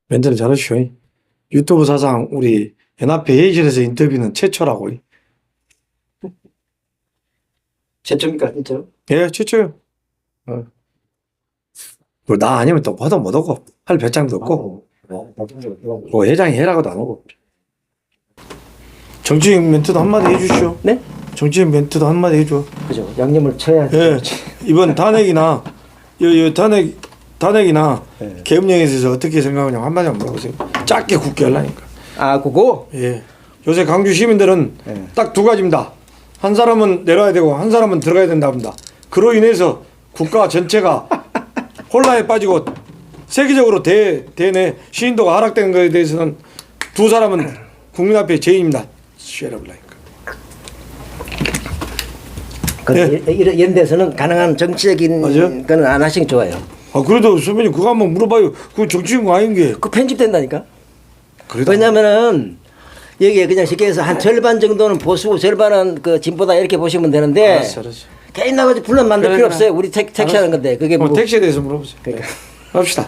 멘트는 잘하시오. 유튜브 사상 우리 연합회 회의실에서 인터뷰는 최초라고. 최초입니까 진짜로? 예, 최초요. 나 아니면 또 화도 못 오고 할 배짱도 없고 뭐 회장이 해라고도 안 오고. 정치인 멘트도 한마디 해주시오. 네? 정치인 멘트도 한마디 해줘. 그죠. 양념을 쳐야. 예, 이번 탄핵이나 탄핵이나 네. 계엄령에 대해서 어떻게 생각하냐고 한마디 한번 물어보세요. 짧게 굳게 하려니까. 아 그거? 예. 요새 강주 시민들은 네. 딱 두 가지입니다. 한 사람은 내려야 되고 한 사람은 들어가야 된다 합니다. 그로 인해서 국가 전체가 혼란에 빠지고 세계적으로 대내 시인도가 하락된 것에 대해서는 두 사람은 국민 앞에 죄인입니다. 쉐러블라니까. 이런 데서는 가능한 정치적인 맞아요? 거는 안 하시는 게 좋아요. 아 그래도 선배님 그거 한번 물어봐요. 그거 정치인 거 아닌 게. 그 편집된다니까. 그래도 왜냐면은 여기에 그냥 쉽게 해서 한 절반 정도는 보수고 절반은 그 진보다 이렇게 보시면 되는데 알았어. 개인 나가지고 분란 만들 그래, 필요 그래. 없어요. 우리 택시하는 건데 그게 뭐 택시에 대해서 물어보세요. 그러니까. 합시다.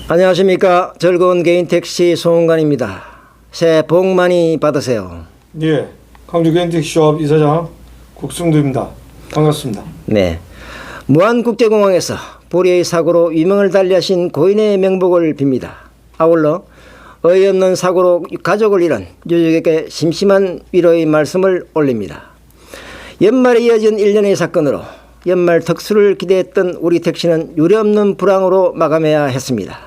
안녕하십니까. 즐거운 개인 택시 송은관입니다. 새해 복 많이 받으세요. 예, 강주 개인택시조합 이사장 국승두입니다. 반갑습니다. 네. 무안국제공항에서 불의의 사고로 위명을 달리하신 고인의 명복을 빕니다. 아울러 어이없는 사고로 가족을 잃은 유족에게 심심한 위로의 말씀을 올립니다. 연말에 이어진 1년의 사건으로 연말 특수를 기대했던 우리 택시는 유례없는 불황으로 마감해야 했습니다.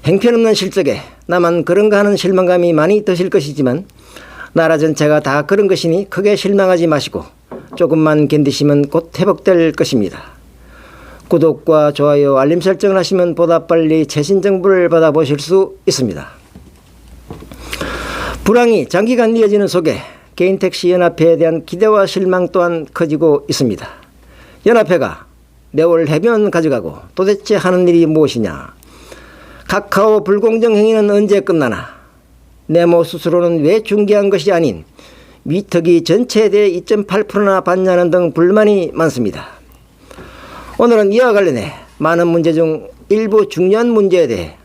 형편없는 실적에 나만 그런가 하는 실망감이 많이 드실 것이지만 나라 전체가 다 그런 것이니 크게 실망하지 마시고 조금만 견디시면 곧 회복될 것입니다. 구독과 좋아요, 알림 설정을 하시면 보다 빨리 최신 정보를 받아보실 수 있습니다. 불황이 장기간 이어지는 속에 개인택시연합회에 대한 기대와 실망 또한 커지고 있습니다. 연합회가 매월 해변 가져가고 도대체 하는 일이 무엇이냐? 카카오 불공정 행위는 언제 끝나나? 네모 수수료는 왜 중개한 것이 아닌 위특이 전체에 대해 2.8%나 받냐는 등 불만이 많습니다. 오늘은 이와 관련해 많은 문제 중 일부 중요한 문제에 대해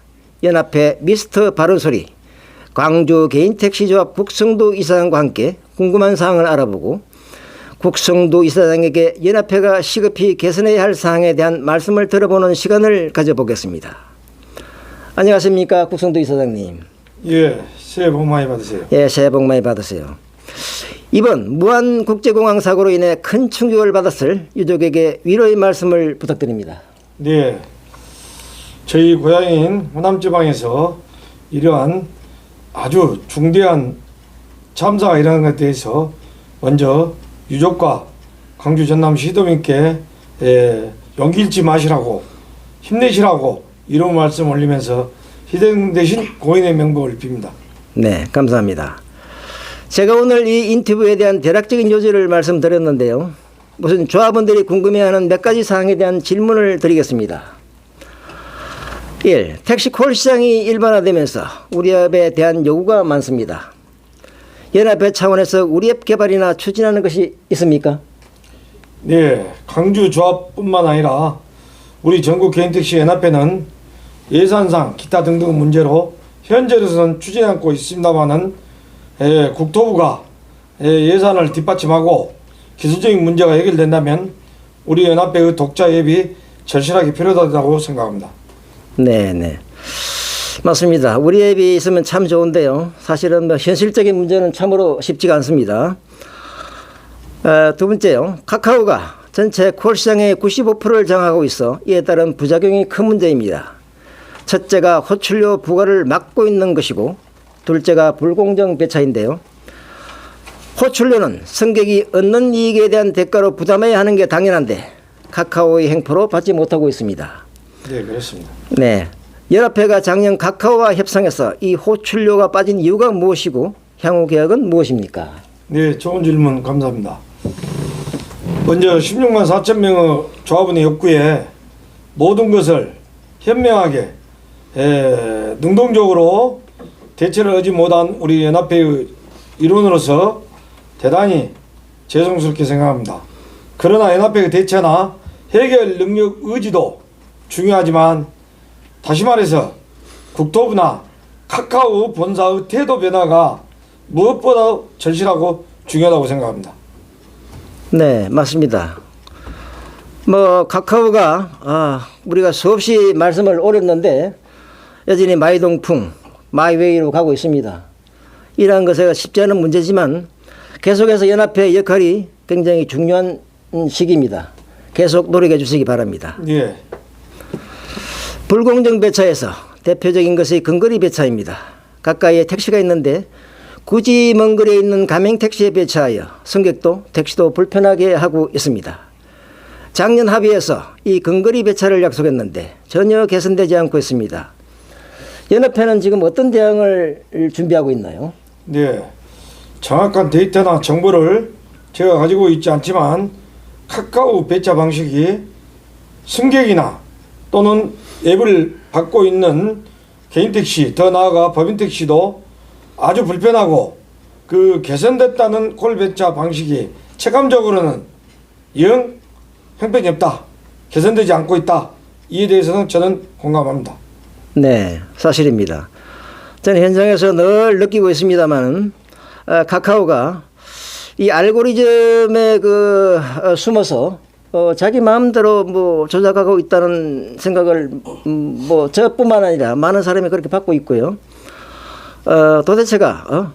연합회 미스터 바른소리 광주 개인택시조합 국성도 이사장과 함께 궁금한 사항을 알아보고 국성도 이사장에게 연합회가 시급히 개선해야 할 사항에 대한 말씀을 들어보는 시간을 가져보겠습니다. 안녕하십니까 국성도 이사장님. 예, 새해 복 많이 받으세요. 예, 새해 복 많이 받으세요. 이번 무안국제공항 사고로 인해 큰 충격을 받았을 유족에게 위로의 말씀을 부탁드립니다. 네, 저희 고향인 호남지방에서 이러한 아주 중대한 참사가 일어난 것에 대해서 먼저 유족과 강주 전남 시도민께 용기 잃지 마시라고 힘내시라고 이런 말씀 올리면서 희생되신 고인의 명복을 빕니다. 네, 감사합니다. 제가 오늘 이 인터뷰에 대한 대략적인 요지를 말씀드렸는데요. 무슨 조합원들이 궁금해하는 몇 가지 사항에 대한 질문을 드리겠습니다. 1. 택시콜 시장이 일반화되면서 우리 앱에 대한 요구가 많습니다. 연합회 차원에서 우리 앱 개발이나 추진하는 것이 있습니까? 네, 강주 조합뿐만 아니라 우리 전국 개인택시 연합회는 예산상 기타 등등 문제로 현재로서는 추진해 않고 있습니다만은 국토부가 예산을 뒷받침하고 기술적인 문제가 해결된다면 우리 연합회의 독자 앱이 절실하게 필요하다고 생각합니다. 네. 맞습니다. 우리 앱이 있으면 참 좋은데요. 사실은 현실적인 문제는 참으로 쉽지가 않습니다. 두 번째요. 카카오가 전체 콜 시장의 95%를 장악하고 있어 이에 따른 부작용이 큰 문제입니다. 첫째가 호출료 부과를 막고 있는 것이고 둘째가 불공정 배차인데요. 호출료는 승객이 얻는 이익에 대한 대가로 부담해야 하는 게 당연한데 카카오의 행포로 받지 못하고 있습니다. 네, 그렇습니다. 네, 연합회가 작년 카카오와 협상해서 이 호출료가 빠진 이유가 무엇이고 향후 계획은 무엇입니까? 네, 좋은 질문 감사합니다. 먼저 16만 4천 명의 조합원의 욕구에 모든 것을 현명하게 능동적으로 대처를 하지 못한 우리 연합회의 일원으로서 대단히 죄송스럽게 생각합니다. 그러나 연합회의 대처나 해결 능력 의지도 중요하지만 다시 말해서 국토부나 카카오 본사의 태도 변화가 무엇보다 절실하고 중요하다고 생각합니다. 네, 맞습니다. 뭐 카카오가 우리가 수없이 말씀을 올렸는데 여전히 마이동풍, 마이웨이로 가고 있습니다. 이러한 것이 쉽지 않은 문제지만 계속해서 연합회의 역할이 굉장히 중요한 시기입니다. 계속 노력해 주시기 바랍니다. 예. 불공정 배차에서 대표적인 것이 근거리 배차입니다. 가까이에 택시가 있는데 굳이 먼 거리에 있는 가맹택시에 배차하여 승객도 택시도 불편하게 하고 있습니다. 작년 합의에서 이 근거리 배차를 약속했는데 전혀 개선되지 않고 있습니다. 연합회는 지금 어떤 대응을 준비하고 있나요? 네. 정확한 데이터나 정보를 제가 가지고 있지 않지만 카카오 배차 방식이 승객이나 또는 앱을 받고 있는 개인택시, 더 나아가 법인택시도 아주 불편하고 그 개선됐다는 콜배차 방식이 체감적으로는 영 형편이 없다, 개선되지 않고 있다, 이에 대해서는 저는 공감합니다. 네, 사실입니다. 저는 현장에서 늘 느끼고 있습니다만 카카오가 이 알고리즘에 숨어서 자기 마음대로 뭐 조작하고 있다는 생각을 뭐 저뿐만 아니라 많은 사람이 그렇게 받고 있고요. 도대체가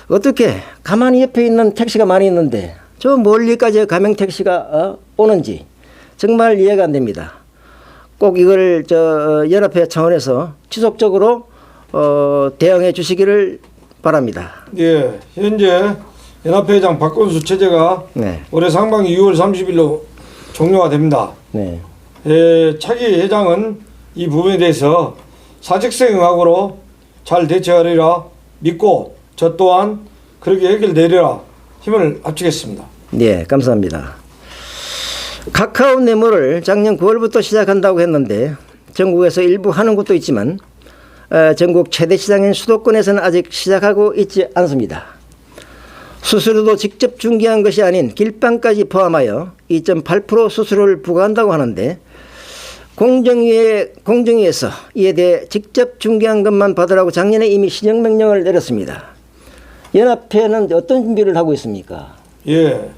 어떻게 가만히 옆에 있는 택시가 많이 있는데 저 멀리까지 가맹 택시가 오는지 정말 이해가 안 됩니다. 꼭 이걸 연합회 차원에서 지속적으로 대응해 주시기를 바랍니다. 예, 현재 연합회장 박건수 체제가 네. 올해 상반기 6월 30일로 종료가 됩니다. 네. 차기 회장은 이 부분에 대해서 사직생각으로 잘 대처하리라 믿고 저 또한 그렇게 해결되리라 힘을 합치겠습니다. 네, 감사합니다. 카카오 네모를 작년 9월부터 시작한다고 했는데 전국에서 일부 하는 곳도 있지만 전국 최대 시장인 수도권에서는 아직 시작하고 있지 않습니다. 수수료도 직접 중개한 것이 아닌 길빵까지 포함하여 2.8% 수수료를 부과한다고 하는데 공정위에서 이에 대해 직접 중개한 것만 받으라고 작년에 이미 시정명령을 내렸습니다. 연합회는 어떤 준비를 하고 있습니까? 예,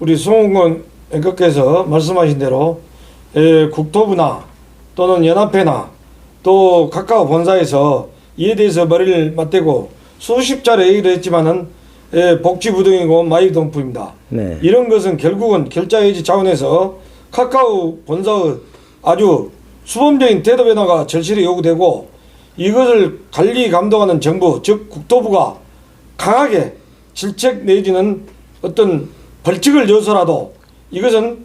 우리 송원권 앵커께서 말씀하신 대로 국토부나 또는 연합회나 또 카카오 본사에서 이에 대해서 머리를 맞대고 수십 차례 얘기를 했지만은 복지부동이고 마이동풍입니다. 네. 이런 것은 결국은 결자해지 차원에서 카카오 본사의 아주 수범적인 태도 변화가 절실히 요구되고 이것을 관리 감독하는 정부 즉 국토부가 강하게 질책 내지는 어떤 벌칙을 줘서라도 이것은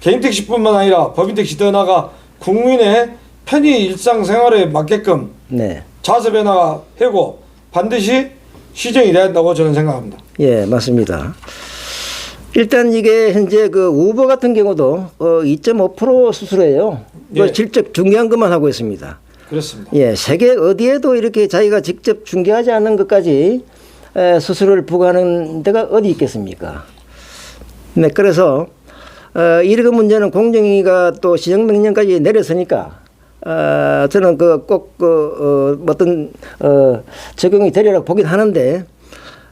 개인택시뿐만 아니라 법인택시 더 나아가 국민의 편의 일상생활에 맞게끔 네. 자세 변화가 하고 반드시 시정이 돼야 한다고 저는 생각합니다. 예, 맞습니다. 일단 이게 현재 우버 같은 경우도 2.5% 수수료예요. 예. 직접 중개한 것만 하고 있습니다. 그렇습니다. 예, 세계 어디에도 이렇게 자기가 직접 중개하지 않는 것까지 수수료를 부과하는 데가 어디 있겠습니까? 네, 그래서 이런 문제는 공정위가 또 시정명령까지 내렸으니까 저는 꼭 어떤 적용이 되리라고 보긴 하는데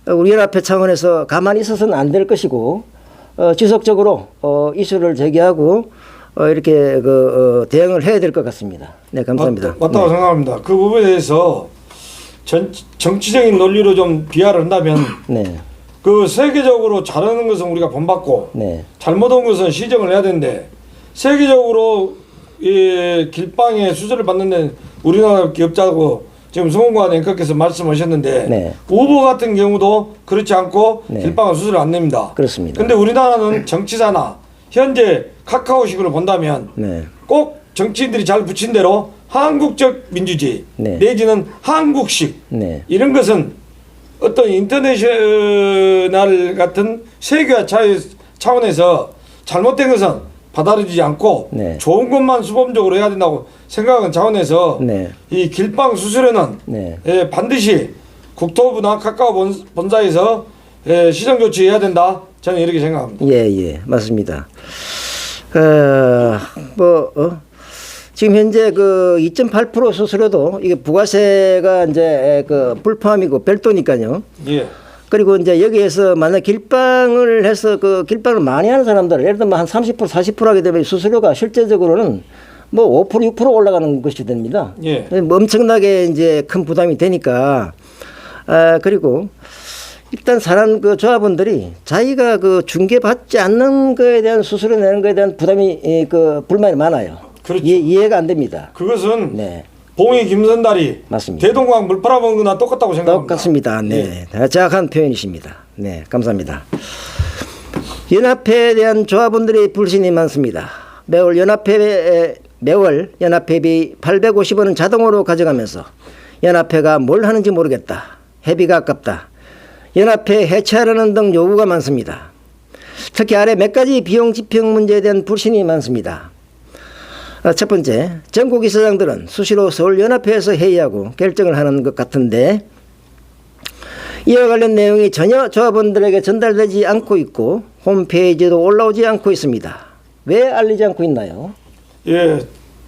우리 연합회 차원에서 가만히 있어서는 안 될 것이고 지속적으로 이슈를 제기하고 이렇게 대응을 해야 될 것 같습니다. 네, 감사합니다. 맞다고 네. 생각합니다. 그 부분에 대해서 정치적인 논리로 좀 비하를 한다면 네. 그 세계적으로 잘하는 것은 우리가 본받고 네. 잘못한 것은 시정을 해야 되는데 세계적으로 이 길방에 수수료를 받는 데는 우리나라밖에 없다고 지금 송원관 앵커께서 말씀하셨는데 네. 우버 같은 경우도 그렇지 않고 네. 길방은 수수료를 안 냅니다. 그렇습니다. 근데 우리나라는 정치사나 현재 카카오식으로 본다면 네. 꼭 정치인들이 잘 붙인 대로 한국적 민주주의 네. 내지는 한국식 네. 이런 것은 어떤 인터내셔널 같은 세계화 차원에서 잘못된 것은 받아들이지 않고 네. 좋은 것만 수범적으로 해야 된다고 생각하는 차원에서 네. 이 길방 수수료는 네. 반드시 국토부나 카카오 본사에서 시정 조치해야 된다. 저는 이렇게 생각합니다. 예, 맞습니다. 지금 현재 그 2.8% 수수료도 이게 부가세가 이제 그 불포함이고 별도니까요. 예. 그리고 이제 여기에서 만약 길빵을 해서 그 길빵을 많이 하는 사람들, 예를 들면 한 30% 40% 하게 되면 수수료가 실제적으로는 뭐 5% 6% 올라가는 것이 됩니다. 예. 뭐 엄청나게 이제 큰 부담이 되니까. 그리고 일단 사람 그 조합원들이 자기가 그 중개받지 않는 거에 대한 수수료 내는 거에 대한 부담이 그 불만이 많아요. 그렇죠. 이해가 안 됩니다. 그것은 네. 봉이 김선달이 맞습니다. 대동강 물 팔아먹은 거나 똑같다고 생각합니다. 똑같습니다. 네. 정확한 표현이십니다. 네, 감사합니다. 연합회에 대한 조합원들의 불신이 많습니다. 매월 연합회비 850원은 자동으로 가져가면서 연합회가 뭘 하는지 모르겠다. 회비가 아깝다. 연합회 해체하려는 등 요구가 많습니다. 특히 아래 몇 가지 비용 집행 문제에 대한 불신이 많습니다. 첫 번째, 전국 이사장들은 수시로 서울연합회에서 회의하고 결정을 하는 것 같은데 이와 관련 내용이 전혀 조합원들에게 전달되지 않고 있고 홈페이지에도 올라오지 않고 있습니다. 왜 알리지 않고 있나요? 예,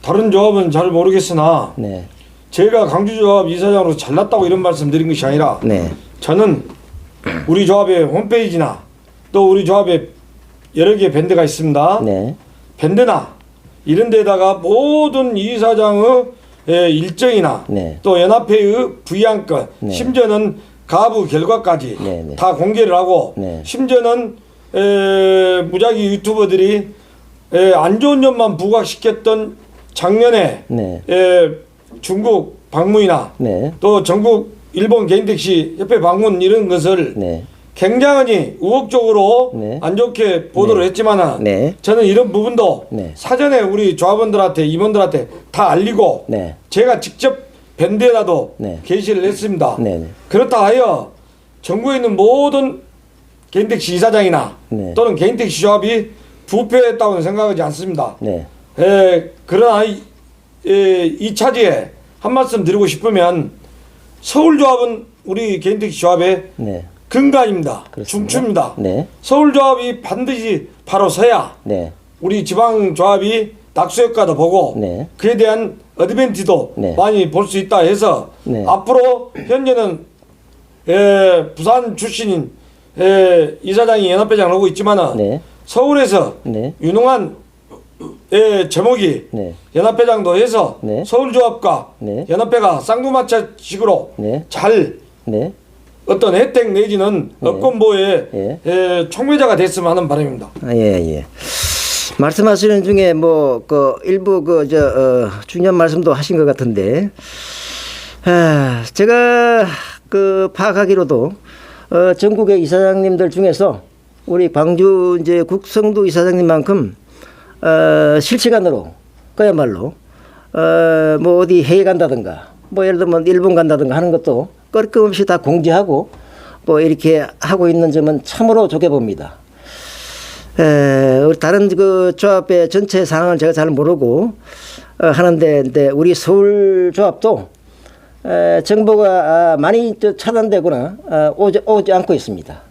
다른 조합은 잘 모르겠으나 네. 제가 강주조합 이사장으로 잘났다고 이런 말씀 드린 것이 아니라 네. 저는 우리 조합의 홈페이지나 또 우리 조합에 여러 개의 밴드가 있습니다. 네. 밴드나 이런 데다가 모든 이사장의 일정이나 네. 또 연합회의 부의안건 네. 심지어는 가부 결과까지 네, 네. 다 공개를 하고 네. 심지어는 무작위 유튜버들이 안 좋은 점만 부각시켰던 작년에 네. 중국 방문이나 네. 또 전국 일본 개인택시 협회 방문 이런 것을 네. 굉장히 의혹적으로 네. 안 좋게 보도를 네. 했지만은 네. 저는 이런 부분도 네. 사전에 우리 조합원들한테 임원들한테 다 알리고 네. 제가 직접 밴드에라도 네. 게시를 했습니다. 네. 그렇다 하여 전국에 있는 모든 개인택시 이사장이나 네. 또는 개인택시 조합이 부패했다고는 생각하지 않습니다. 네. 그러나 이 차지에 한 말씀 드리고 싶으면 서울조합은 우리 개인택시 조합의 네. 근간입니다. 그렇습니다. 중추입니다. 네. 서울조합이 반드시 바로 서야 네. 우리 지방조합이 낙수효과도 보고 네. 그에 대한 어드밴티도 네. 많이 볼 수 있다 해서 네. 앞으로 현재는 부산 출신인 이사장이 연합회장을 하고 있지만은 네. 서울에서 네. 유능한 제목이 네. 연합회장도 해서 네. 서울조합과 네. 연합회가 쌍두마차식으로 네. 잘 네. 어떤 혜택 내지는 업권보호의 촉매자가 됐으면 하는 바람입니다. 예. 말씀하시는 중에 뭐 그 일부 중요한 말씀도 하신 것 같은데, 제가 그 파악하기로도 전국의 이사장님들 중에서 우리 광주 이제 국성도 이사장님만큼 실시간으로 그야말로 뭐 어디 회의 간다든가 뭐 예를 들면 일본 간다든가 하는 것도 끊임없이 다 공지하고 뭐 이렇게 하고 있는 점은 참으로 좋게 봅니다. 다른 그 조합의 전체 상황을 제가 잘 모르고 하는데 우리 서울 조합도 정보가 많이 차단되거나 오지 않고 있습니다.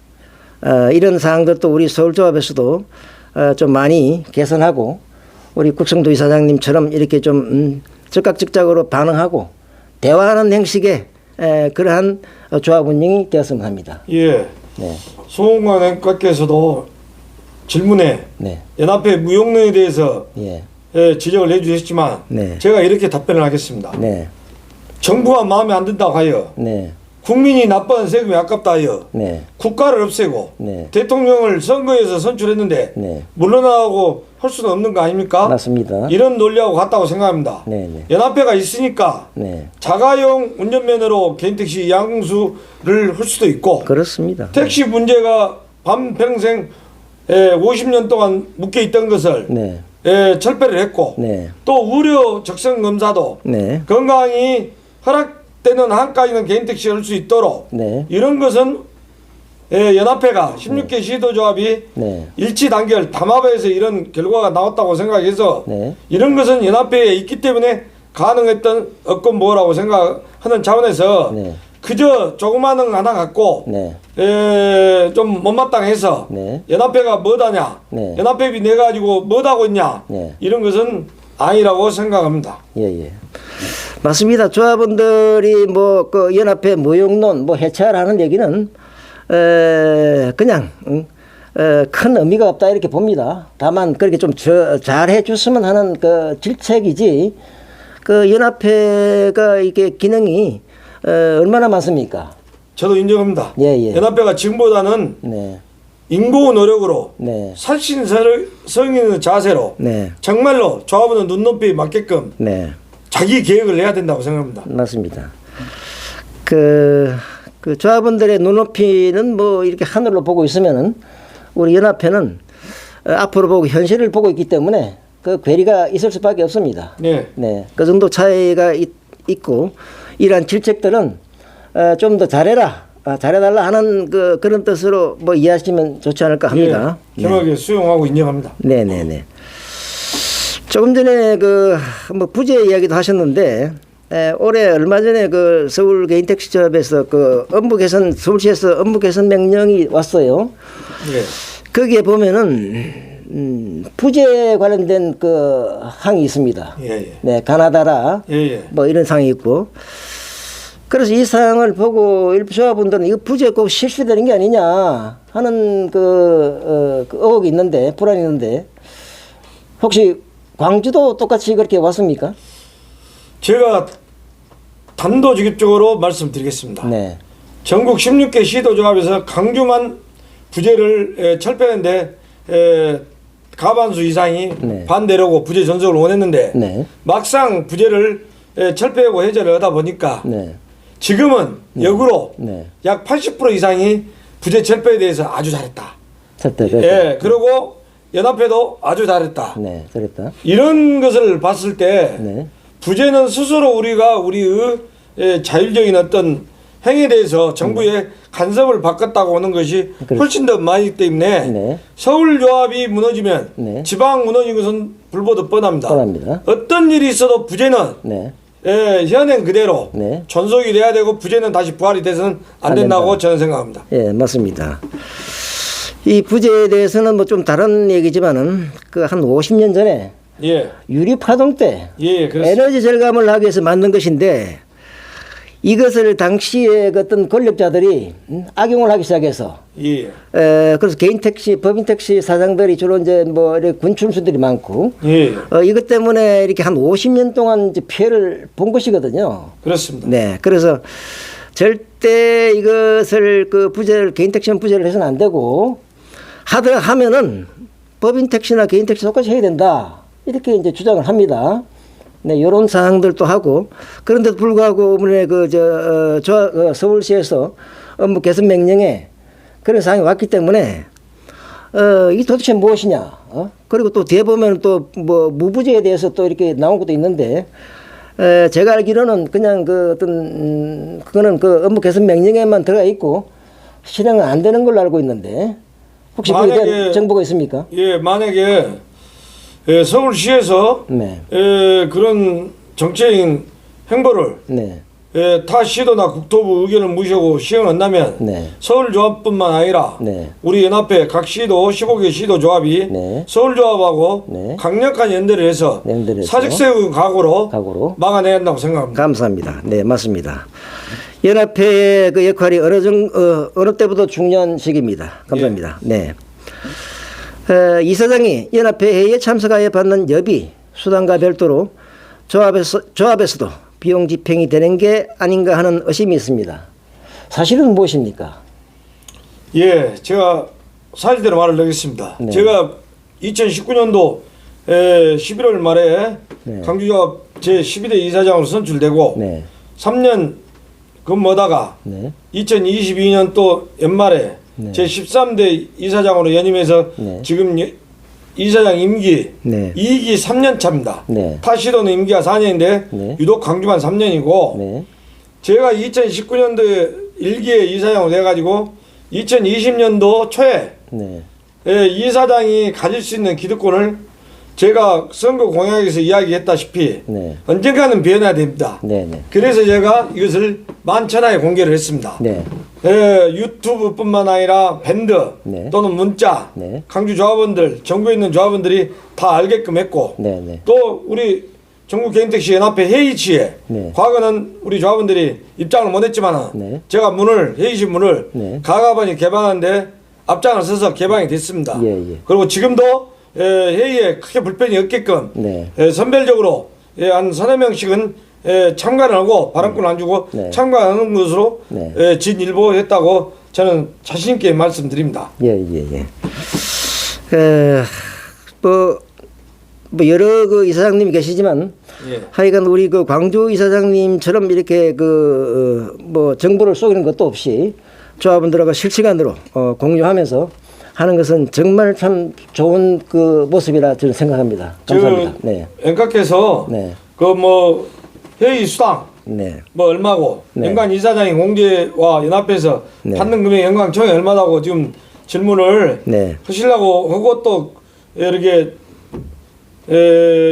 이런 사항들도 우리 서울 조합에서도 좀 많이 개선하고 우리 국성도 이사장님처럼 이렇게 좀 즉각적으로 반응하고 대화하는 형식의 그러한 조합 운영이 되었으면 합니다. 예. 네. 송원관 앵커께서도 질문에 네. 연합회 무용론에 대해서 예. 지적을 해주셨지만 네. 제가 이렇게 답변을 하겠습니다. 네. 정부가 마음에 안 든다고 하여 네. 국민이 납부한 세금이 아깝다 하여 네. 국가를 없애고 네. 대통령을 선거에서 선출했는데 네. 물러나고 할 수는 없는 거 아닙니까? 맞습니다. 이런 논리하고 같다고 생각합니다. 네. 네. 연합회가 있으니까 네. 자가용 운전면허로 개인택시 양수를 할 수도 있고 그렇습니다. 택시 문제가 반평생 50년 동안 묶여 있던 것을 네. 철폐를 했고 네. 또 의료 적성 검사도 네. 건강이 허락되는 한까지는 개인택시 할 수 있도록 네. 이런 것은 연합회가 16개 시도조합이 네. 일치 단결 담합에서 이런 결과가 나왔다고 생각해서 네. 이런 것은 연합회에 있기 때문에 가능했던 업권 보호라고 생각하는 차원에서 네. 그저 조그마한 거 하나 갖고 네. 좀 못마땅해서 네. 연합회가 뭐다냐, 네. 연합회비 내 가지고 뭐하고 있냐, 네. 이런 것은 아니라고 생각합니다. 예. 맞습니다. 조합원들이 뭐 그 연합회 무용론 뭐 해체하라는 얘기는 그냥 큰 의미가 없다 이렇게 봅니다. 다만 그렇게 좀 잘 해줬으면 하는 그 질책이지. 그 연합회가 이게 기능이 얼마나 많습니까? 저도 인정합니다. 예. 연합회가 지금보다는 네. 인고 노력으로 네. 살신성 있는 자세로 네. 정말로 조합원의 눈높이에 맞게끔 네. 자기 계획을 해야 된다고 생각합니다. 맞습니다. 그 조합원들의 눈높이는 뭐 이렇게 하늘로 보고 있으면은 우리 연합회는 앞으로 보고 현실을 보고 있기 때문에 그 괴리가 있을 수밖에 없습니다. 네. 네. 그 정도 차이가 있고 이러한 질책들은 좀 더 잘해라. 잘해달라 하는 그런 뜻으로 뭐 이해하시면 좋지 않을까 합니다. 네. 겸하게 수용하고 인정합니다. 네네네. 조금 전에 뭐 부재 이야기도 하셨는데 올해 얼마 전에 그 서울 개인 택시조합에서 그 업무 개선 서울시에서 업무 개선 명령이 왔어요. 네. 거기에 보면은 부재 관련된 그 항이 있습니다. 예. 네, 가나다라 예. 뭐 이런 상이 있고. 그래서 이 사항을 보고 일부 조합원들은 이거 부재 꼭 실수되는 게 아니냐 하는 그 의혹이 있는데 불안이 있는데 혹시 광주도 똑같이 그렇게 왔습니까? 제가 단도직입적으로 말씀드리겠습니다. 네. 전국 16개 시도조합에서 강주만 부재를 철폐했는데 가반수 이상이 네. 반대라고 부재 전속을 원했는데 네. 막상 부재를 철폐하고 해제를 하다 보니까 네. 지금은 역으로 네. 약 80% 이상이 부재 철폐에 대해서 아주 잘했다. 절대. 예, 그리고 연합회도 아주 잘했다. 네, 잘했다. 이런 것을 봤을 때 네. 부재는 스스로 우리가 우리의 자율적인 어떤 행위에 대해서 정부의 간섭을 받겠다고 하는 것이 훨씬 더 많기 때문에 네. 서울조합이 무너지면 네. 지방 무너진 것은 불보듯 뻔합니다. 뻔합니다. 어떤 일이 있어도 부재는 네. 현행 그대로 네. 존속이 돼야 되고 부재는 다시 부활이 돼서는 안 된다고 저는 생각합니다. 예, 맞습니다. 이 부재에 대해서는 뭐 좀 다른 얘기지만은 그 한 50년 전에 예. 유리파동 때 그렇습니다. 에너지 절감을 하기 위해서 만든 것인데 이것을 당시에 그 어떤 권력자들이 악용을 하기 시작해서 예. 그래서 개인 택시, 법인 택시 사장들이 주로 이제 뭐 이렇게 군출수들이 많고 예. 이것 때문에 이렇게 한 50년 동안 이제 피해를 본 것이거든요. 그렇습니다. 네, 그래서 절대 이것을 그 부재를 개인 택시는 부재를 해서는 안 되고 하면은 법인 택시나 개인 택시 똑같이 해야 된다 이렇게 이제 주장을 합니다. 네, 이런 사항들도 하고 그런데도 불구하고 이번에 서울시에서 업무 개선 명령에 그런 사항이 왔기 때문에 이게 도대체 무엇이냐? 그리고 또 뒤에 보면 또 뭐 무부재에 대해서 또 이렇게 나온 것도 있는데 제가 알기로는 그냥 그 어떤 그거는 그 업무 개선 명령에만 들어가 있고 실행은 안 되는 걸로 알고 있는데 혹시 그에 대한 정보가 있습니까? 예, 만약에 서울시에서 네. 그런 정책인 행보를 네. 타 시도나 국토부 의견을 무시하고 시행한다면 네. 서울조합뿐만 아니라 네. 우리 연합회 각 시도 15개 시도조합이 네. 서울조합하고 네. 강력한 연대를 해서 사직세의 각오로 막아내야 한다고 생각합니다. 감사합니다. 네, 맞습니다. 연합회의 그 역할이 어느 때보다 중요한 시기입니다. 감사합니다. 네. 이사장이 연합회 회의에 참석하여 받는 여비 수당과 별도로 조합에서도 비용 집행이 되는 게 아닌가 하는 의심이 있습니다. 사실은 무엇입니까? 예, 제가 사실대로 말을 하겠습니다. 네. 제가 2019년도 11월 말에 네. 강주조합 제12대 이사장으로 선출되고 네. 3년 근무하다가 네. 2022년 또 연말에 네. 제13대 이사장으로 연임해서 네. 지금 이사장 임기 네. 2기 3년 차입니다. 네. 타 시도는 임기가 4년인데 네. 유독 강주만 3년이고 네. 제가 2019년도에 1기에 이사장으로 돼가지고 2020년도 초에 네. 이사장이 가질 수 있는 기득권을 제가 선거 공약에서 이야기했다시피 네. 언젠가는 변해야 됩니다. 네, 네. 그래서 제가 이것을 만천하에 공개를 했습니다. 네. 유튜브뿐만 아니라 밴드 네. 또는 문자, 네. 강주 조합원들, 전국에 있는 조합원들이 다 알게끔 했고 네, 네. 또 우리 전국 개인택시 연합회 회의치에 네. 과거는 우리 조합원들이 입장을 못했지만 네. 제가 회의실 문을 네. 가가반이 개방하는데 앞장을 서서 개방이 됐습니다. 예, 예. 그리고 지금도 회의에 크게 불편이 없게끔 네. 선별적으로 한 서너 명씩은 참가를 하고 발언권을 안 주고 네. 참가하는 것으로 네. 진일보했다고 저는 자신 있게 말씀드립니다. 예, 예, 예. 뭐 여러 그 이사장님이 계시지만 예. 하여간 우리 그 광주 이사장님처럼 이렇게 뭐 정보를 쏘기는 것도 없이 조합원들하고 실시간으로 공유하면서 하는 것은 정말 참 좋은 그 모습이라 저는 생각합니다. 감사합니다. 네. 엔카께서 네. 그 뭐 회의 수당 네. 뭐 얼마고 네. 연간 이사장이 공제와 연합회에서 네. 받는 금액 연간 총액 얼마다고 지금 질문을 네. 하시려고 하고 또 이렇게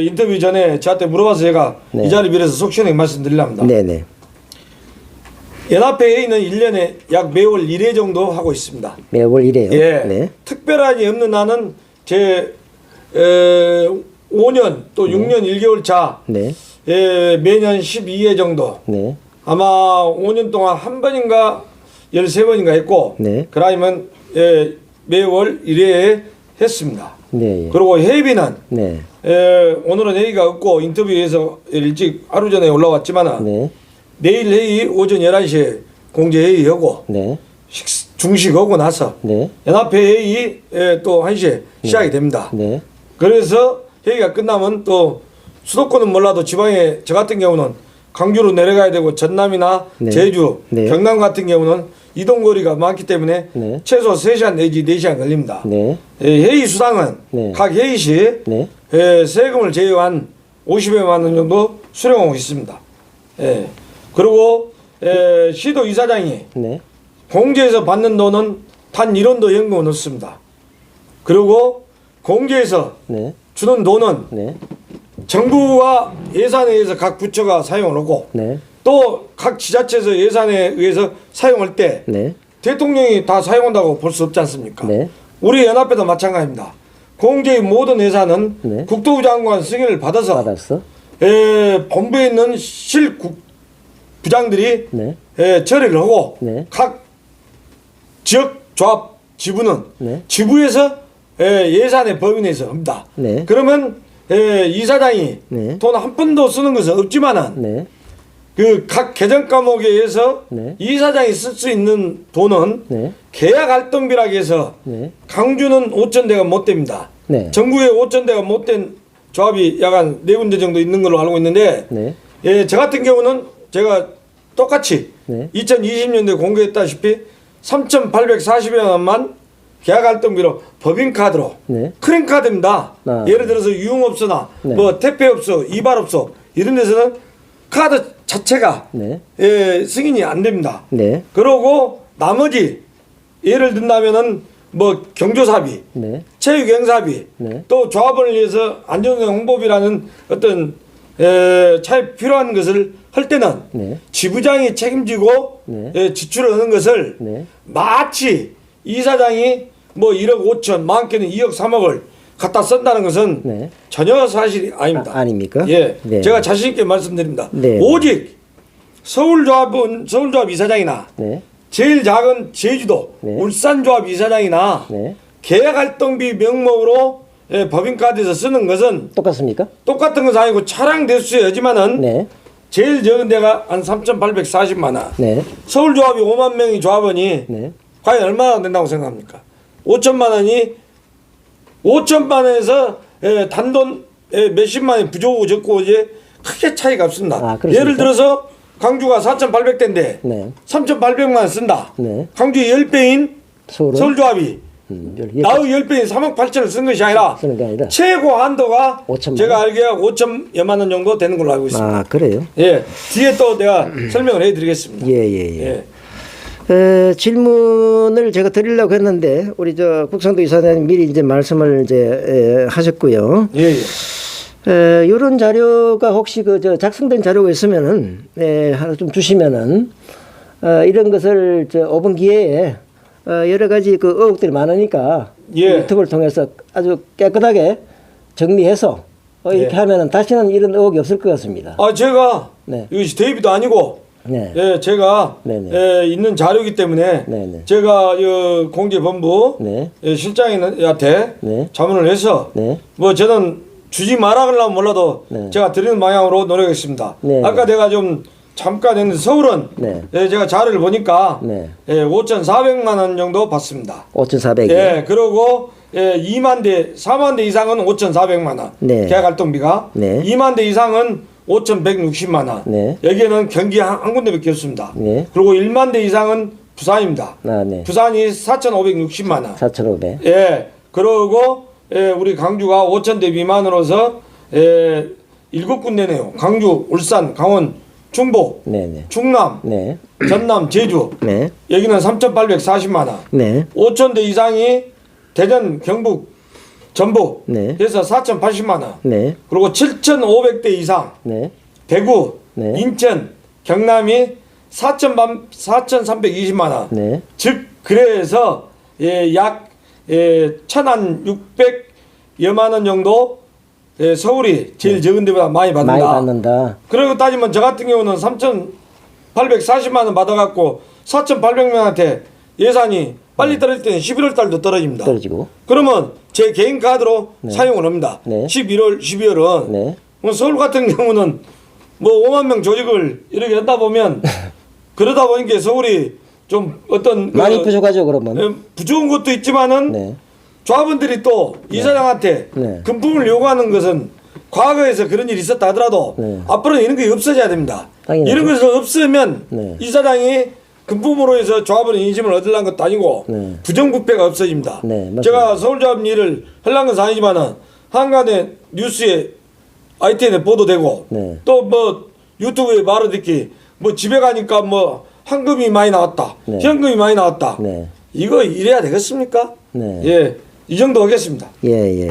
인터뷰 전에 저한테 물어봐서 제가 네. 이 자리 빌어서 속 시원하게 말씀드리려합니다. 네, 네. 연합회 회의는 1년에 약 매월 1회 정도 하고 있습니다. 매월 이래요. 예. 네. 특별한이 없는 한은 제 5년 또 6년 1개월 차 네. 매년 12회 정도 네. 아마 5년 동안 한 번인가 13번인가 했고 네. 그러면 매월 1회에 했습니다. 네. 예. 그리고 회의비는 네. 오늘은 회의가 없고 인터뷰에서 일찍 하루 전에 올라왔지만 네. 내일 회의 오전 11시에 공제 회의하고 네. 중식하고 나서 네. 연합회 회의 또 1시에 시작이 됩니다. 네. 그래서 회의가 끝나면 또 수도권은 몰라도 지방에 저 같은 경우는 강주로 내려가야 되고 전남이나 네. 제주, 네. 경남 같은 경우는 이동거리가 많기 때문에 네. 최소 3시간 내지 4시간 걸립니다. 네. 회의 수당은 네. 각 회의 시 네. 세금을 제외한 50여만 원 정도 수령하고 있습니다. 그리고 시도 이사장이 네. 공제에서 받는 돈은 단 1원도 연금은 없습니다. 그리고 공제에서 네. 주는 돈은 네. 정부와 예산에 의해서 각 부처가 사용을 하고 네. 또 각 지자체에서 예산에 의해서 사용할 때 네. 대통령이 다 사용한다고 볼 수 없지 않습니까? 네. 우리 연합회도 마찬가지입니다. 공제의 모든 예산은 네. 국토부 장관 승인을 받아서 받았어? 본부에 있는 실부장들이 네. 처리를 하고 네. 각 지역 조합 지부는 네. 지부에서 예산의 범위 내에서 합니다. 네. 그러면 이사장이 네. 돈 한 푼도 쓰는 것은 없지만은 네. 그 각 개정 과목에 의해서 네. 이사장이 쓸 수 있는 돈은 네. 계약 활동비라고 해서 네. 강주는 5,000대가 못 됩니다. 네. 전국에 5,000대가 못 된 조합이 약간 4군데 정도 있는 걸로 알고 있는데 네. 저 같은 경우는 제가 똑같이 네. 2020년도에 공개했다시피 3,840여 원만 계약 활동비로 법인카드로 네. 크랜카드입니다. 아. 예를 들어서 유흥업소나 네. 뭐 택배업소, 이발업소 이런 데서는 카드 자체가 네. 승인이 안 됩니다. 네. 그러고 나머지 예를 든다면은 뭐 경조사비, 네. 체육행사비, 네. 또 조합을 위해서 안전운행 홍보비라는 어떤 차에 필요한 것을 할 때는 네. 지부장이 책임지고 네. 지출을 하는 것을 네. 마치 이사장이 뭐 1억 5천, 많게는 2억 3억을 갖다 쓴다는 것은 네. 전혀 사실이 아닙니다. 아닙니까? 예, 네. 제가 자신 있게 말씀드립니다. 네. 오직 서울조합 이사장이나 네. 제일 작은 제주도 네. 울산조합 이사장이나 네. 계약활동비 명목으로 법인카드에서 쓰는 것은 똑같습니까? 똑같은 것은 아니고 차량 대수에 하지만은 네. 제일 적은 데가 한 3,840만 원. 네. 서울조합이 5만 명이 조합원이 네. 과연 얼마나 된다고 생각합니까? 5천만 원이 5천만 원에서 단돈 몇십만 원이 부족하고 적고 이제 크게 차이가 없습니다. 아, 그렇습니까? 예를 들어서 강주가 4,800대인데 네. 3,800만 원 쓴다. 네. 강주의 10배인 서울은 서울조합이 예. 나의 10배인 3억 8천을 쓴 것이 아니라 쓰는 게 아니라 최고 한도가 5천만 제가 알기에 5천여만 원 정도 되는 걸로 알고 있습니다. 아, 그래요? 예, 뒤에 또 내가 설명을 해드리겠습니다. 예, 예, 예. 질문을 제가 드리려고 했는데 우리 저 국상도 이사장님 미리 이제 말씀을 이제 하셨고요. 예, 예. 이런 자료가 혹시 그 저 작성된 자료가 있으면은 하나 좀 주시면은 이런 것을 저 5분 기회에 여러 가지 그 의혹들이 많으니까 예. 유튜브를 통해서 아주 깨끗하게 정리해서 이렇게 예. 하면은 다시는 이런 의혹이 없을 것 같습니다. 아, 제가 네. 이것이 데이비도 아니고 네. 예, 제가 네네. 있는 자료이기 때문에 네네. 제가 공제본부 네. 실장한테 네. 자문을 해서 네. 뭐 저는 주지 말아 그러려면 몰라도 네. 제가 드리는 방향으로 노력하겠습니다. 네. 아까 내가 좀 잠깐 했는데 서울은 네. 제가 자료를 보니까 네. 5,400만 원 정도 받습니다. 5,400이. 예, 그리고 2만 대, 4만 대 이상은 5,400만 원. 네. 계약 활동비가. 네. 2만 대 이상은 5,160만 원. 네. 여기에는 경기 한 군데밖에 없습니다. 네. 그리고 1만 대 이상은 부산입니다. 아, 네. 부산이 4,560만 원. 4,500. 예. 그러고 우리 강주가 5,000대 미만으로서 7군데네요. 강주, 울산, 강원, 충북, 네네. 충남, 네. 전남, 제주. 네. 여기는 3,840만 원. 네. 5,000대 이상이 대전, 경북, 전북 네. 해서 4,080만 원. 네. 그리고 7,500대 이상 네. 대구, 네. 인천, 경남이 4,320만 원. 네. 즉 그래서 약 1,600여만 원 정도 서울이 제일 적은 데보다 많이 받는다. 많이 받는다. 그리고 따지면 저 같은 경우는 3,840만 원 받아갖고 4,800명한테 예산이 빨리 떨어질 때는 11월 달도 떨어집니다. 떨어지고. 그러면 제 개인 카드로 사용을 합니다. 네. 11월, 12월은 네. 뭐 서울 같은 경우는 뭐 5만 명 조직을 이렇게 한다 보면 그러다 보니까 서울이 좀 어떤 많이 부족하죠, 그러면. 부족한 것도 있지만은 네. 조합원들이 또 이사장한테 네. 금품을 요구하는 것은 과거에서 그런 일이 있었다 하더라도 네. 앞으로는 이런 게 없어져야 됩니다. 당연하죠. 이런 것을 없으면 네. 이사장이 금품으로 해서 조합원의 인심을 얻으려는 것도 아니고 네. 부정부패가 없어집니다. 네, 맞습니다. 제가 서울조합 일을 하려는 것은 아니지만은 한간에 뉴스에 ITN에 보도되고 네. 또 뭐 유튜브에 말을 듣기 뭐 집에 가니까 뭐 황금이 많이 나왔다. 네. 현금이 많이 나왔다. 네. 이거 이래야 되겠습니까? 네. 예. 이 정도 하겠습니다. 예.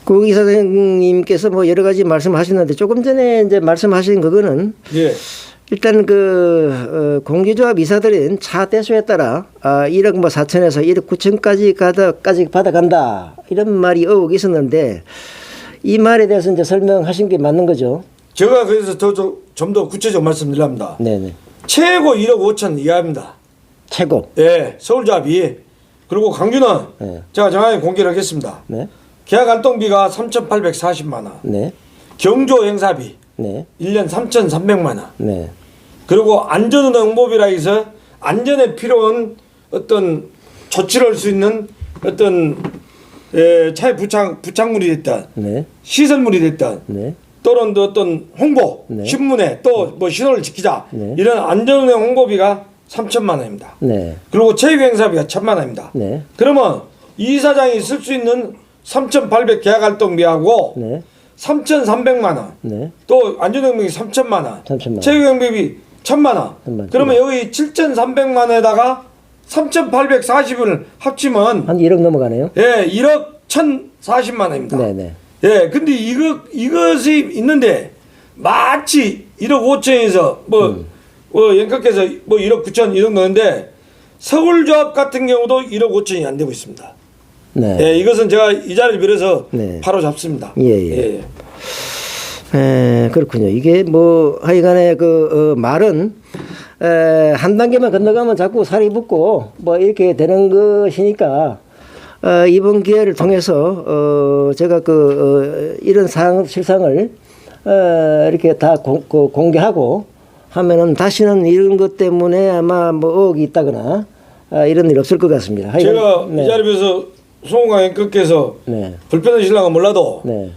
고 이사장님께서 뭐 여러 가지 말씀하셨는데 조금 전에 이제 말씀하신 그거는 예. 일단 공기조합 이사들은 차 대수에 따라 1억 뭐 4천에서 1억 9천까지 받아간다 이런 말이 의혹이 있었는데 이 말에 대해서 이제 설명하신 게 맞는 거죠? 제가 그래서 좀 더 구체적으로 말씀드립니다. 네네. 최고 1억 5천 이하입니다. 최고. 예. 서울조합이. 그리고 강주는 네. 제가 정확히 공개를 하겠습니다. 네. 계약 활동비가 3,840만 원. 네. 경조 행사비 네. 1년 3,300만 원. 네. 그리고 안전운행 홍보비라 해서 안전에 필요한 어떤 조치를 할 수 있는 어떤 차에 부착물이 됐든 네. 시설물이 됐든 네. 또는 또 어떤 홍보 네. 신문에 또 뭐 신호를 지키자 네. 이런 안전운행 홍보비가 3천만 원입니다. 네. 그리고 체육행사비가 1,000만 원입니다. 네. 그러면 이 사장이 쓸 수 있는 3,800 계약활동비하고 네. 3,300만 원. 네. 또 안전행비 3천만 원. 3천만 원. 체육행비비 1,000만 원. 1,000만 원. 그러면 여기 7,300만 원에다가 3,840을 합치면 한 1억 넘어가네요. 1억 1,040만 원입니다. 네네. 근데 이것이 있는데 마치 1억 5천에서 연극해서 뭐 1억 9천 이 정도인데 서울조합 같은 경우도 1억 5천이 안 되고 있습니다. 네. 이것은 제가 이 자리를 빌어서 네. 바로 잡습니다. 예. 그렇군요. 이게 뭐 하여간에 말은 한 단계만 건너가면 자꾸 살이 붙고 뭐 이렇게 되는 것이니까 이번 기회를 통해서 제가 이런 실상을 이렇게 다 공개하고 하면은 다시는 이런 것 때문에 아마 뭐 의혹이 있다거나 이런 일 없을 것 같습니다. 하여간, 제가 네. 이 자리에 비해서 송호강 앵커께서 네. 불편하실랑은 몰라도 네.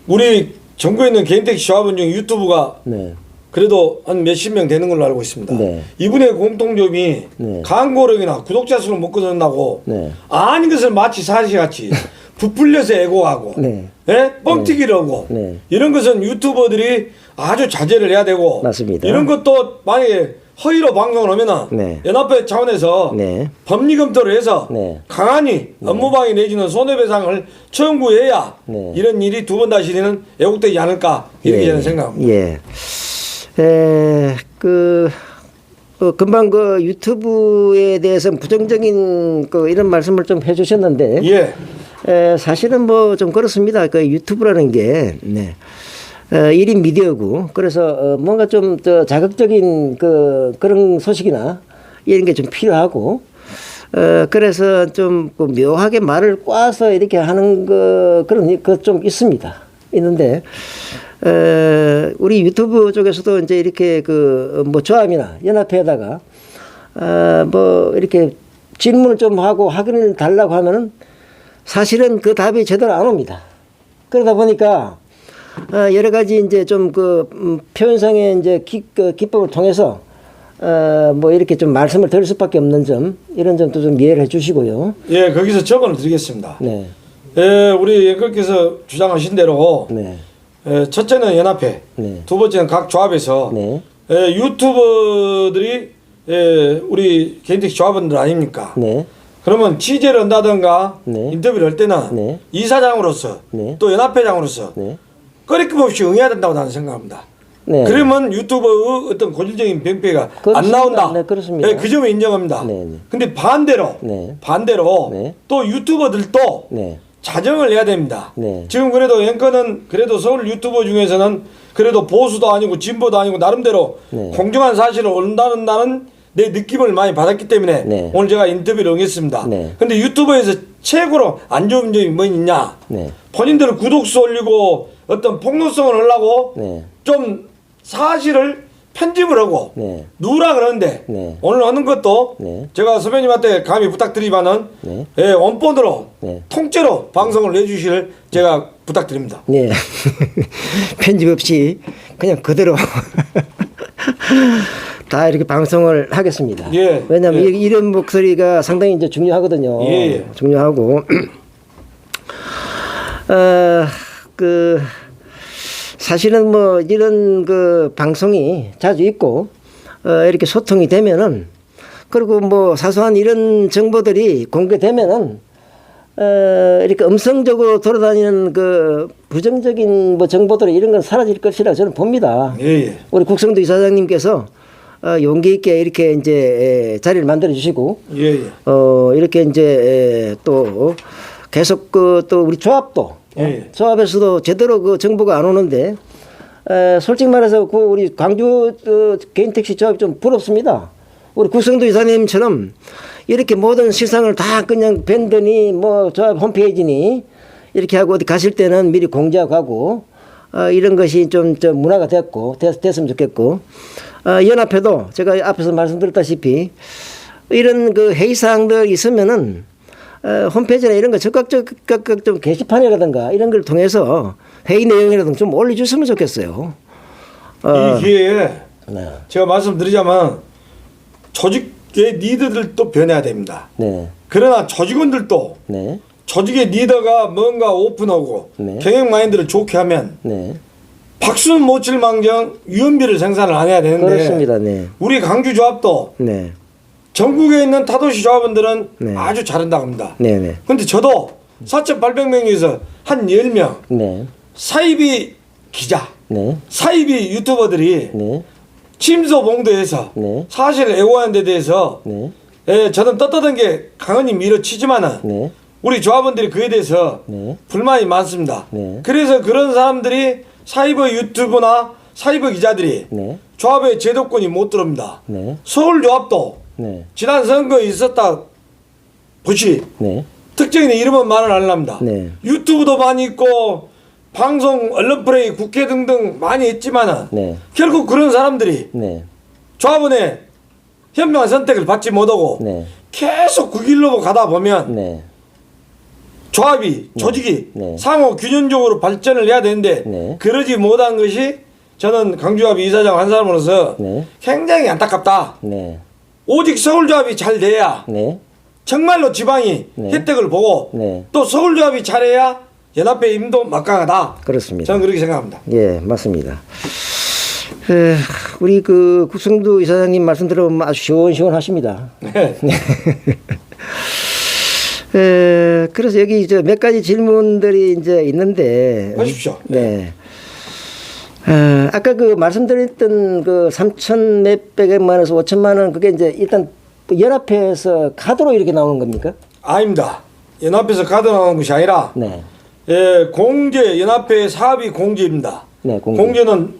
우리 전국에 있는 개인택시 조합원 중 유튜브가 네. 그래도 한 몇십 명 되는 걸로 알고 있습니다. 네. 이분의 공통점이 네. 광고력이나 구독자 수를 못 끊는다고 네. 아닌 것을 마치 사실같이 부풀려서 애고하고 네. 예? 뻥튀기를 하고 네. 이런 것은 유튜버들이 아주 자제를 해야 되고 맞습니다. 이런 것도 만약에 허위로 방송을 하면은 네. 연합회 차원에서 네. 법리 검토를 해서 네. 강하니 업무방해 내지는 손해배상을 청구해야 네. 이런 일이 두 번 다시는 애국되지 않을까 이렇게 저는 생각합니다. 예. 금방 그 유튜브에 대해서 부정적인 이런 말씀을 좀 해주셨는데, 사실은 뭐 좀 그렇습니다. 그 유튜브라는 게, 네. 1인 미디어고, 그래서 뭔가 좀 더 자극적인 그런 소식이나 이런 게 좀 필요하고, 그래서 좀 묘하게 말을 꽈서 이렇게 하는 그런 거 좀 있습니다. 있는데, 우리 유튜브 쪽에서도 이제 이렇게 뭐 조합이나 연합회에다가 뭐 이렇게 질문을 좀 하고 확인을 달라고 하면은 사실은 그 답이 제대로 안 옵니다. 그러다 보니까 여러 가지 이제 좀 표현상의 이제 기법을 통해서 뭐 이렇게 좀 말씀을 드릴 수밖에 없는 점, 이런 점도 좀 이해를 해 주시고요. 예, 거기서 조언을 드리겠습니다. 네. 우리 앵커께서 주장하신 대로 네. 첫째는 연합회, 네. 두 번째는 각 조합에서 네. 유튜버들이 우리 개인택시 조합원들 아닙니까? 네. 그러면 취재를 한다든가 네. 인터뷰를 할 때는 네. 이사장으로서 네. 또 연합회장으로서 네. 꺼리낌 없이 응해야 된다고 나는 생각합니다. 네. 그러면 유튜버의 어떤 고질적인 병폐가 안 그렇습니다. 나온다. 네, 그렇습니다. 그 점을 인정합니다. 네, 네. 근데 반대로 네. 네. 또 유튜버들도 네. 자정을 해야 됩니다. 네. 지금 그래도 앵커는 그래도 서울 유튜버 중에서는 그래도 보수도 아니고 진보도 아니고 나름대로 네. 공정한 사실을 온다는 내 느낌을 많이 받았기 때문에 네. 오늘 제가 인터뷰를 응했습니다. 네. 근데 유튜버에서 최고로 안 좋은 점이 뭐 있냐? 네. 본인들은 구독수 올리고 어떤 폭로성을 하려고 네. 좀 사실을 편집을 하고 네. 누라 그러는데 네. 오늘 하는 것도 네. 제가 선배님한테 감히 부탁드리면은 네. 원본으로 네. 통째로 방송을 내주시를 제가 부탁드립니다. 네. 편집 없이 그냥 그대로 다 이렇게 방송을 하겠습니다. 예. 왜냐하면 예. 이런 목소리가 상당히 이제 중요하거든요. 예. 중요하고 사실은 뭐 이런 방송이 자주 있고 이렇게 소통이 되면은, 그리고 뭐 사소한 이런 정보들이 공개되면은 이렇게 음성적으로 돌아다니는 부정적인 뭐 정보들 이런 건 사라질 것이라 저는 봅니다. 예. 우리 국성도 이사장님께서 용기 있게 이렇게 이제 자리를 만들어 주시고 예. 이렇게 이제 또 계속 또 우리 조합도 예. 조합에서도 제대로 정보가 안 오는데, 솔직히 말해서 우리 광주 개인 택시 조합이 좀 부럽습니다. 우리 국성도 이사님처럼 이렇게 모든 시상을 다 그냥 밴더니 뭐 조합 홈페이지니 이렇게 하고 어디 가실 때는 미리 공지하고 가고 이런 것이 좀 문화가 됐으면 좋겠고, 연합회도 제가 앞에서 말씀드렸다시피 이런 회의 사항들 있으면은 홈페이지나 이런 거 적극 좀 게시판이라든가 이런 걸 통해서 회의 내용이라든가 좀 올려줬으면 좋겠어요. 이 기회에 네. 제가 말씀드리자면 조직의 리더들도 변해야 됩니다. 네. 그러나 조직원들도 네. 조직의 리더가 뭔가 오픈하고 네. 경영 마인드를 좋게 하면 네. 박수는 못 칠 망정 유연비를 생산을 안 해야 되는데, 그렇습니다. 네. 우리 강주 조합도 네. 전국에 있는 타도시 조합원들은 네. 아주 잘한다고 합니다. 네. 네. 근데 저도 4,800명에서 한 10명 네. 사이비 기자, 네. 사이비 유튜버들이 네. 침소봉도해서 네. 사실을 애호하는 데 대해서 네. 저는 떳떳한 게 강은히 밀어치지만은 네. 우리 조합원들이 그에 대해서 네. 불만이 많습니다. 네. 그래서 그런 사람들이 사이버 유튜브나 사이버 기자들이 네. 조합의 제도권이 못 들어옵니다. 네. 서울조합도 네. 지난 선거에 있었다 보시 네. 특정인의 이름은 말을 안 합니다. 네. 유튜브도 많이 있고 방송, 언론 플레이, 국회 등등 많이 있지만은 네. 결국 그런 사람들이 네. 조합원의 현명한 선택을 받지 못하고 네. 계속 그 길로 가다 보면 네. 조합이, 조직이 네. 상호 균형적으로 발전을 해야 되는데 네. 그러지 못한 것이 저는 강주조합 이사장 한 사람으로서 네. 굉장히 안타깝다. 네. 오직 서울조합이 잘 돼야 네. 정말로 지방이 네. 혜택을 보고 네. 또 서울조합이 잘해야 연합회 힘도 막강하다. 그렇습니다. 저는 그렇게 생각합니다. 예, 맞습니다. 우리 그 국성두 이사장님 말씀 들어보면 아주 시원시원하십니다. 네. 그래서 여기 몇 가지 질문들이 이제 있는데. 하십시오. 네. 아까 그 말씀드렸던 그 3천 몇백만 원에서 5천만 원 그게 이제 일단 연합회에서 카드로 이렇게 나오는 겁니까? 아닙니다. 연합회에서 카드 나오는 것이 아니라 네. 공제 연합회 사업이 공제입니다. 네, 공제. 공제는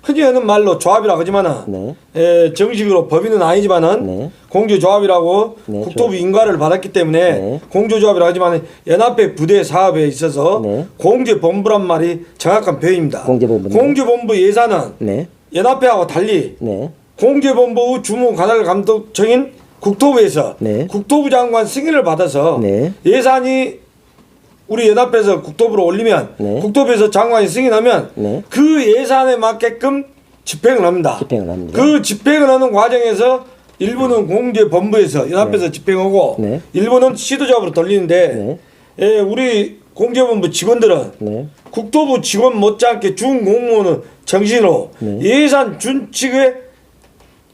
흔히 하는 말로 조합이라고 하지만은 정식으로 법인은 아니지만은 네. 공제조합이라고 네, 국토부 인가를 받았기 때문에 네. 공제조합이라고 하지만 연합회 부대 사업에 있어서 네. 공제본부란 말이 정확한 표현입니다. 공제본부. 공제본부 예산은 네. 연합회하고 달리 네. 공제본부 주무관할감독청인 국토부에서 네. 국토부 장관 승인을 받아서 네. 예산이 우리 연합회에서 국토부로 올리면 네. 국토부에서 장관이 승인하면 네. 그 예산에 맞게끔 집행을 합니다. 집행을 합니다. 그 집행을 하는 과정에서 일부는 공제본부에서 연합회에서 집행하고 네. 일부는 시도조합으로 돌리는데 우리 공제본부 직원들은 네. 국토부 직원 못지않게 준공무원은 정신으로 네. 예산 준칙에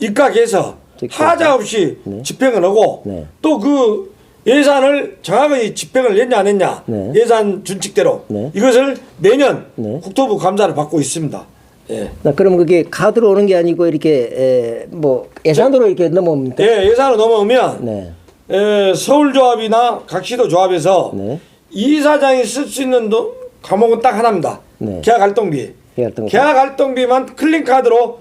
입각해서 하자 없이 네. 집행을 하고 네. 또 그 예산을 정확하게 집행을 했냐 안 했냐 네. 예산 준칙대로 네. 이것을 매년 네. 국토부 감사를 받고 있습니다. 예. 그럼 그게 카드로 오는 게 아니고 이렇게 뭐 예산으로 이렇게 넘어옵니까? 예, 예산을 넘어오면 네. 서울조합이나 각 시도조합에서 네. 이사장이 쓸 수 있는 과목은 딱 하나입니다. 네. 계약활동비. 계약활동비. 계약활동비만 클린카드로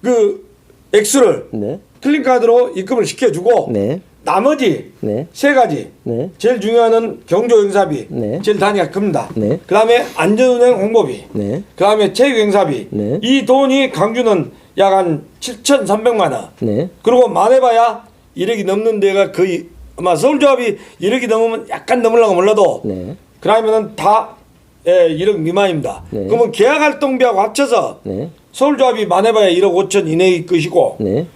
그 액수를 네. 클린카드로 입금을 시켜주고 네. 나머지 네. 세 가지 네. 제일 중요한 경조행사비 네. 제일 단위가 큽니다. 네. 그 다음에 안전운행 홍보비 네. 그 다음에 체육행사비 네. 이 돈이 강주는 약 한 7,300만 원 네. 그리고 많아봐야 1억이 넘는 데가 거의 아마 서울조합이 1억이 넘으면 약간 넘으려고 몰라도 네. 그러면은 다 1억 미만입니다. 네. 그러면 계약활동비하고 합쳐서 네. 서울조합이 많아봐야 1억 5천 이내일 것이고 네.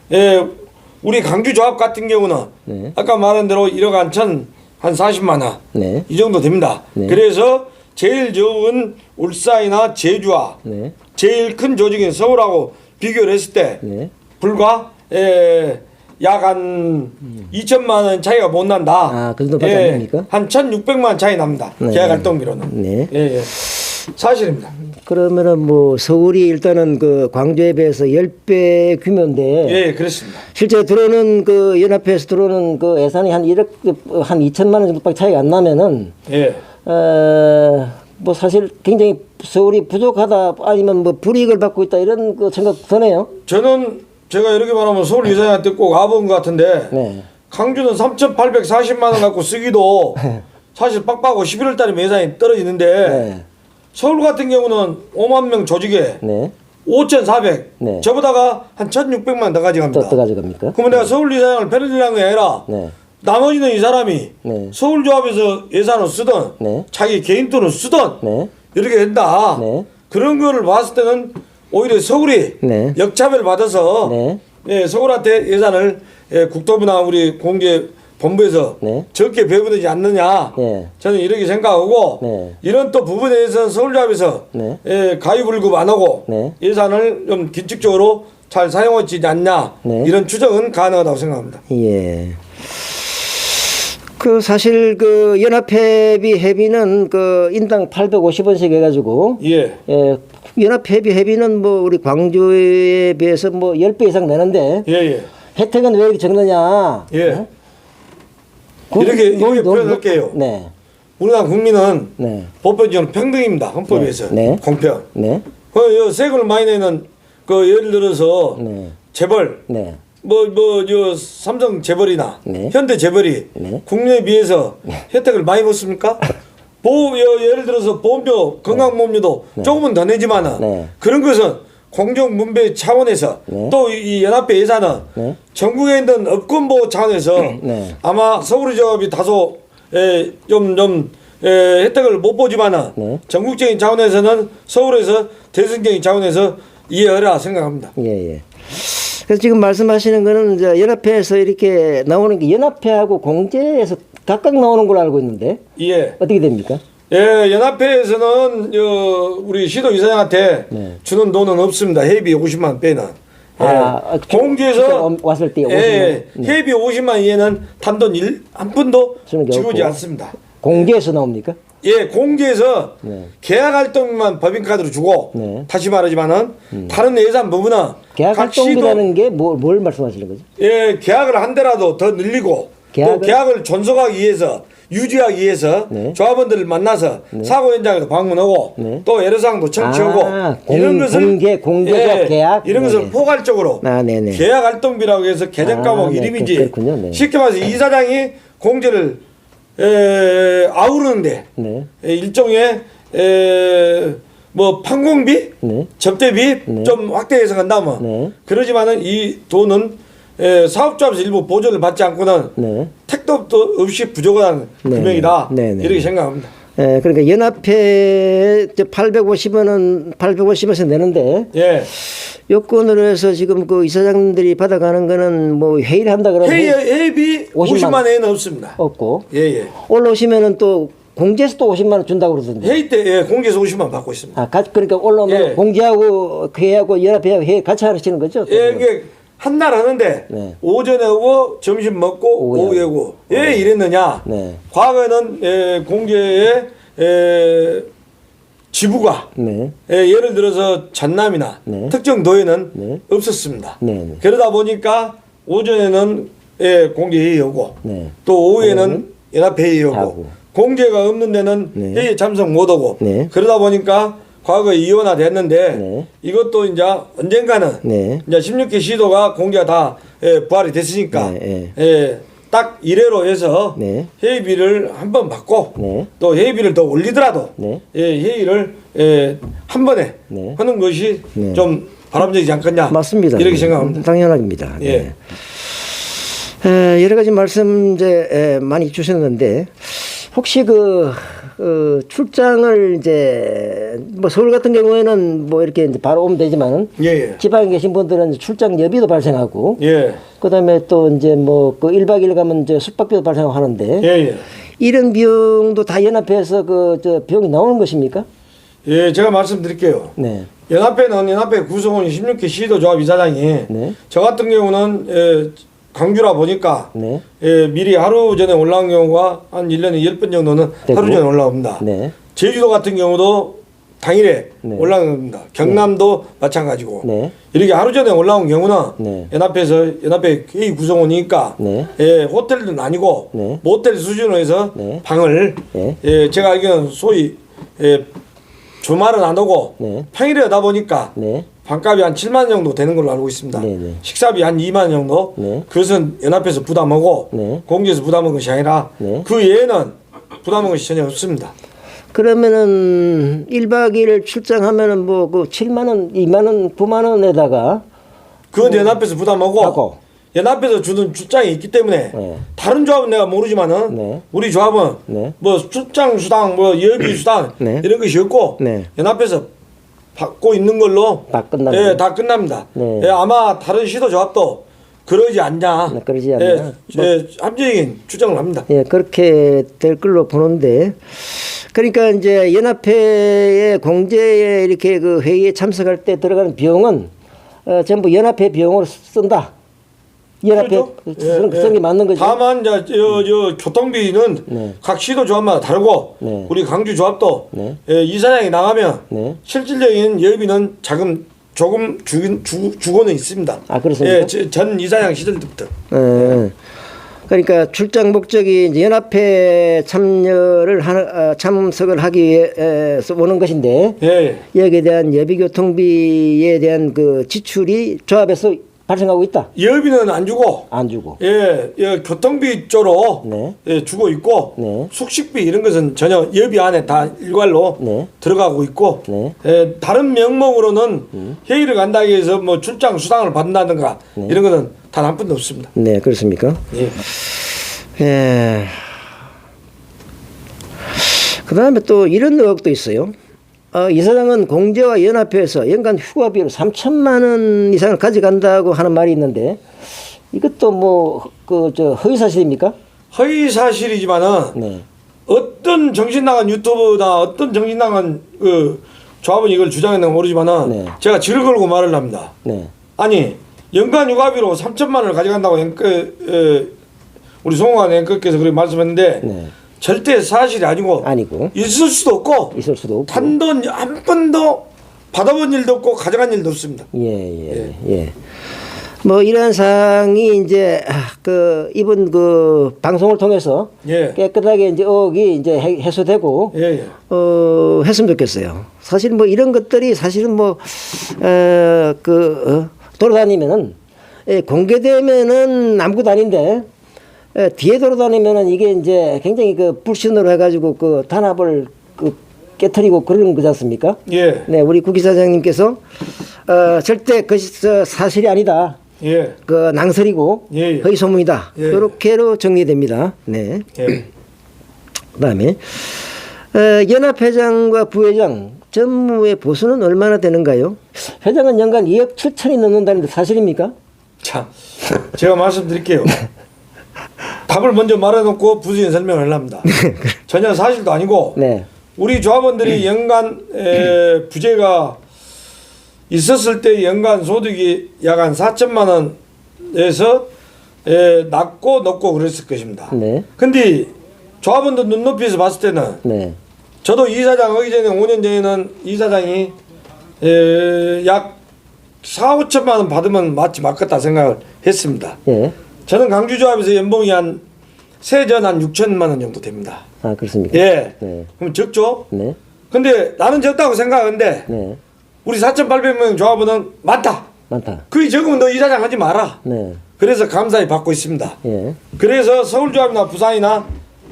우리 강주조합 같은 경우는 네. 아까 말한 대로 1억 한 40만 원. 네. 이 정도 됩니다. 네. 그래서 제일 적은 울산이나 제주와 네. 제일 큰 조직인 서울하고 비교를 했을 때 네. 불과 약 한 2천만 원 차이가 못 난다. 아, 그 정도밖에 안 됩니까? 한 1,600만 원 차이 납니다. 네. 계약활동비로는. 네. 예. 사실입니다. 그러면은 뭐 서울이 일단은 그 광주에 비해서 10배 규모인데 예, 그렇습니다. 실제 들어오는 그 연합회에서 들어오는 그 예산이 한 1억 한 2천만 원 정도밖에 차이가 안 나면은 예. 뭐 사실 굉장히 서울이 부족하다 아니면 뭐 불이익을 받고 있다 이런 그 생각 드네요. 저는 제가 이렇게 말하면 서울 이사장한테 꼭 와본 것 같은데 네. 강주는 3,840만 원 갖고 쓰기도 사실 빡빡하고 11월 달에 예산이 떨어지는데 네. 서울 같은 경우는 5만 명 조직에 네. 5,400 네. 저보다가 한 1,600만 원 더 가져갑니다. 또 가져갑니까? 그러면 내가 서울 이사장을 패러디라는 게 아니라 네. 나머지는 이 사람이 네. 서울조합에서 예산을 쓰던 네. 자기 개인 돈을 쓰던 네. 이렇게 된다. 네. 그런 거를 봤을 때는 오히려 서울이 네. 역차별 받아서 네. 서울한테 예산을 국토부나 우리 공제본부에서 네. 적게 배분되지 않느냐. 네. 저는 이렇게 생각하고 네. 이런 또 부분에 대해서 서울조합에서 네. 가위불급 안 하고 네. 예산을 좀 긴축적으로 잘 사용하지 않냐. 네. 이런 추정은 가능하다고 생각합니다. 예. 그 사실 그 연합회비 회비는 그 인당 850원씩 해가지고 예. 연합회비는 뭐 우리 광주에 비해서 뭐 10배 이상 내는데 예. 혜택은 왜 이렇게 적느냐? 예. 이렇게 표현할게요. 네. 우리나라 국민은 네. 법적으로 평등입니다. 헌법에서 네. 공평. 네. 그 세금을 많이 내는 그 예를 들어서 네. 재벌 네. 저 삼성 재벌이나 네. 현대 재벌이 네. 국내에 비해서 혜택을 많이 받습니까? 예를 들어서 보험료 건강보험료도 조금은 더 내지만은 네. 그런 것은 공정분배 차원에서 네. 또 이 연합회 예산은 네. 전국에 있는 업권보호 차원에서 네. 아마 서울조합이 다소 좀 혜택을 못 보지만은 네. 전국적인 차원에서는 서울에서 대승적인 차원에서 이해하라 생각합니다. 예, 예. 그래서 지금 말씀하시는 거는 이제 연합회에서 이렇게 나오는 게 연합회하고 공제에서 각각 나오는 걸로 알고 있는데 예. 어떻게 됩니까? 예, 연합회에서는 우리 시도 이사장한테 네. 주는 돈은 없습니다. 회비 50만 원 빼는. 공주에서 왔을 때 50만 예, 회비 50만 이에는 단돈 한 푼도 지우지 않습니다. 공제에서 나옵니까? 예, 공제에서 네. 계약 활동만 법인카드로 주고 네. 다시 말하지만은 다른 예산 부분은 계약 각 활동비라는 게 뭘 말씀하시는 거죠? 예, 계약을 한 대라도 더 늘리고 또 계약을 존속하기 위해서 유지하기 위해서 네. 조합원들을 만나서 사고 현장에도 방문하고 네. 또 애로사항도 청취하고 이런 것을 공제적 계약 이런 것을 포괄적으로 네네. 계약 활동비라고 해서 계정 과목 네. 이름이지 그렇군요. 네. 쉽게 말해서 이사장이 공제를 아우르는데 네. 일종의 뭐 판공비, 네. 접대비 네. 좀 확대해서 간다면 네. 그러지만은 이 돈은 사업자로서 일부 보조를 받지 않고는 네. 택도 없이 부족한 네. 금액이다 네. 네. 이렇게 생각합니다. 그러니까 연합회 850원은 850원에서 내는데 예. 여건으로 해서 지금 그 이사장들이 받아가는 거는 뭐 회의를 한다 그러면 회비 50만 원에는 없습니다. 없고 예. 올라오시면은 또 공제에서 또 50만 원 준다고 그러던데. 회의 때 공개에서 50만 원 받고 있습니다. 그러니까 올라오면 예. 공제하고 회의하고 연합회하고 회의 같이 하시는 거죠? 예, 이게 한 날 하는데 네. 오전에 오고 점심 먹고 오후에 오고 왜 이랬느냐? 네. 과거에는 공제의 지부가 네. 예를 들어서 전남이나 네. 특정 도에는 네. 없었습니다. 네. 그러다 보니까 오전에는 공제 회의하고 네. 또 오후에는 연합 회의하고 하고. 공제가 없는 데는 네. 회의 참석 못하고 네. 그러다 보니까 과거에 이원화됐는데 네. 이것도 이제 언젠가는 네. 이제 16개 시도가 공제가 다 부활이 됐으니까 네. 딱 이래로 해서 네. 회의비를 한 번 받고 네. 또 회의비를 더 올리더라도 네. 회의를 한 번에 네. 하는 것이 네. 좀 바람직이지 않겠냐 맞습니다. 이렇게 생각합니다. 당연합니다. 예. 네. 여러 가지 말씀 이제 많이 주셨는데 혹시 출장을 이제 뭐 서울 같은 경우에는 뭐 이렇게 이제 바로 오면 되지만 예. 지방에 계신 분들은 출장 여비도 발생하고 예. 그다음에 또 이제 뭐 그 1박 2일 가면 이제 숙박비도 발생하고 하는데 예. 이런 비용도 다 연합회에서 저 비용이 나오는 것입니까? 예, 제가 말씀드릴게요. 네. 연합회 구성원 16개 시도 조합 이사장이 네. 저 같은 경우는 강주라 보니까 네. 미리 하루 전에 올라온 경우가 한 1년에 10번 정도는 되고. 하루 전에 올라옵니다. 네. 제주도 같은 경우도 당일에 네. 올라옵니다. 경남도 마찬가지고 네. 이렇게 하루 전에 올라온 경우는 네. 연합회 회의 구성원이니까 네. 호텔은 아니고 네. 모텔 수준으로 해서 네. 방을 네. 제가 알기로는 소위 주말은 안 오고 네. 평일에 하다 보니까 네. 방값이 한 7만 원 정도 되는 걸로 알고 있습니다. 네네. 식사비 한 2만 원 정도. 네. 그것은 연합에서 부담하고 네. 공제에서 부담한 것이 아니라 네. 그 외에는 부담한 것이 전혀 없습니다. 그러면은 1박 2일 출장하면은 뭐 그 7만 원, 2만 원, 9만 원에다가 그건 연합에서 부담하고 하고. 연합에서 주는 출장이 있기 때문에 네. 다른 조합은 내가 모르지만은 네. 우리 조합은 네. 뭐 출장 수당 뭐 예비 수당 네. 이런 것이 없고 네. 연합에서 받고 있는 걸로 다 끝납니다. 다 끝납니다. 네. 아마 다른 시도 조합도 그러지 않냐. 네, 그러지 않냐. 합리적인 추정을 합니다. 예, 그렇게 될 걸로 보는데 그러니까 이제 연합회의 공제에 이렇게 그 회의에 참석할 때 들어가는 비용은 전부 연합회 비용으로 쓴다. 연합회 그렇죠? 쓴 게 맞는 거죠. 다만 이제 교통비는 네. 각 시도 조합마다 다르고 네. 우리 강주 조합도 네. 이사장이 나가면 네. 실질적인 예비는 조금 주고는 있습니다. 그렇습니까? 전 이사장 시절 때부터. 그러니까 출장 목적이 이제 연합회 참석을 하기 위해서 오는 것인데 여기에 대한 예비교통비에 대한 그 지출이 조합에서 발생하고 있다. 예비는 안 주고 교통비 쪽으로 네. 주고 있고 네. 숙식비 이런 것은 전혀 예비 안에 다 일괄로 네. 들어가고 있고 네. 다른 명목으로는 회의를 간다고 해서 뭐 출장 수당을 받는다든가 이런 것은 단 한 푼도 없습니다. 네, 그렇습니까? 예. 그다음에 또 이런 의혹도 있어요. 이사장은 공제와 연합회에서 연간 휴가비로 3천만 원 이상을 가져간다고 하는 말이 있는데 이것도 뭐 허위 사실입니까? 허위 사실이지만은 네. 어떤 정신 나간 유튜브나 어떤 정신 나간 그 조합은 이걸 주장했는지 모르지만은 네. 제가 질 걸고 말을 합니다. 네. 아니 연간 휴가비로 3천만 원을 가져간다고 우리 송호관 앵커께서 그렇게 말씀했는데 네. 절대 사실이 아니고 있을 수도 없고 있을 수도 없고 단돈 한 번도 받아본 일도 없고 가져간 일도 없습니다. 예. 뭐 이러한 사항이 이제 이번 그 방송을 통해서 예. 깨끗하게 이제 의혹이 이제 해소되고 예. 했으면 좋겠어요. 사실 뭐 이런 것들이 사실은 뭐 돌아다니면은 공개되면은 아무것도 아닌데 뒤에 돌아다니면은 이게 이제 굉장히 불신으로 해가지고 단합을 깨트리고 그러는 거지 않습니까? 예. 네, 우리 구 기사장님께서 절대 그것이 사실이 아니다. 예. 낭설이고 예. 허위 소문이다. 예. 이렇게로 정리됩니다. 네. 예. 그다음에 연합회장과 부회장 전무의 보수는 얼마나 되는가요? 회장은 연간 2억 7천이 넘는다는데 사실입니까? 자, 제가 말씀드릴게요. 답을 먼저 말해놓고 부수인 설명을 하려합니다. 전혀 사실도 아니고 네. 우리 조합원들이 연간 부재가 있었을 때 연간 소득이 약 한 4천만 원에서 낮고 높고 그랬을 것입니다. 네. 근데 조합원들 눈높이에서 봤을 때는 네. 저도 이사장 하기 전에 5년 전에는 이사장이 약 4, 5천만 원 받으면 맞겠다 생각을 했습니다. 예. 저는 강주조합에서 연봉이 한 세전 한 6천만 원 정도 됩니다. 아, 그렇습니까? 예. 네. 그럼 적죠? 네. 근데 나는 적다고 생각하는데 네. 우리 4,800명 조합원은 많다. 그게 적으면 너 이사장 하지 마라. 네. 그래서 감사히 받고 있습니다. 예. 그래서 서울조합이나 부산이나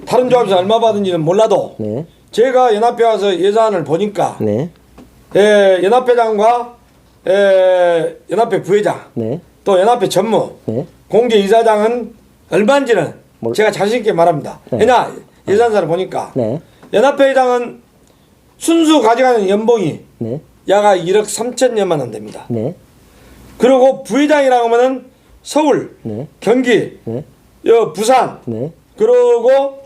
다른 조합에서 얼마 받은지는 몰라도 네. 제가 연합회 와서 예산을 보니까 네. 연합회장과 연합회 부회장 네. 또 연합회 전무 네. 공제 이사장은 얼마인지는 제가 자신 있게 말합니다. 네. 왜냐 예산서를 보니까 네. 연합회 회장은 순수 가져가는 연봉이 네. 약 1억 3천여만 원 됩니다. 네. 그리고 부회장이라고 하면은 서울, 네. 경기, 네. 부산, 네. 그리고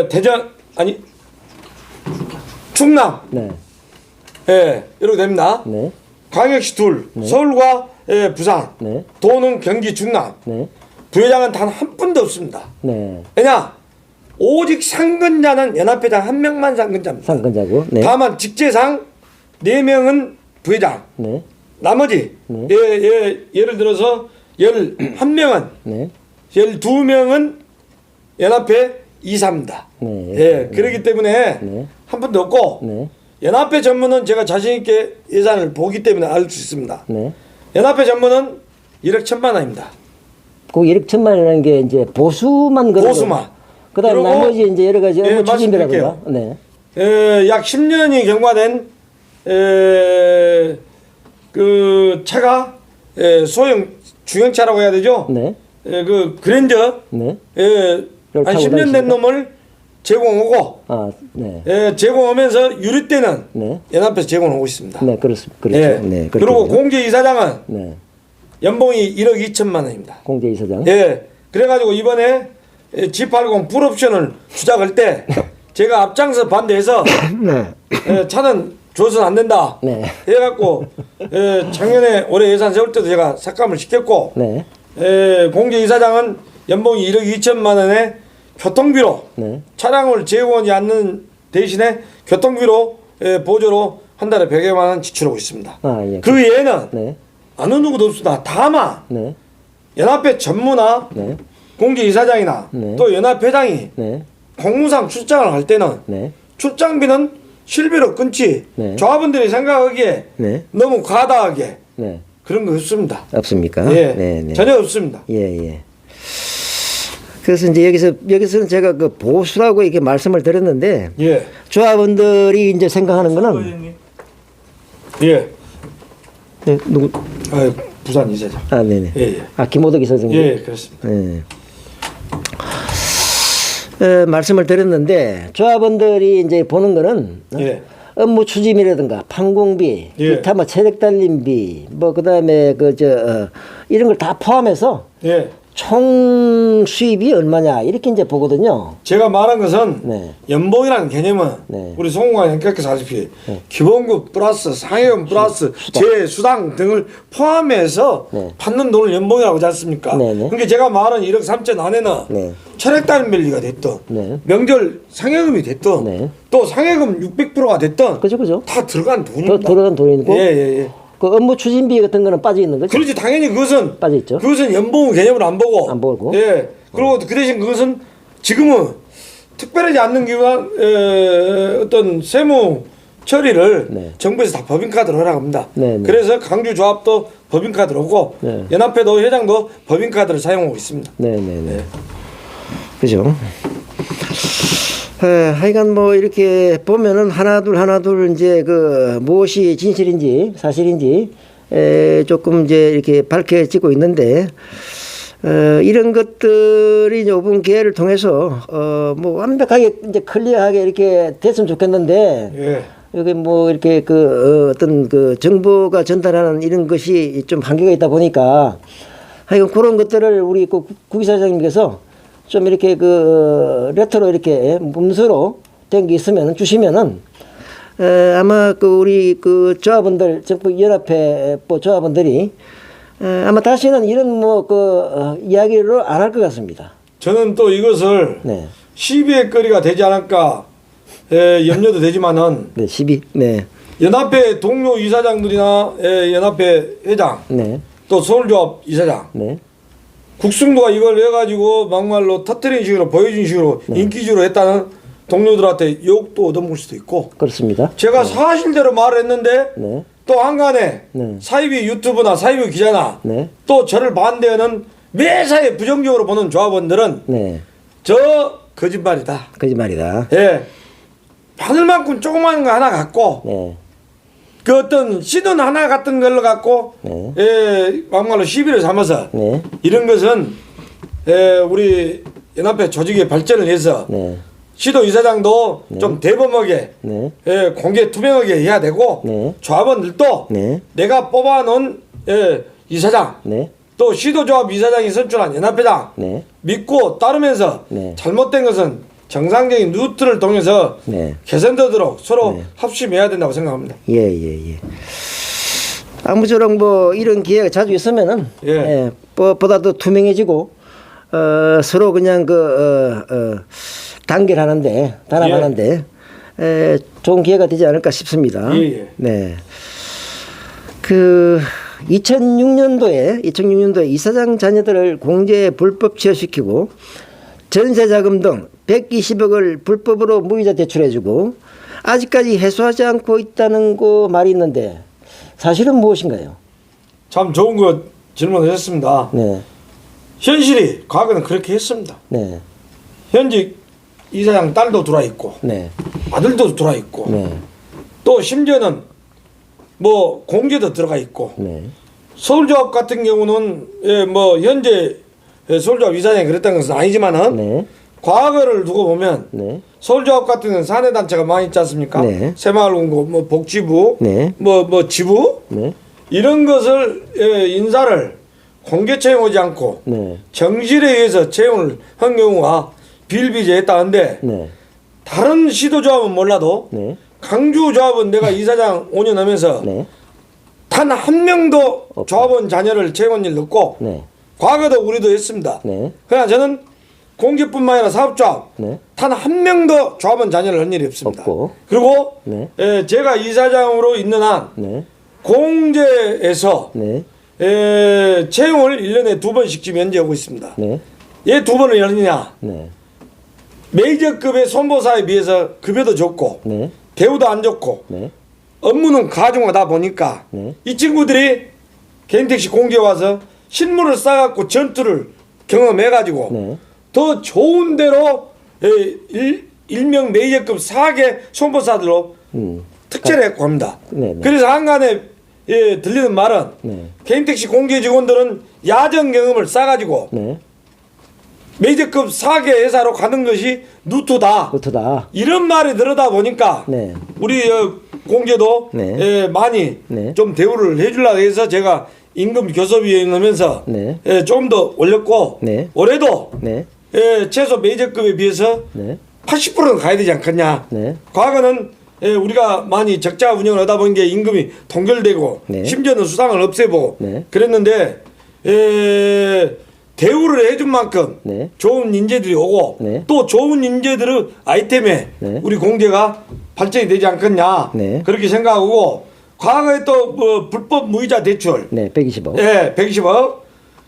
대전 아니 충남, 네. 이렇게 됩니다. 네. 광역시 둘, 서울과 부산, 네. 도는 경기 충남. 네. 부회장은 단 한 분도 없습니다. 네. 왜냐? 오직 상근자는 연합회장 한 명만 상근자입니다. 상근자고. 네. 다만 직제상 4명은 부회장. 네. 나머지 네. 예를 들어서 11명은 네. 12명은 연합회 이사입니다. 네. 그렇기 때문에 네. 한 분도 없고 네. 연합회 전문은 제가 자신 있게 예산을 보기 때문에 알 수 있습니다. 네. 연합회 전문은 1억 1천만 원입니다. 그 1억 1천만 원이라는 게 이제 보수만 그런 보수만. 그다음 나머지 이제 여러 가지 업무 추진비라든가. 말씀드릴게요. 약 10년이 경과된 그 차가 소형 중형차라고 해야 되죠. 네. 그 그랜저 네. 한 10년 된 놈을 제공하고 네. 제공하면서 유리대는 네. 연합회에서 제공하고 있습니다. 네, 그렇습니다. 그렇죠. 네. 그리고 공제 이사장은 네. 연봉이 1억 2천만 원입니다. 공제 이사장. 그래가지고 이번에 G80 풀옵션을 주작할 때 제가 앞장서 반대해서 네. 차는 줘서는 안 된다. 네. 해갖고 작년에 올해 예산 세울 때도 제가 삭감을 시켰고 네. 공제 이사장은 연봉이 1억 2천만 원에 교통비로 네. 차량을 제공하지 않는 대신에 교통비로 보조로 한 달에 100여만 원 지출하고 있습니다. 예. 그 외에는 네. 어느 누구도 없습니다. 다만 네. 연합회 전무나 네. 공제 이사장이나 네. 또 연합회장이 네. 공무상 출장을 할 때는 네. 출장비는 실비로 끊지 네. 조합원들이 생각하기에 네. 너무 과다하게 네. 그런 거 없습니다. 없습니까? 네. 네. 전혀 없습니다. 예. 그래서 이제 여기서는 제가 그 보수라고 이렇게 말씀을 드렸는데 조합원들이 이제 생각하는 거는 네, 누구? 부산 이사장. 네네. 김호덕 이사장. 그렇습니다. 네. 말씀을 드렸는데 조합원들이 이제 보는 거는 업무 추진이라든가 판공비, 예. 기타 뭐 체력 단림비, 뭐 그다음에 이런 걸 다 포함해서 예. 총 수입이 얼마냐 이렇게 이제 보거든요. 제가 말한 것은 네. 연봉이라는 개념은 네. 우리 송공관 형께서 아시피 기본급 플러스 상해금 플러스 재수당 등을 포함해서 네. 받는 돈을 연봉이라고 하지 않습니까? 네, 네. 그러니까 제가 말한 1억 3천 안에는 네. 철액단밀리가 됐든 네. 명절 상해금이 됐든 네. 또 상해금 600%가 됐든 그죠? 다 들어간 돈입니다. 들어간 돈이고 예. 그 업무 추진비 같은 거는 빠져 있는 거죠? 그렇지 당연히 그것은 빠져 있죠. 그것은 연봉 개념을 안 보고 안 보고. 예. 그리고 그 대신 그것은 지금은 특별하지 않는 기간 어떤 세무 처리를 네. 정부에서 다 법인카드로 허락합니다. 네, 네. 그래서 강주 조합도 법인카드로 오고 네. 연합회도 회장도 법인카드를 사용하고 있습니다. 네네네. 그죠. 하여간 뭐 이렇게 보면은 하나둘 이제 그 무엇이 진실인지 사실인지 조금 이제 이렇게 밝혀지고 있는데 이런 것들이 이번 기회를 통해서 뭐 완벽하게 이제 클리어하게 이렇게 됐으면 좋겠는데 예. 여기 뭐 이렇게 어떤 그 정보가 전달하는 이런 것이 좀 한계가 있다 보니까 하여간 그런 것들을 우리 구기사장님께서 좀 이렇게 레터로 이렇게 문서로 된 게 있으면 주시면은 아마 우리 조합원들 정부 연합회 조합원들이 아마 다시는 이런 이야기를 안 할 것 같습니다. 저는 또 이것을 네. 시비의 거리가 되지 않을까 염려도 되지만은 네, 12. 네. 연합회 동료 이사장들이나 연합회 회장 네. 또 서울조합 이사장 네. 국승도가 이걸 해가지고 막말로 터트린 식으로 보여준 식으로 인기주로 했다는 동료들한테 욕도 얻어먹을 수도 있고 그렇습니다. 제가 사실대로 말을 했는데 네. 또 한간에 네. 사이비 유튜브나 사이비 기자나 네. 또 저를 반대하는 매사에 부정적으로 보는 조합원들은 네. 저 거짓말이다. 거짓말이다. 예. 바늘만큼 조그마한 거 하나 갖고 네. 그 어떤 신혼 하나 같은 걸로 갖고 네. 예, 막말로 시비를 삼아서 네. 이런 것은 우리 연합회 조직의 발전을 위해서 네. 시도 이사장도 좀 대범하게 네. 공개 투명하게 해야 되고 네. 조합원들도 네. 내가 뽑아놓은 이사장 네. 또 시도조합 이사장이 선출한 연합회장 네. 믿고 따르면서 네. 잘못된 것은 정상적인 루트를 통해서 네. 개선되도록 서로 네. 합심해야 된다고 생각합니다. 예. 아무쪼록 이런 기회가 자주 있으면은 예. 보다 더 투명해지고 서로 그냥 단결하는데 단합하는데 좋은 기회가 되지 않을까 싶습니다. 예. 네. 2006년도에 이사장 자녀들을 공제에 불법 취업시키고 전세자금 등 120억을 불법으로 무이자 대출해주고 아직까지 해소하지 않고 있다는 거 말이 있는데 사실은 무엇인가요? 참 좋은 거 질문하셨습니다. 네, 현실이 과거는 그렇게 했습니다. 네, 현직 이사장 딸도 들어와 있고 네, 아들도 들어와 있고 네, 또 심지어는 뭐 공제도 들어가 있고 네, 서울조합 같은 경우는 현재 서울조합 이사장이 그랬다는 것은 아니지만은 네, 과거를 두고 보면 네, 서울조합 같은 경우는 사내단체가 많이 있지 않습니까? 네. 새마을운동, 뭐 복지부, 네. 뭐 지부 네, 이런 것을 인사를 공개 채용하지 않고 네, 정실에 의해서 채용을 한 경우가 비일비재했다는데 네, 다른 시도조합은 몰라도 네, 강주조합은 내가 이사장 5년 하면서 네, 단 한 명도 없다. 조합원 자녀를 채용한 일 없고 네, 과거도 우리도 했습니다. 네, 그러나 저는 공개뿐만 아니라 사업조합 네. 단 한 명도 조합원 자녀를 한 일이 없습니다. 없고. 그리고 네. 제가 이사장으로 있는 한 네, 공제에서 네, 채용을 1년에 2번씩 지금 연재하고 있습니다. 네, 왜 2번을 열느냐? 네, 메이저급의 손보사에 비해서 급여도 좋고 네, 대우도 안 좋고 네, 업무는 가중하다 보니까 네. 이 친구들이 개인택시 공개 와서 실무를 쌓아갖고 전투를 경험해가지고 네. 더 좋은 데로 일명 메이저급 4개 손보사들로 특채를 했고 합니다. 네, 네. 그래서 한간에 들리는 말은 네. 개인택시 공개 직원들은 야전 경험을 쌓아가지고 네, 메이저급 4개 회사로 가는 것이 루트다. 루트다. 이런 말을 들어다 보니까 네. 우리 공제도 네. 많이 네. 좀 대우를 해주려고 해서 제가 임금 교섭위에 하면서 네. 좀 더 올렸고 네. 올해도 네. 최소 메이저급에 비해서 네. 80%는 가야 되지 않겠냐. 네. 과거는 우리가 많이 적자 운영을 하다 보니 게 임금이 동결되고 네. 심지어는 수당을 없애고 네. 그랬는데 대우를 해준 만큼 네. 좋은 인재들이 오고 네. 또 좋은 인재들의 아이템에 네. 우리 공제가 발전이 되지 않겠냐. 네. 그렇게 생각하고 과거에 또 뭐 불법 무이자 대출 네. 120억. 120억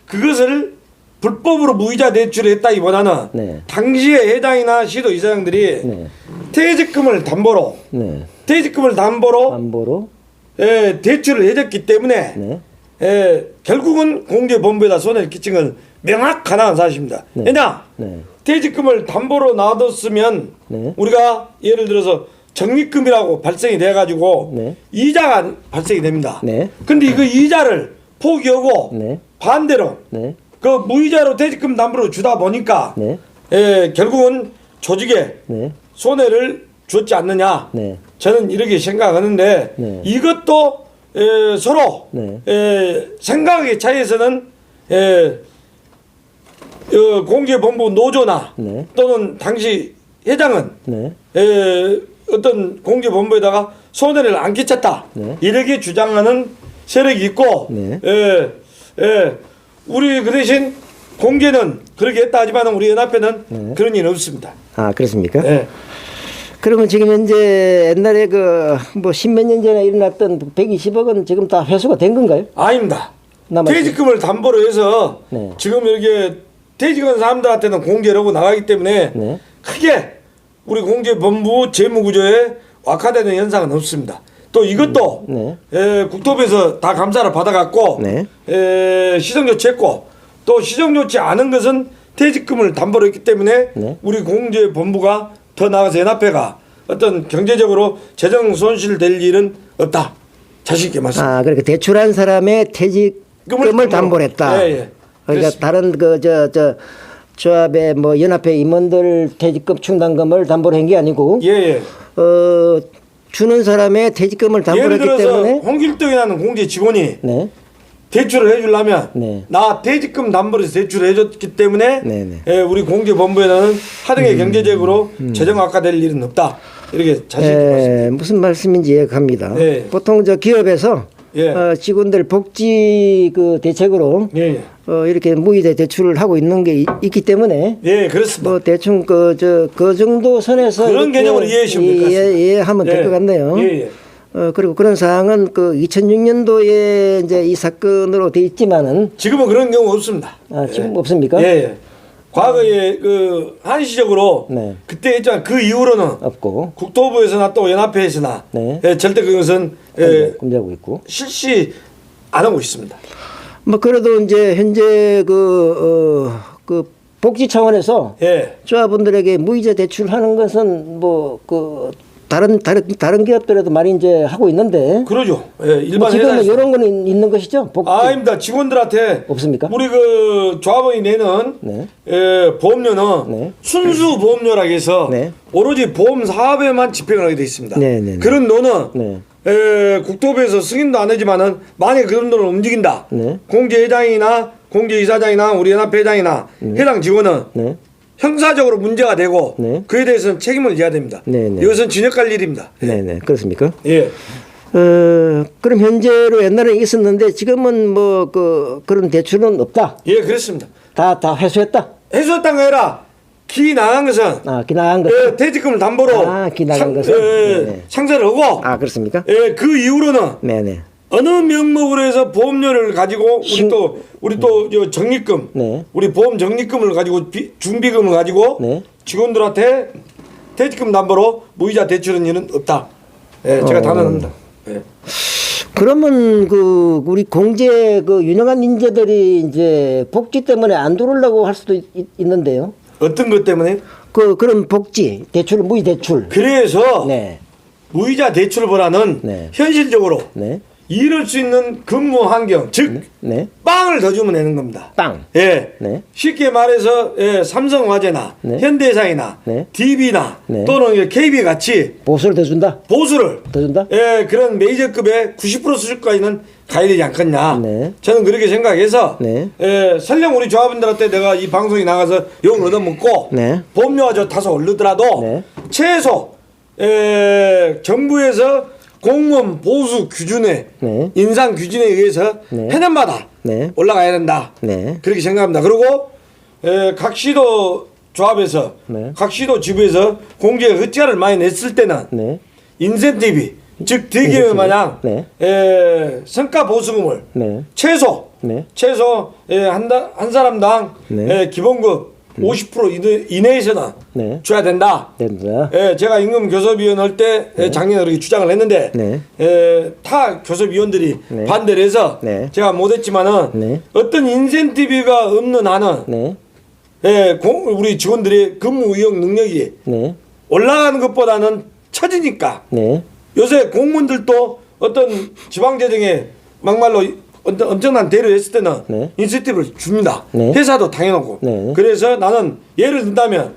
그것을 불법으로 무이자 대출을 했다기보다는 네. 당시에 회장이나 시도이사장들이 네. 퇴직금을 담보로 네. 담보로 대출을 해줬기 때문에 네. 결국은 공제본부에다 손해를 끼친 건 명확한 사실입니다. 네. 왜냐? 네. 퇴직금을 담보로 놔뒀으면 네. 우리가 예를 들어서 적립금이라고 발생이 돼가지고 네. 이자가 발생이 됩니다. 네. 근데 그 이자를 포기하고 네. 반대로 네. 그 무이자로 퇴직금 담보로 주다 보니까 네. 결국은 조직에 네. 손해를 줬지 않느냐. 네. 저는 이렇게 생각하는데 네. 이것도 서로 네. 생각의 차이에서는 공제본부 노조나 네. 또는 당시 회장은 네. 어떤 공제본부에다가 손해를 안 끼쳤다. 네. 이렇게 주장하는 세력이 있고 네. 우리 그 대신 공제는 그렇게 했다 하지만 우리 연합회는 네. 그런 일은 없습니다. 아, 그렇습니까? 예. 그러면 지금 현재 옛날에 그 뭐 십몇 년 전에 일어났던 120억은 지금 다 회수가 된 건가요? 아닙니다. 남아있어요. 퇴직금을 담보로 해서 네. 지금 이렇게 퇴직한 사람들한테는 공제를 하고 나가기 때문에 네. 크게 우리 공제본부 재무구조에 악화되는 현상은 없습니다. 또 이것도 네. 국토부에서 다 감사를 받아갖고 네. 시정조치했고 또 시정조치 않은 것은 퇴직금을 담보로 했기 때문에 네. 우리 공제본부가 더 나아가서 연합회가 어떤 경제적으로 재정 손실 될 일은 없다. 자신 있게 말씀드립니다. 아, 그러니까 대출한 사람의 퇴직금을 담보로 했다. 예, 예. 그러니까 그렇습니다. 다른 그 저 조합의 뭐 연합회 임원들 퇴직금 충당금을 담보로 한 게 아니고 예, 예. 주는 사람의 퇴직금을 담보로 예를 했기 들어서 때문에 홍길동이라는 공제 직원이 네. 대출을 해주려면 네. 나 퇴직금 담보로 해서 대출을 해줬기 때문에 네, 네. 우리 공제본부에는 하등의 경제적으로 재정 악화될 일은 없다. 이렇게 자신 있게 말씀드립니다. 무슨 말씀인지 이해갑니다. 네. 보통 저 기업에서 예. 직원들 복지 그 대책으로 예, 예. 이렇게 무이자 대출을 하고 있는 게 있기 때문에 예, 그렇습니다. 뭐 대충 그 정도 선에서 그런 이렇게 개념으로 이해하시면 될것 같습니다. 이해하면 될 예. 것 같네요. 예, 예. 그리고 그런 사항은 그 2006년도에 이제 이 사건으로 돼 있지만은 지금은 그런 경우 없습니다. 지금 예. 없습니까? 예, 예. 과거에 그 한시적으로 네. 그때 했지만 그 이후로는 없고 국토부에서나 또 연합회에서나 네. 절대 그것은 공개하고 있고. 실시 안 하고 있습니다. 뭐 그래도 이제 현재 그 복지 차원에서 예. 조합원들에게 무이자 대출하는 것은 뭐 그 다른 기업들에도 많이 이제 하고 있는데 그러죠. 예, 뭐 일반 지금은 회사에서. 이런 거는 있는 것이죠? 복지. 아닙니다. 직원들한테 없습니까? 우리 그 조합원이 내는 네. 보험료는 네. 순수 보험료라고 해서 네. 오로지 보험 사업에만 집행을 하게 돼 있습니다. 네, 네, 네. 그런 돈은 네. 국토부에서 승인도 안 하지만은 만약에 그런 돈을 움직인다. 네. 공제회장이나 공제이사장이나 우리 연합회장이나 해당 직원은 네. 형사적으로 문제가 되고 네. 그에 대해서는 책임을 져야 됩니다. 네, 네. 이것은 진역할 일입니다. 네, 네. 그렇습니까? 예. 그럼 현재로 옛날에 있었는데 지금은 뭐 그런 대출은 없다. 예, 그렇습니다. 다 회수했다. 해수했던 거 아니라 기 나간 것은 기나간 것. 퇴직금을 담보로 기 나간 것은 네. 상세를 하고 그렇습니까? 그 이후로는 네, 네. 어느 명목으로 해서 보험료를 가지고 우리 또 적립금, 네. 우리 보험 적립금을 가지고 준비금을 가지고 네. 직원들한테 퇴직금 담보로 무이자 대출은 일은 없다. 예, 제가 단언합니다. 예. 그러면 우리 공제 유능한 인재들이 이제 복지 때문에 안 들어오려고 할 수도 있는데요. 어떤 것 때문에? 그런 복지, 무이 대출. 그래서 네. 무이자 대출보다는 네. 현실적으로 네. 이럴 수 있는 근무 환경, 즉 네. 빵을 더 주면 되는 겁니다. 빵. 예. 네. 쉽게 말해서 삼성화재나 네. 현대해상이나 네. DB나 네. 또는 KB 같이 보수를 더 준다. 보수를 더 준다. 그런 메이저급의 90% 수준까지는 가야 되지 않겠냐. 네. 저는 그렇게 생각해서 네. 설령 우리 조합원들한테 내가 이 방송에 나가서 욕을 얻어먹고 네. 보험료가 저 다소 오르더라도 네. 최소 정부에서 공무원 보수 규준에 네. 인상 규준에 의해서 네. 해년마다 네. 올라가야 된다. 네. 그렇게 생각합니다. 그리고 각 시도 조합에서 네. 각 시도 지부에서 공제 흑자를 많이 냈을 때는 네. 인센티브 즉 대기업 마냥 네. 성과 보수금을 네. 최소 네. 한 사람당 네. 기본급 50% 이내에서는 네. 줘야 된다. 된다. 제가 임금 교섭위원 할 때 작년에 그렇게 주장을 했는데 네. 타 교섭위원들이 네. 반대를 해서 네. 제가 못했지만은 네. 어떤 인센티브가 없는 한은 네. 우리 직원들의 근무 의욕 능력이 네. 올라가는 것보다는 처지니까 네. 요새 공무원들도 어떤 지방재정에 막말로 엄청난 대를 했을 때는 네. 인센티브를 줍니다. 네. 회사도 당해놓고. 네. 그래서 나는 예를 든다면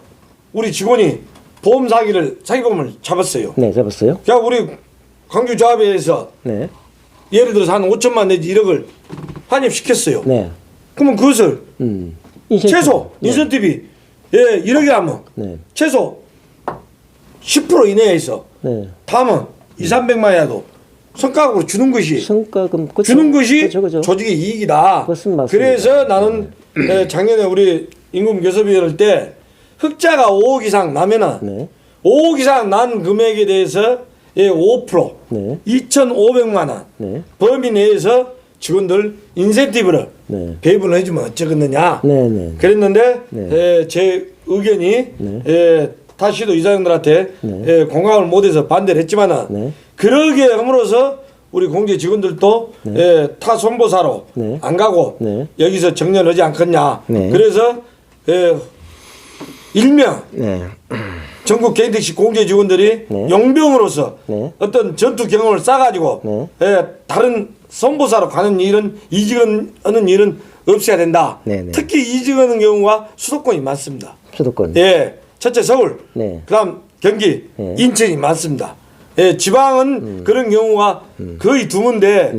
우리 직원이 사기보험을 잡았어요. 네. 잡았어요. 자, 우리 광주조합에서 네. 예를 들어서 한 5천만 내지 1억을 환입시켰어요. 네. 그러면 그것을 인센티브. 최소 네. 인센티브 1억이라면 네. 최소 10% 이내에서 네. 다음은 2,300만이라도 성과급으로 주는 것이 성과금 그쵸? 주는 것이 그쵸. 조직의 이익이다. 그것은 맞습니다. 그래서 나는 작년에 우리 임금교섭위원 할 때 흑자가 5억 이상 나면은 네. 5억 이상 난 금액에 대해서 5% 네. 2,500만 원 네. 범위 내에서 직원들 인센티브를 네. 배분을 해주면 어쩌겠느냐. 네. 네. 그랬는데 네. 제 의견이 네. 다시도 이사장들한테 네. 공감을 못해서 반대를 했지만은 네. 그러게 함으로써 우리 공제 직원들도 타 손보사로 네. 안 가고 네. 여기서 정년하지 않겠냐. 네. 그래서 일명 네. 전국 개인택시 공제 직원들이 네. 용병으로서 네. 어떤 전투 경험을 쌓아가지고 네. 다른 선보사로 가는 일은 이직하는 일은 없어야 된다. 네, 네. 특히 이직하는 경우가 수도권이 많습니다. 수도권. 첫째 서울, 네. 그다음 경기, 네. 인천이 많습니다. 지방은 그런 경우가 거의 드문데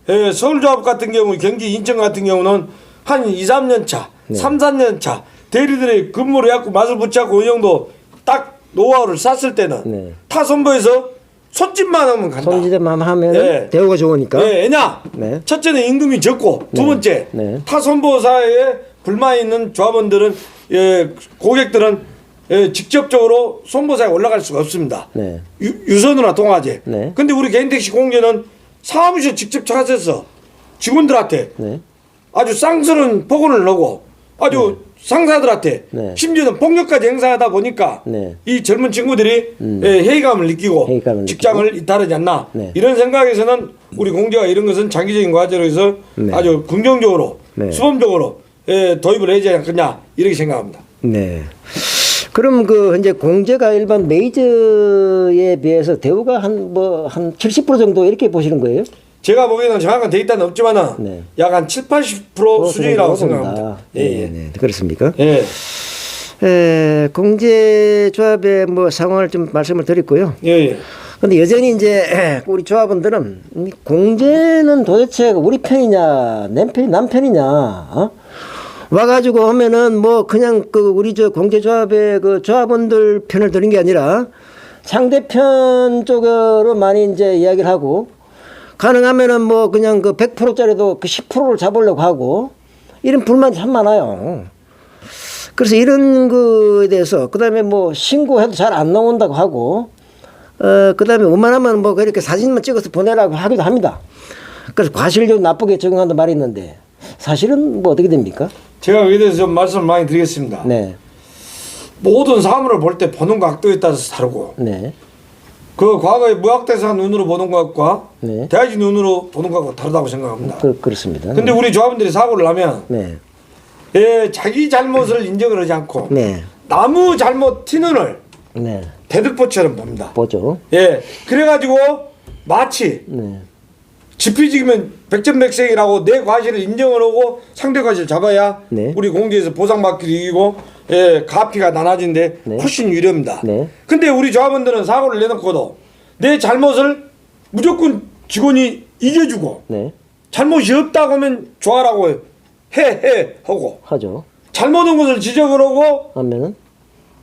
네. 서울조합 같은 경우, 경기, 인천 같은 경우는 한 2, 3년 차, 네. 3, 4년 차 대리들의 근무를 해갖고 맛을 붙잡고 어느 정도 딱 노하우를 쌌을 때는 네. 타 선보에서 손짓만 하면 간다. 손짓만 하면 네. 대우가 좋으니까. 왜냐? 네. 첫째는 임금이 적고 두 네. 번째 네. 타 선보사에 불만 있는 조합원들은 고객들은 직접적으로 손보사에 올라갈 수가 없습니다. 네. 유선으로나 통화제. 네. 근데 우리 개인택시 공제는 사무실 직접 찾아서 직원들한테 네. 아주 쌍스러운 폭언을 넣고 아주 상사들한테 네. 심지어는 폭력까지 행사하다 보니까 네. 이 젊은 친구들이 회의감을 느끼고 회의감을 직장을 이탈하지 않나. 네. 이런 생각에서는 우리 공제가 이런 것은 장기적인 과제로 해서 네. 아주 긍정적으로 네. 수범적으로 도입을 해야 되지 않겠냐 이렇게 생각합니다. 네. 그럼 그 이제 공제가 일반 메이저에 비해서 대우가 한 70% 정도 이렇게 보시는 거예요? 제가 보기에는 정확한 데이터는 없지만은 네. 약 한 7, 80% 수준이라고 생각합니다. 네, 네. 그렇습니까? 예. 공제 조합의 상황을 좀 말씀을 드렸고요. 예. 예. 근데 여전히 이제 우리 조합원들은 이 공제는 도대체 우리 편이냐, 남 편이냐, 와가지고 하면은 그냥 우리 공제 조합의 조합원들 편을 드는 게 아니라 상대편 쪽으로 많이 이제 이야기를 하고 가능하면은 그냥 100%짜리도 10%를 잡으려고 하고 이런 불만이 참 많아요. 그래서 이런 거에 대해서 그다음에 신고해도 잘 안 나온다고 하고 그다음에 웬만하면 그렇게 사진만 찍어서 보내라고 하기도 합니다. 그래서 과실적으로 나쁘게 적용한다는 말이 있는데 사실은 어떻게 됩니까? 제가 여기에 대해서 좀 말씀을 많이 드리겠습니다. 네. 모든 사물을 볼 때 보는 각도에 따라서 다르고 네. 그 과거의 무학대사 눈으로 보는 것과 네. 대학의 눈으로 보는 것과 다르다고 생각합니다. 그렇습니다. 근데 우리 조합원들이 사고를 하면 네. 자기 잘못을 인정을 하지 않고 네. 나무 잘못 튀는을 네. 대들보처럼 봅니다. 보죠. 그래가지고 마치 네. 지피지기면 백전백승이라고 내 과실을 인정을 하고 상대 과실 잡아야 네. 우리 공지에서 보상받기를 이기고 가피가 나눠진데 네. 훨씬 유리합니다. 네. 근데 우리 조합원들은 사고를 내놓고도 내 잘못을 무조건 직원이 이겨주고 네. 잘못이 없다고 하면 좋아라고 해 하고 하죠. 잘못한 것을 지적을 하고 하면은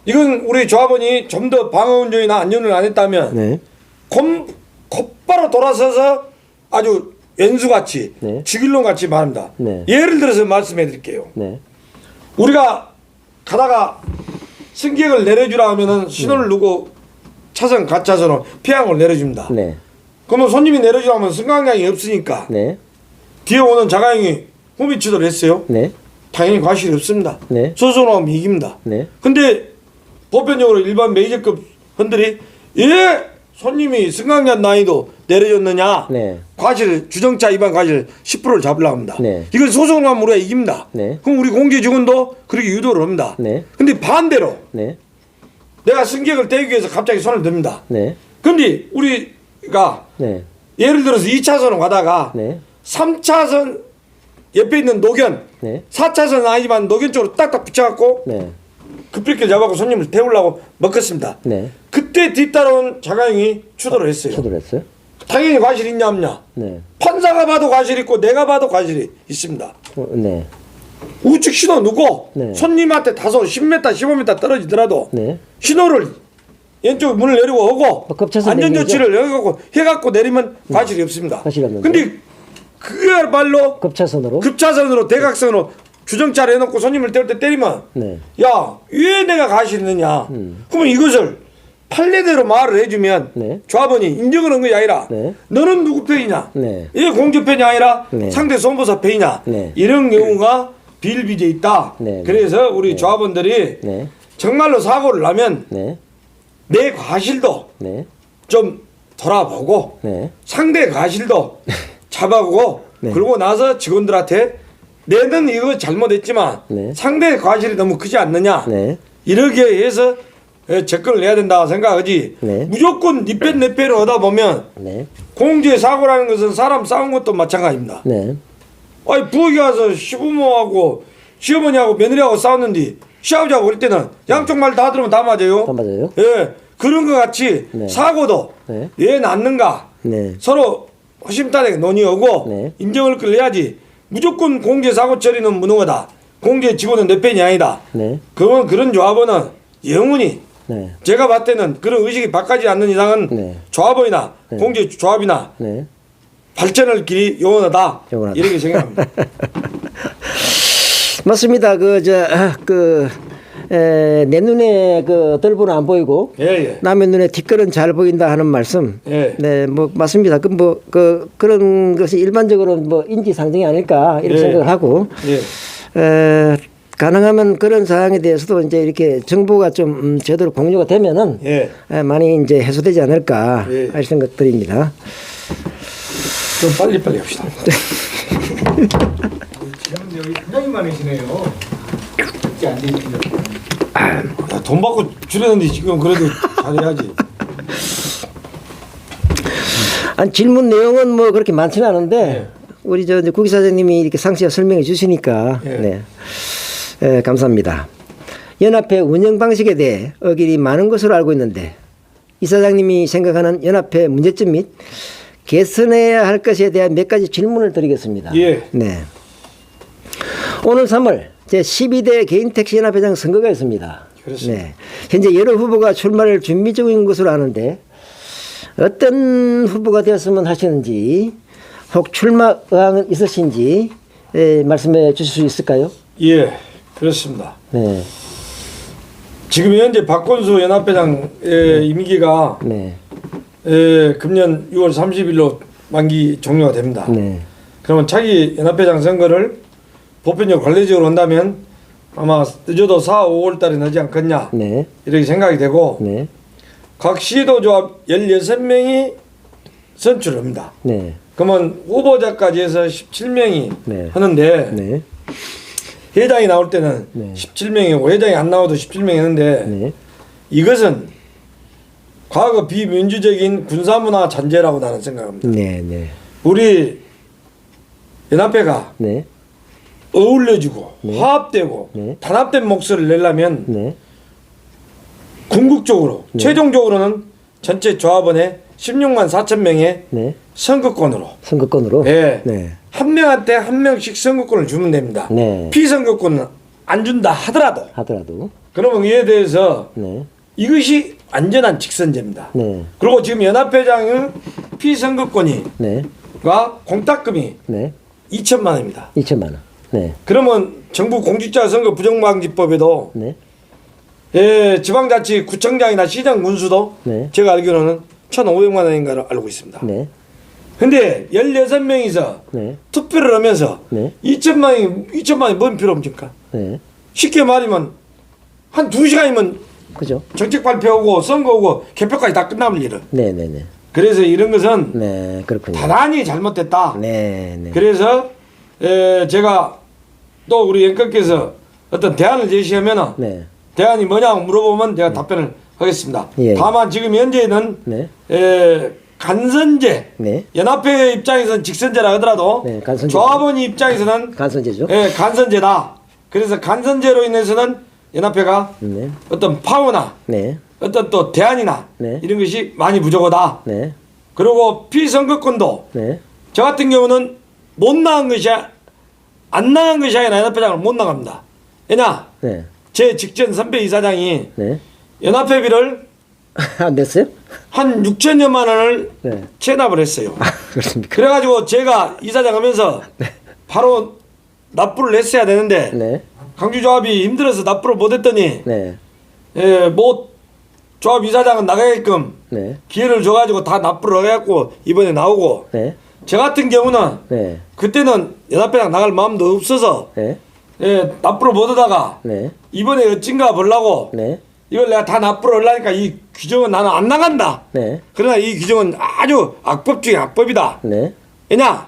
이건 우리 조합원이 좀 더 방어운전이나 안전을 안 했다면 네. 곧바로 돌아서서 아주 왼수같이 네. 죽일놈같이 말합니다. 네. 예를 들어서 말씀해 드릴게요. 네. 우리가 가다가 승객을 내려주라 하면은 신호를 누고 차선 가차선으로 피항을 내려줍니다. 네. 그러면 손님이 내려주라 하면 승강장이 없으니까 네. 뒤에 오는 자가용이 후미치도를 했어요. 네. 당연히 과실이 없습니다. 네. 소송하면 이깁니다. 네. 근데 보편적으로 일반 메이저급 헌들이 손님이 승강장 난이도 내려줬느냐 네. 과실 주정차 위반 과실 10%를 잡으려고 합니다. 네. 이건 소송을 하면 우리가 이깁니다. 네. 그럼 우리 공제 직원도 그렇게 유도를 합니다. 네. 근데 반대로 네. 내가 승객을 떼기 위해서 갑자기 손을 듭니다. 네. 근데 우리가 네. 예를 들어서 2차선을 가다가 네. 3차선 옆에 있는 노견 네. 4차선은 아니지만 노견 쪽으로 딱딱 붙여갖고 네. 급브레이크를 잡아서 손님을 태우려고 먹었습니다. 네. 그때 뒤따라온 자가용이 추돌을 했어요. 추돌했어요? 당연히 과실이 있냐 없냐. 네. 판사가 봐도 과실이 있고 내가 봐도 과실이 있습니다. 네. 우측 신호 누고 네. 손님한테 다소 10m 15m 떨어지더라도 네. 신호를 왼쪽 문을 내리고 하고 급차선 안전조치를 해갖고 내리면 과실이 없습니다. 과실이 없는데. 근데 그야말로 급차선으로? 급차선으로 대각선으로 주정차를 해놓고 손님을 때울 때 때리면 네. 야 왜 내가 과실이 있느냐. 그러면 이것을 판례대로 말을 해주면 네. 조합원이 인정을 한 것이 아니라 네. 너는 누구 편이냐. 네. 이게 공주 편이 아니라 네. 상대 손보사 편이냐. 네. 이런 경우가 비일비재 있다. 네. 그래서 우리 조합원들이 네. 정말로 사고를 나면 네. 내 과실도 네. 좀 돌아보고 네. 상대 과실도 잡아보고 네. 그러고 나서 직원들한테 내는 이거 잘못했지만 네. 상대 과실이 너무 크지 않느냐. 네. 이렇게 해서 접근을 해야 된다 생각하지. 네. 무조건 니편 내 편을 하다 보면 네. 공주의 사고라는 것은 사람 싸운 것도 마찬가지입니다. 네. 아니 부엌에 가서 시부모하고 시어머니하고 며느리하고 싸웠는데 시아버지하고 그럴 때는 양쪽 말 다 들으면 다 맞아요. 다 맞아요? 예, 그런 것 같이 네. 사고도 네. 왜 났는가 네. 서로 허심탄회하게 논의하고 네. 인정을 끌어야지. 무조건 공제 사고 처리는 무능하다. 공제 직원은 내 편이 아니다. 네. 그런 조합원은 영원히 네. 제가 봤을 때는 그런 의식이 바뀌지 않는 이상은 네. 조합원이나 네. 공제 조합이나 네. 발전할 길이 영원하다. 영원하다. 이렇게 생각합니다. 맞습니다. 내 눈에 덜보는 안 보이고 예, 예. 남의 눈에 뒷걸은 잘 보인다 하는 말씀. 예. 네, 맞습니다. 그런 것이 일반적으로 인지 상정이 아닐까 이렇게 예. 생각을 하고 예. 가능하면 그런 사항에 대해서도 이제 이렇게 정보가 좀 제대로 공유가 되면은 예. 많이 이제 해소되지 않을까 예. 할 생각들입니다. 좀 빨리 합시다. 지금 여기 굉장히 많으시네요. 돈 받고 주려는데 지금 그래도 잘해야지. 아니, 질문 내용은 그렇게 많지는 않은데 예. 우리 이제 구기 사장님이 이렇게 상세히 설명해 주시니까 예. 네. 감사합니다. 연합회 운영 방식에 대해 의견이 많은 것으로 알고 있는데 이 사장님이 생각하는 연합회 문제점 및 개선해야 할 것에 대한 몇 가지 질문을 드리겠습니다. 예. 네. 오늘 3월 제12대 개인택시연합회장 선거가 있습니다. 그렇습니다. 네. 현재 여러 후보가 출마를 준비 중인 것으로 아는데 어떤 후보가 되었으면 하시는지 혹 출마 의향은 있으신지 말씀해 주실 수 있을까요? 예, 그렇습니다. 네. 지금 현재 박건수 연합회장의 임기가 네. 금년 6월 30일로 만기 종료가 됩니다. 네. 그러면 차기 연합회장 선거를 보편적 관례적으로 한다면 아마 늦어도 4, 5월 달에 나지 않겠냐 네. 이렇게 생각이 되고 네. 각 시도조합 16명이 선출합니다. 네. 그러면 후보자까지 해서 17명이 네. 하는데 네. 회장이 나올 때는 네. 17명이고 회장이 안 나와도 17명이 하는데 네. 이것은 과거 비민주적인 군사문화 잔재라고 나는 생각합니다. 네. 네. 우리 연합회가 네. 어울려주고 네. 화합되고 네. 단합된 목소리를 내려면 네. 궁극적으로 네. 최종적으로는 전체 조합원의 16만 4천 명의 네. 선거권으로 선거권으로. 예. 네. 한 명한테 한 명씩 선거권을 주면 됩니다. 네. 피선거권은 안 준다 하더라도 하더라도. 그러면 이에 대해서 네. 이것이 완전한 직선제입니다. 네. 그리고 지금 연합회장의 피선거권이 네. 가 공탁금이 네. 2천만 원입니다. 2천만 원. 네. 그러면 정부 공직자선거 부정방지법에도 네. 예, 지방자치 구청장이나 시장 군수도 네. 제가 알기로는 1,500만 원인가를 알고 있습니다. 네. 근데 16명이서 네. 투표를 하면서 네. 2천만 원이 뭔 필요 없습니까? 네. 쉽게 말하면 한 2시간이면 그죠? 정책 발표하고 선거하고 개표까지 다 끝나볼 일은. 네, 네, 네. 그래서 이런 것은 네, 그렇군요. 대단히 잘못됐다. 네, 네. 그래서 제가 또 우리 앵커께서 어떤 대안을 제시하면은 네. 대안이 뭐냐고 물어보면 제가 답변을 하겠습니다. 예. 다만 지금 현재는 네. 간선제, 네. 연합회 입장에서는 직선제라 하더라도 네, 간선제. 조합원 입장에서는 간선제죠. 간선제다. 그래서 간선제로 인해서는 연합회가 네. 어떤 파워나 네. 어떤 또 대안이나 네. 이런 것이 많이 부족하다. 네. 그리고 피선거권도 네. 저 같은 경우는 못 나간 것이 안 나간 것이 아니라 연합회장을 못 나갑니다. 왜냐? 네. 제 직전 선배 이사장이 네. 연합회비를 안 됐어요? 한 6천여만 원을 네. 체납을 했어요. 아, 그렇습니까? 그래가지고 제가 이사장 하면서 바로 납부를 했어야 되는데 네. 강주조합이 힘들어서 납부를 못했더니 네. 뭐 조합 이사장은 나가게끔 네. 기회를 줘가지고 다 납부를 해갖고 이번에 나오고 네. 저 같은 경우는 네. 그때는 연합회장 나갈 마음도 없어서 네. 납부를 못하다가 네. 이번에 어찐가 보려고 네. 이걸 내가 다 납부를 하려니까 이 규정은 나는 안 나간다. 네. 그러나 이 규정은 아주 악법 중에 악법이다. 네. 왜냐?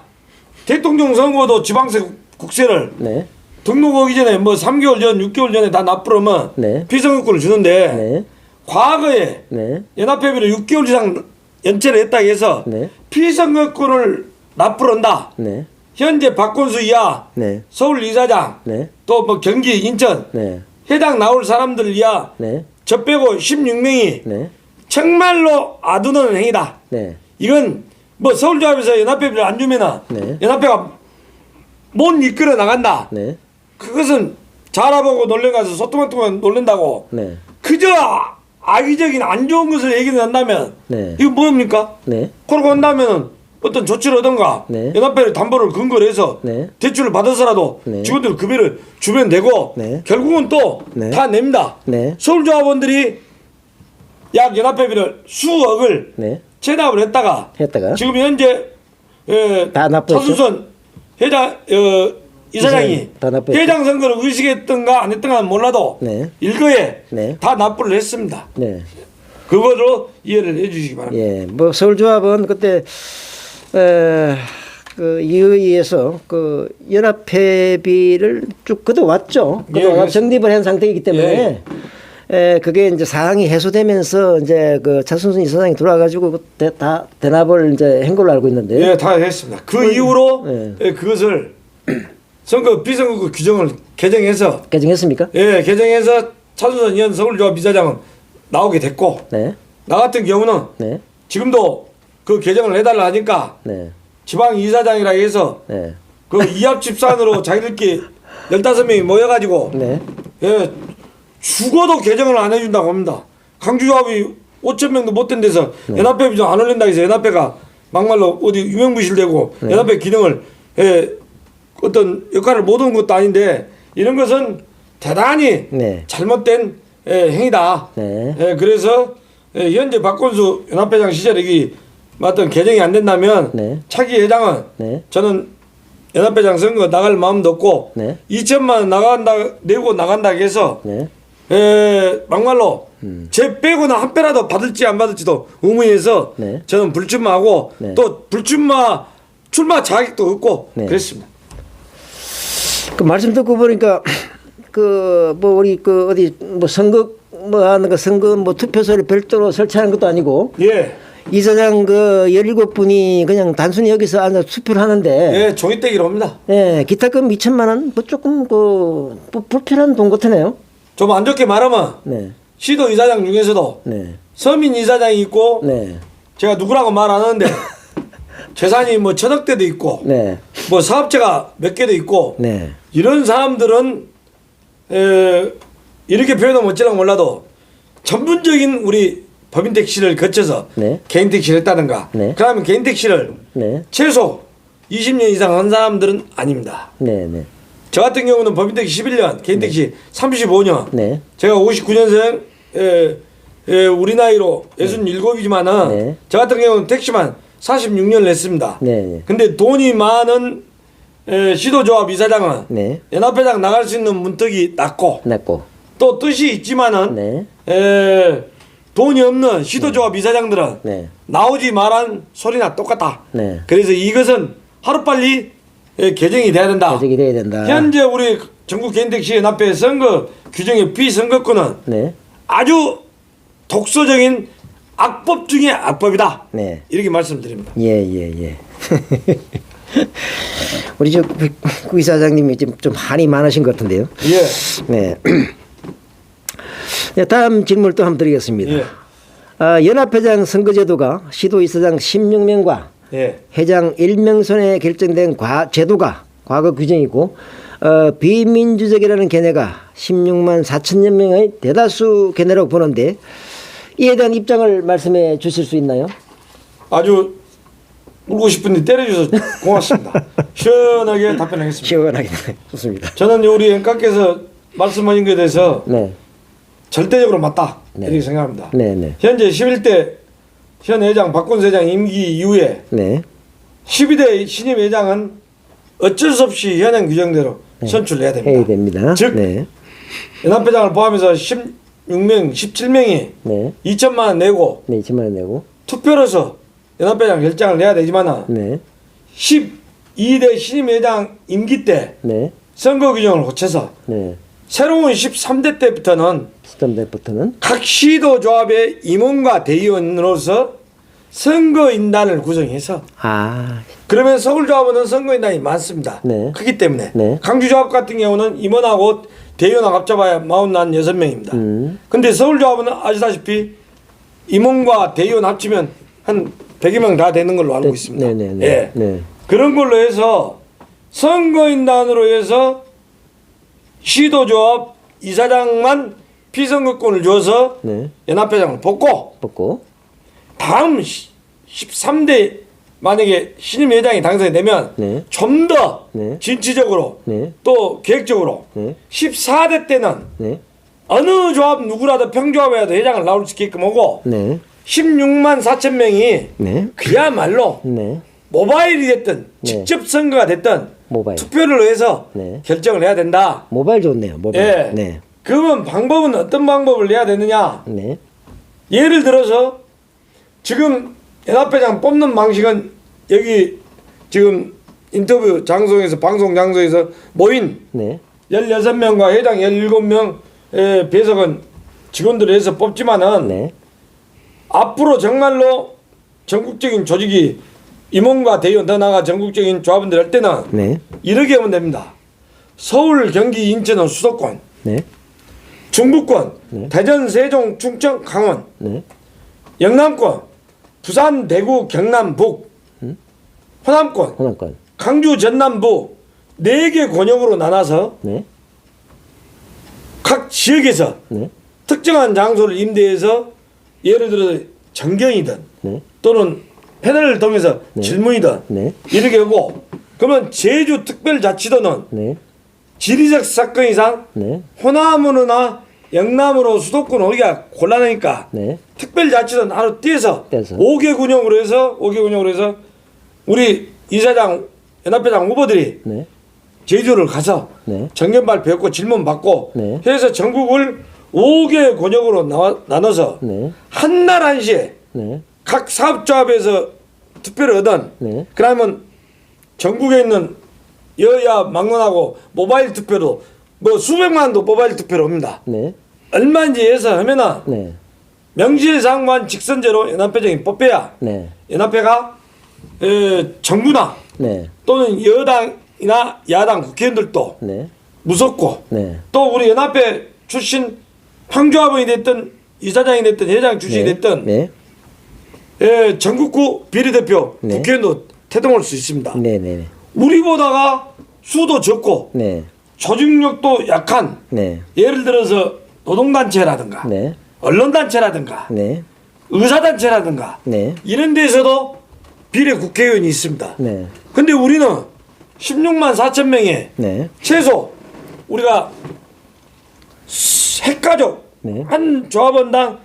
대통령 선거도 지방세 국세를 네. 등록하기 전에 뭐 3개월 전, 6개월 전에 다 납부를 하면 네. 피선거권을 주는데 네. 과거에 네. 연합회비를 6개월 이상 연체를 했다고 해서 네. 피선거권을 납부를 한다. 네. 현재 박건수 이하 네. 서울 이사장 네. 또 뭐 경기 인천 네. 해당 나올 사람들 이하 네. 저 빼고 16명이 네. 정말로 아두는 행위다. 네. 이건 뭐 서울조합에서 연합회비를 안 주면은 네. 연합회가 못 이끌어 나간다. 네. 그것은 자라보고 놀래가서 소뚜껑뚜껑 놀랜다고. 네. 그저 악의적인 안 좋은 것을 얘기를 한다면 네. 이거 뭡니까? 네. 그러고 한다면은 어떤 조치를 하던가 네. 연합회를 담보를 근거로 해서 네. 대출을 받아서라도 네. 직원들 급여를 주면 되고 네. 결국은 또 다 네. 냅니다. 네. 서울조합원들이 약 연합회비를 수억을 네. 체납을 했다가 했다가 지금 현재 다 납부했죠? 차순선 회장 이사장이 다 납부했죠? 회장 선거를 의식했던가 안 했던가는 몰라도 네. 일거에 네. 다 납부를 했습니다. 네. 그거로 이해를 해주시기 바랍니다. 예, 뭐 서울조합은 그때 그 이의에서 그 연합회비를 쭉 그동왔죠. 그동안 예, 정립을 한 상태이기 때문에 그게 이제 사항이 해소되면서 이제 그 차순순 이사장이 들어와가지고 그때 다 대납을 이제 한 걸로 알고 있는데. 예, 다 했습니다. 그 이후로 예. 그것을 선거 비선거 규정을 개정해서 개정했습니까? 개정해서 차순선 현 서울조합 이사장은 나오게 됐고 네, 나 같은 경우는 네, 지금도 그 개정을 해달라 하니까 네, 지방 이사장이라 해서 네, 그 이합 집산으로 자기들끼리 15명이 모여가지고 네, 죽어도 개정을 안 해준다고 합니다. 강주조합이 5천 명도 못 된 데서 연합회 비좀 안 올린다 해서 연합회가 막말로 어디 유명무실되고 연합회 기능을 어떤 역할을 못 한 것도 아닌데 이런 것은 대단히 네. 잘못된 행위다. 네. 그래서 현재 박건수 연합회장 시절에 이 어떤 개정이 안 된다면 네. 차기 회장은 네. 저는 연합회장 선거 나갈 마음도 없고 네. 2천만 원 내고 나간다 해서 네. 막말로 제 빼고는 한 빼라도 받을지 안 받을지도 의문해서 네. 저는 불출마하고 네. 또 출마 자격도 없고 네. 그랬습니다. 그 말씀 듣고 보니까 그 뭐 우리 그 어디 뭐 선거 뭐 하는 거 선거 뭐 투표소를 별도로 설치하는 것도 아니고 예. 이사장 그 17분이 그냥 단순히 여기서 앉아 투표를 하는데 예, 종이떼기로 합니다. 예, 기타금 2천만 원, 뭐 조금 불필요한 돈 같으네요. 좀 안 좋게 말하면 네, 시도 이사장 중에서도 네, 서민 이사장이 있고 네, 제가 누구라고 말 안 하는데 재산이 뭐 천억 대도 있고 네, 뭐 사업체가 몇 개도 있고 네, 이런 사람들은 이렇게 표현하면 어찌라고 몰라도 전문적인 우리 법인 택시를 거쳐서 네. 개인 택시를 했다든가 네. 그러면 개인 택시를 네, 최소 20년 이상 한 사람들은 아닙니다. 네, 네, 저 같은 경우는 법인 택시 11년, 개인 택시 35년. 네, 제가 59년생, 우리 나이로 67이지만은 네. 저 같은 경우는 택시만 46년을 했습니다. 네, 네. 근데 돈이 많은 시도조합 이사장은 네. 연합회장 나갈 수 있는 문턱이 낮고 냈고, 또 뜻이 있지만은 네, 돈이 없는 시도조합 이사장들은 네, 나오지 말한 소리나 똑같다. 네. 그래서 이것은 하루빨리 개정이 돼야 된다. 개정이 돼야 된다. 현재 우리 전국 개인택시 연합회 선거 규정의 비선거권은 네, 아주 독소적인 악법 중의 악법이다. 네. 이렇게 말씀드립니다. 예, 예, 예. 우리 구 이사장님이 좀 한이 많으신 것 같은데요. 예. 네. 네, 다음 질문을 또 한번 드리겠습니다. 예. 연합회장 선거제도가 시도이사장 16명과 예. 회장 1명선에 결정된 제도가 과거 규정이고 비민주적이라는 견해가 16만 4천여 명의 대다수 견해라고 보는데 이에 대한 입장을 말씀해 주실 수 있나요? 아주 울고 싶은데 때려줘서 고맙습니다. 시원하게 답변하겠습니다. 시원하게 좋습니다. 저는 우리 연가께서 말씀하신 것에 대해서 네, 절대적으로 맞다. 네. 이렇게 생각합니다. 네, 네, 현재 11대 현 회장 박근수 회장 임기 이후에 네, 12대 신임 회장은 어쩔 수 없이 현행 규정대로 선출해야 됩니다. 해야 됩니다. 즉 네, 연합회장을 포함해서 16명, 17명이 네, 2천만 원 내고 네, 2천만 원 내고, 투표로서 연합회장 결정을 내야 되지만 네, 12대 신임 회장 임기 때 네, 선거 규정을 고쳐서 네, 새로운 13대 때부터는 시점 때부터는 각 시도조합의 임원과 대의원으로서 선거인단을 구성해서 그러면 서울조합은 선거인단이 많습니다. 네. 크기 때문에 네. 강주조합 같은 경우는 임원하고 대의원하고 합쳐봐야 46명입니다. 근데 서울조합은 아시다시피 임원과 대의원 합치면 한 100여 명 다 되는 걸로 알고 있습니다. 네, 네, 네. 예. 네. 그런 걸로 해서 선거인단으로 해서 시도조합 이사장만 피선거권을 줘서 네. 연합회장을 뽑고 다음 13대 만약에 신임 회장이 당선이 되면 네. 좀 더 네. 진취적으로 네. 또 계획적으로 네. 14대 때는 네. 어느 조합 누구라도 평조합에도 회장을 나올 수 있게끔 하고 네. 16만 4천 명이 네. 그야말로 네. 모바일이 됐든 네. 직접 선거가 됐든 모바일. 투표를 해서 네. 결정을 해야 된다. 모바일 좋네요. 모바일. 예. 네. 그러면 방법은 어떤 방법을 내야 되느냐? 네. 예를 들어서 지금 연합회장 뽑는 방식은 여기 지금 인터뷰 장소에서 방송 장소에서 모인 네. 16명과 회장 17명의 배석은 직원들을 해서 뽑지만은 네. 앞으로 정말로 전국적인 조직이 임원과 대의원 더 나아가 전국적인 조합원들 할 때는 네. 이렇게 하면 됩니다. 서울, 경기, 인천은 수도권, 네. 중부권, 네. 대전, 세종, 충청, 강원, 네. 영남권, 부산, 대구, 경남, 북, 호남권, 호남권. 강주, 전남부 4개 권역으로 나눠서 네. 각 지역에서 네. 특정한 장소를 임대해서 예를 들어 정경이든 네. 또는 패널을 통해서 질문이든 네. 이렇게 하고 그러면 제주특별자치도는 네. 지리적 사건 이상 네. 호남으로나 영남으로 수도권 오기가 곤란하니까 네. 특별자치도는 하루 떼서 떼서. 5개 군역으로 해서 우리 이사장 연합회장 후보들이 네. 제주를 가서 네. 정견 발표했고 질문 받고 네. 해서 전국을 5개 권역으로 나눠서 네. 한날 한시에 네. 각 사업조합에서 투표를 얻은 네. 그러면 전국에 있는 여야 막론하고 모바일 투표로 뭐 수백만도 모바일 투표를 합니다. 네. 얼마인지 해서 하면은 네. 명실상부한 직선제로 연합회장이 뽑혀야 네. 연합회가 정부나 네. 또는 여당이나 야당 국회의원들도 네. 무섭고 네. 또 우리 연합회 출신 황조합원이 됐든 이사장이 됐든 회장 출신이 네. 됐든 네. 전국구 비례대표 네. 국회의원도 태동할 수 있습니다. 네. 네. 우리보다가 수도 적고 네. 조직력도 약한 네. 예를 들어서 노동단체라든가 네. 언론단체라든가 네. 의사단체라든가 네. 이런 데서도 비례 국회의원이 있습니다. 네. 근데 우리는 16만 4천 명에 네. 최소 우리가 핵가족 네. 한 조합원당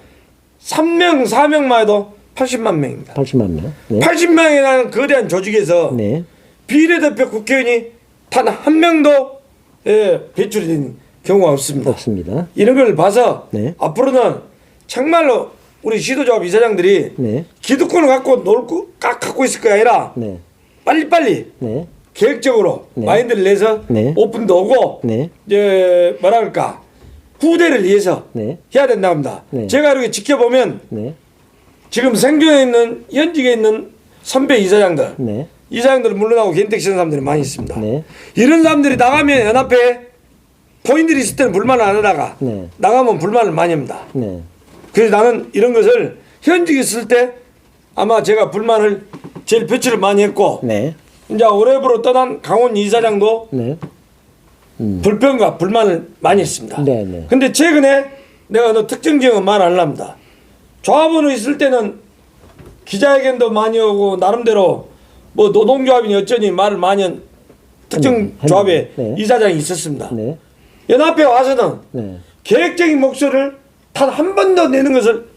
3명 4명만 해도 80만 명입니다. 80만 명. 네. 80명이라는 거대한 조직에서 네. 비례대표 국회의원이 단 한 명도 배출이 된 경우가 없습니다. 없습니다. 이런 걸 봐서 네. 앞으로는 정말로 우리 시도조합 이사장들이 네. 기득권을 갖고 있을 게 아니라 네. 빨리빨리 네. 계획적으로 네. 마인드를 내서 네. 오픈도 오고 네. 이제 뭐라 그럴까 후대를 위해서 네. 해야 된다 합니다. 네. 제가 이렇게 지켜보면 네. 지금 생존에 있는 현직에 있는 선배 이사장들 네. 이사장들은 물러나고 개인택시 하는 사람들이 많이 있습니다. 네. 이런 사람들이 나가면 연합회에 본인들이 있을 때는 불만을 안 하다가 네. 나가면 불만을 많이 합니다. 네. 그래서 나는 이런 것을 현직에 있을 때 아마 제가 불만을 제일 표출을 많이 했고 네. 이제 오래부로 떠난 강원 이사장도 네. 불평과 불만을 많이 했습니다. 네, 네. 근데 최근에 내가 어느 특정 지역은 말 안 합니다. 조합원으로 있을 때는 기자회견도 많이 오고 나름대로 뭐 노동조합이니 어쩌니 말을 많이 한 특정 조합의 네. 이사장이 있었습니다. 네. 연합회 와서는 네. 계획적인 목소리를 단 한 번도 내는 것을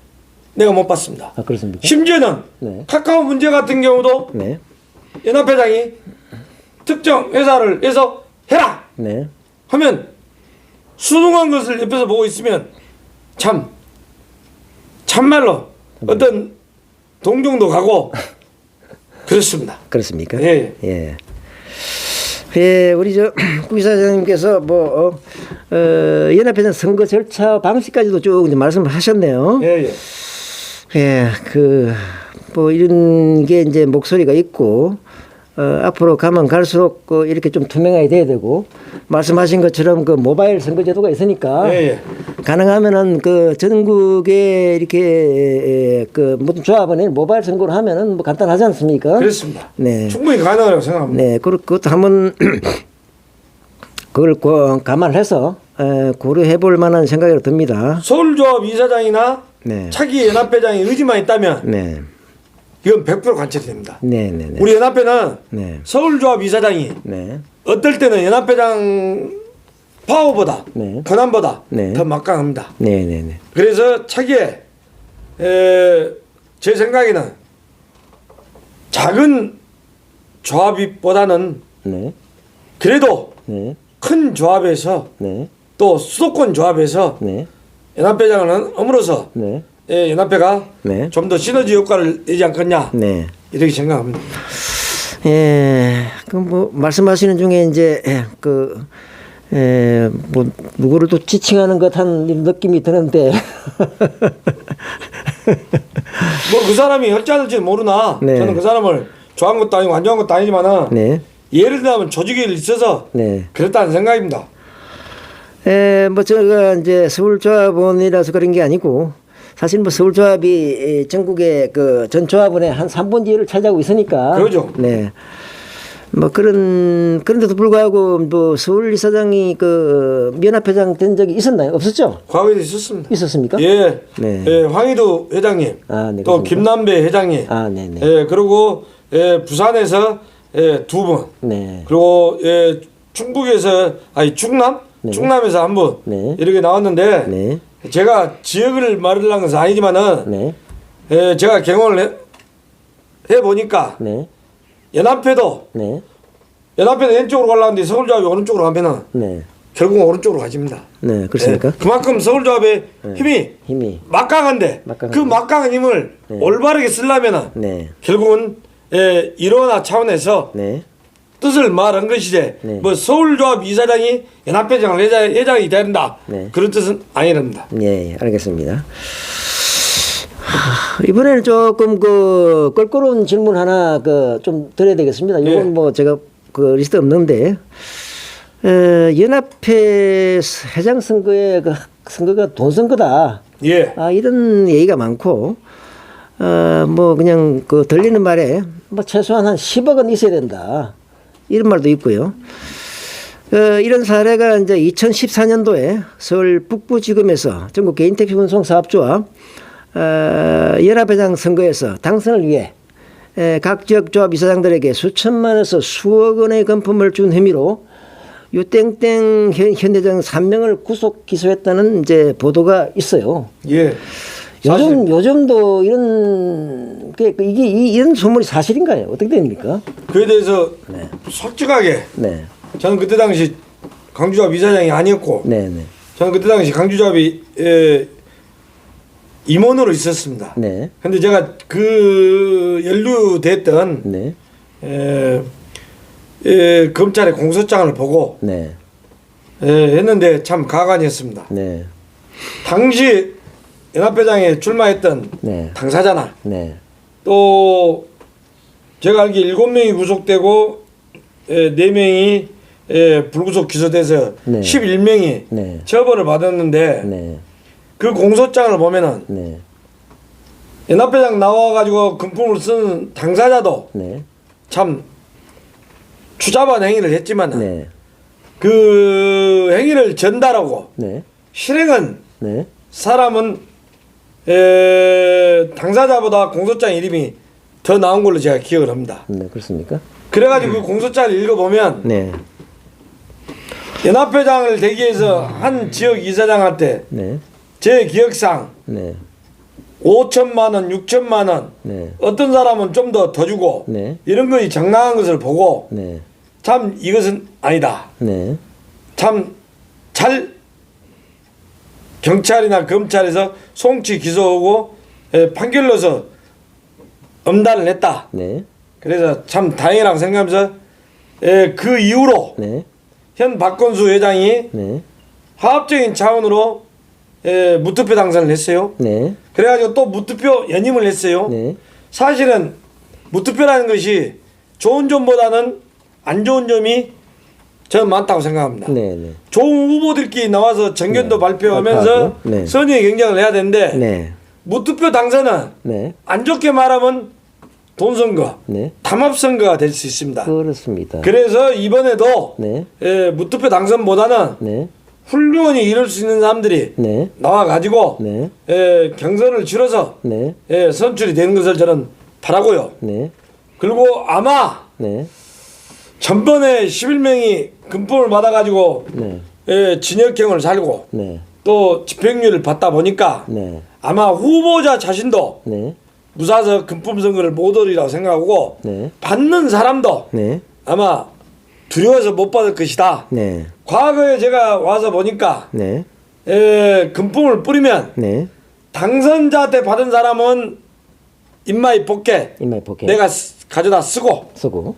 내가 못 봤습니다. 아, 그렇습니까? 심지어는 네. 카카오 문제 같은 경우도 네. 연합회장이 특정 회사를 해서 해라 네. 하면 순응한 것을 옆에서 보고 있으면 참말로 어떤 동정도 가고 그렇습니다. 그렇습니까? 예. 예. 예, 우리 구이사장님께서 연합회장 선거 절차 방식까지도 쭉 이제 말씀하셨네요. 예, 예. 예, 이런 게 이제 목소리가 있고, 앞으로 가면 갈수록 이렇게 좀 투명하게 돼야 되고, 말씀하신 것처럼 모바일 선거제도가 있으니까, 예, 예. 가능하면은 전국에 이렇게 모든 조합원이 모바일 선거를 하면은 간단하지 않습니까? 그렇습니다. 네. 충분히 가능하다고 생각합니다. 네, 그것도 한번 그걸 감안해서 고려해 볼 만한 생각이 듭니다. 서울조합 이사장이나 네. 차기 연합회장의 의지만 있다면 네. 이건 100% 관철이 됩니다. 네, 네, 네. 우리 연합회는 네. 서울조합 이사장이 네. 어떨 때는 연합회장 파워보다 네. 권한보다 네. 더 막강합니다. 네, 네, 네. 그래서 차기에 제 생각에는 작은 조합보다는 네. 그래도 네. 큰 조합에서 네. 또 수도권 조합에서 네. 연합회장을 함으로써 네. 연합회가 네. 좀 더 시너지 효과를 내지 않겠냐 네. 이렇게 생각합니다. 예, 말씀하시는 중에 이제 누구를 또 지칭하는 듯한 느낌이 드는데 뭐 그 사람이 할지 안 할지 모르나 네. 저는 그 사람을 좋아한 것도 아니고 안 좋아한 것도 아니지만은 네. 예를 들면 조직에 있어서 네. 그랬다는 생각입니다. 제가 이제 서울조합원이라서 그런 게 아니고 사실 서울조합이 전국의 전 조합원의 한 3분의 1을 차지하고 있으니까. 그러죠. 네. 그런데도 불구하고 서울 이사장이 연합회장 된 적이 있었나요? 없었죠? 과거에도 있었습니다. 있었습니까? 예. 네. 예, 황희도 회장님, 아, 네, 또 그렇습니까? 김남배 회장님, 아, 네네. 예, 그리고 부산에서 2분, 네. 그리고 충북에서 충남, 네. 충남에서 1분 네. 이렇게 나왔는데 네. 제가 지역을 말하려는 것은 아니지만은 네. 제가 경험을 해 보니까 네. 연합회도 왼쪽으로 가려는데 서울조합이 오른쪽으로 가면은 네. 결국은 오른쪽으로 가집니다. 네. 그렇습니까? 예, 그만큼 서울조합의 힘이 막강한데 막강한데. 그 막강한 힘을 올바르게 쓰려면은 네. 결국은 일원화 차원에서 네. 뜻을 말한 것이지 네. 뭐 서울조합 이사장이 연합회장 회장이 돼야 된다 네. 그런 뜻은 아니랍니다. 예, 알겠습니다. 이번에는 조금 그 껄끄러운 질문 하나 그 좀 드려야 되겠습니다. 이건 예. 뭐 제가 그 리스트 없는데 연합회 회장 선거에 그 선거가 돈 선거다. 예. 이런 얘기가 많고 뭐 그냥 그 들리는 말에 뭐 최소한 한 10억은 있어야 된다. 이런 말도 있고요. 이런 사례가 이제 2014년도에 서울 북부지검에서 전국 개인택시 운송 사업조합 연합회장 선거에서 당선을 위해 각 지역 조합 이사장들에게 수천만에서 수억 원의 금품을 준 혐의로 유땡땡 현대장 3명을 구속 기소했다는 이제 보도가 있어요. 예. 사실 요즘도 이게 이런 소문이 사실인가요? 어떻게 됩니까? 그에 대해서 네. 솔직하게 네. 저는 그때 당시 강주조합 이사장이 아니었고 네, 네. 저는 그때 당시 강주조합이 임원으로 있었습니다. 네. 근데 제가 그 연루됐던 네. 검찰의 공소장을 보고 네. 했는데 참 가관이었습니다. 네. 당시 연합회장에 출마했던 네. 당사자나 네. 또 제가 알기에 7명이 구속되고 4명이 불구속 기소돼서 네. 11명이 네. 처벌을 받았는데 네. 그 공소장을 보면은 네. 연합회장 나와가지고 금품을 쓰는 당사자도 네. 참 추잡한 행위를 했지만 네. 그 행위를 전달하고 네. 실행은 네. 사람은 당사자보다 공소장 이름이 더 나온 걸로 제가 기억을 합니다. 네. 그렇습니까? 그래가지고 그 공소장을 읽어보면 네. 연합회장을 되기 위해서 한 지역 이사장한테 네. 제 기억상 네. 5천만 원, 6천만 원, 네. 어떤 사람은 좀 더 주고 네. 이런 것이 정당한 것을 보고 네. 참 이것은 아니다. 네. 참 잘 경찰이나 검찰에서 송치 기소하고 판결로서 엄단을 했다. 네. 그래서 참 다행이라고 생각하면서 그 이후로 네. 현 박건수 회장이 네. 화합적인 차원으로 무투표 당선을 했어요. 네. 그래가지고 또 무투표 연임을 했어요. 네. 사실은 무투표라는 것이 좋은 점보다는 안 좋은 점이 저는 많다고 생각합니다. 네. 네. 좋은 후보들끼리 나와서 정견도 네. 발표하면서 발표하고. 네. 선의의 경쟁을 해야 되는데 네. 무투표 당선은 네. 안 좋게 말하면 돈 선거, 네. 담합 선거가 될 수 있습니다. 그렇습니다. 그래서 이번에도 네. 무투표 당선보다는 네. 훌륭히 이룰 수 있는 사람들이 네. 나와가지고 네. 경선을 치러서 네. 선출이 되는 것을 저는 바라고요. 네. 그리고 아마 네. 전번에 11명이 금품을 받아가지고 네. 진역형을 살고 네. 또 집행유예를 받다 보니까 네. 아마 후보자 자신도 네. 무사서 금품 선거를 못 얻으리라고 생각하고 네. 받는 사람도 네. 아마 두려워서 못 받을 것이다. 네. 과거에 제가 와서 보니까 네. 금품을 뿌리면 네. 당선자한테 받은 사람은 인마이 복귀 인마이 복귀. 내가 가져다 쓰고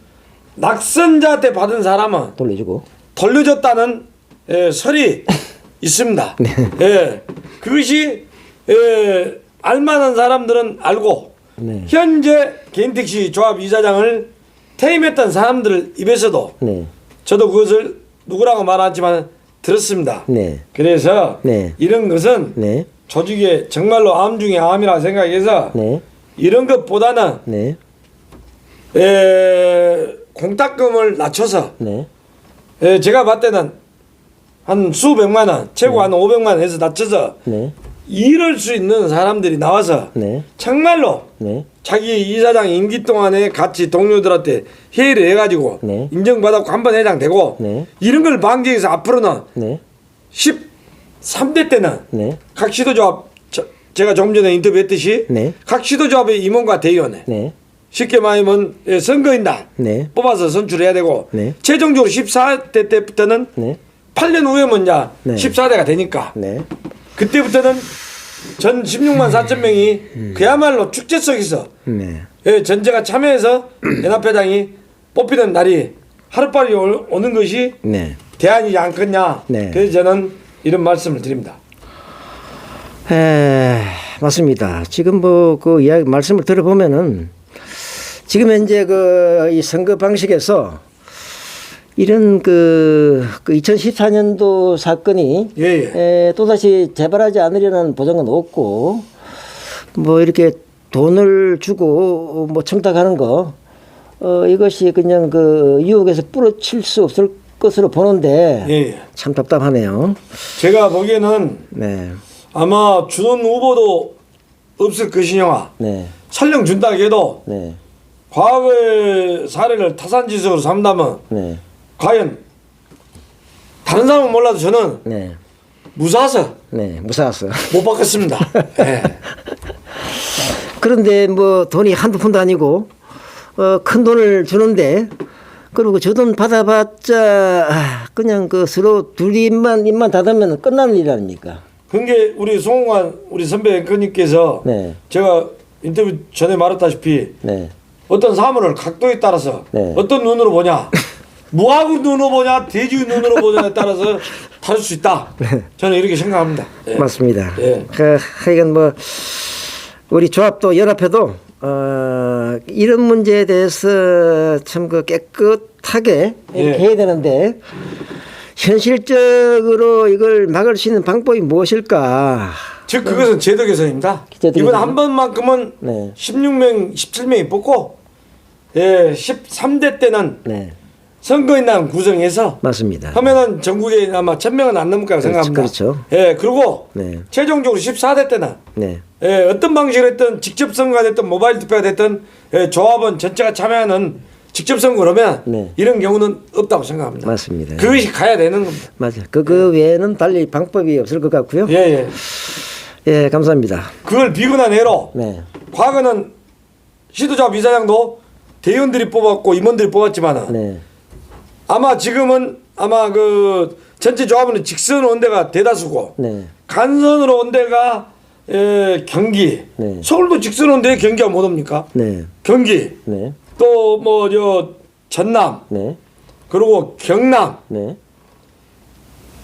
낙선자한테 받은 사람은 돌려주고. 돌려줬다는 설이 있습니다. 그것이 알만한 사람들은 알고 네. 현재 개인택시 조합 이사장을 퇴임했던 사람들 입에서도 네. 저도 그것을 누구라고 말하지만 들었습니다. 네. 그래서 네. 이런 것은 네. 조직의 정말로 암 중에 암이라 생각해서 네. 이런 것보다는 네. 공탁금을 낮춰서 네. 제가 봤을 때는 한 수백만 원, 최고 한 500만 원에서 낮춰서 네. 이럴 수 있는 사람들이 나와서 네. 정말로 네. 자기 이사장 임기 동안에 같이 동료들한테 회의를 해가지고 네. 인정받았고 한 번 회장 되고 네. 이런 걸 방지해서 앞으로는 네. 13대 때는 네. 각 시도조합 제가 조금 전에 인터뷰했듯이 네. 각 시도조합의 임원과 대의원에 네. 쉽게 말하면 선거인 날 네. 뽑아서 선출해야 되고 네. 최종적으로 14대 때부터는 네. 8년 후에면 이제 네. 14대가 되니까 네. 그때부터는 전 16만 4천 명이 그야말로 축제 속에서 네. 전체가 참여해서 연합회장이 뽑히는 날이 하루빨리 오는 것이 네. 대안이지 않겠냐. 네. 그래서 저는 이런 말씀을 드립니다. 맞습니다. 지금 뭐 그 이야기 말씀을 들어보면은 지금 현재 그 이 선거 방식에서 이런 그 2014년도 사건이 예. 또다시 재발하지 않으려는 보장은 없고 뭐 이렇게 돈을 주고 뭐 청탁하는 거 이것이 그냥 그 유혹에서 부러칠 수 없을 것으로 보는데 예. 참 답답하네요. 제가 보기에는 네. 아마 주는 후보도 없을 것이냐. 네. 설령 준다 해도 네. 과거의 사례를 타산지석으로 삼다면 네. 과연 다른 사람은 몰라도 저는 네. 무사해서 네. 무사했어. 못 받겠습니다. 예. 그런데 뭐 돈이 한두 푼도 아니고 큰 돈을 주는데 그리고 저 돈 받아봤자 그냥 그 서로 둘이 입만 닫으면 끝나는 일 아닙니까? 그게 우리 송홍환 우리 선배 앵커님께서 네. 제가 인터뷰 전에 말했다시피 네. 어떤 사물을 각도에 따라서 네. 어떤 눈으로 보냐 무하고 눈으로 보냐 돼지 눈으로 보냐에 따라서 다를 수 있다. 저는 이렇게 생각합니다. 예. 맞습니다. 예. 하여간 뭐 우리 조합도 연합회도 이런 문제에 대해서 참 그 깨끗하게 이렇게 예. 해야 되는데 현실적으로 이걸 막을 수 있는 방법이 무엇일까? 즉 그것은 제도 개선입니다. 제도 이번 개선. 한 번만큼은 네. 16명, 17명이 뽑고 13대 때는 네, 선거인단 구성해서 맞습니다. 하면은 전국에 아마 1000명은 안 넘을 거라고 생각합니다. 그렇죠. 예, 그리고 네. 최종적으로 14대 때는 네, 어떤 방식으로 됐든 직접 선거가 됐든 모바일 투표가 됐든 조합원 전체가 참여하는 직접 선거라면 네. 이런 경우는 없다고 생각합니다. 맞습니다. 그것이 가야 되는 겁니다. 맞아요. 그 외에는 달리 방법이 없을 것 같고요. 예, 예. 예, 감사합니다. 그걸 비근한 예로 네, 과거는 시도조합 이사장도 대의원들이 뽑았고 임원들이 뽑았지만은 네, 아마 지금은 아마 그 전체 조합원은 직선 원대가 대다수고 네, 간선으로 원대가 경기 네. 서울도 직선 원대에 경기가 못 옵니까? 네, 경기 네, 또 뭐 저 전남 네, 그리고 경남 네,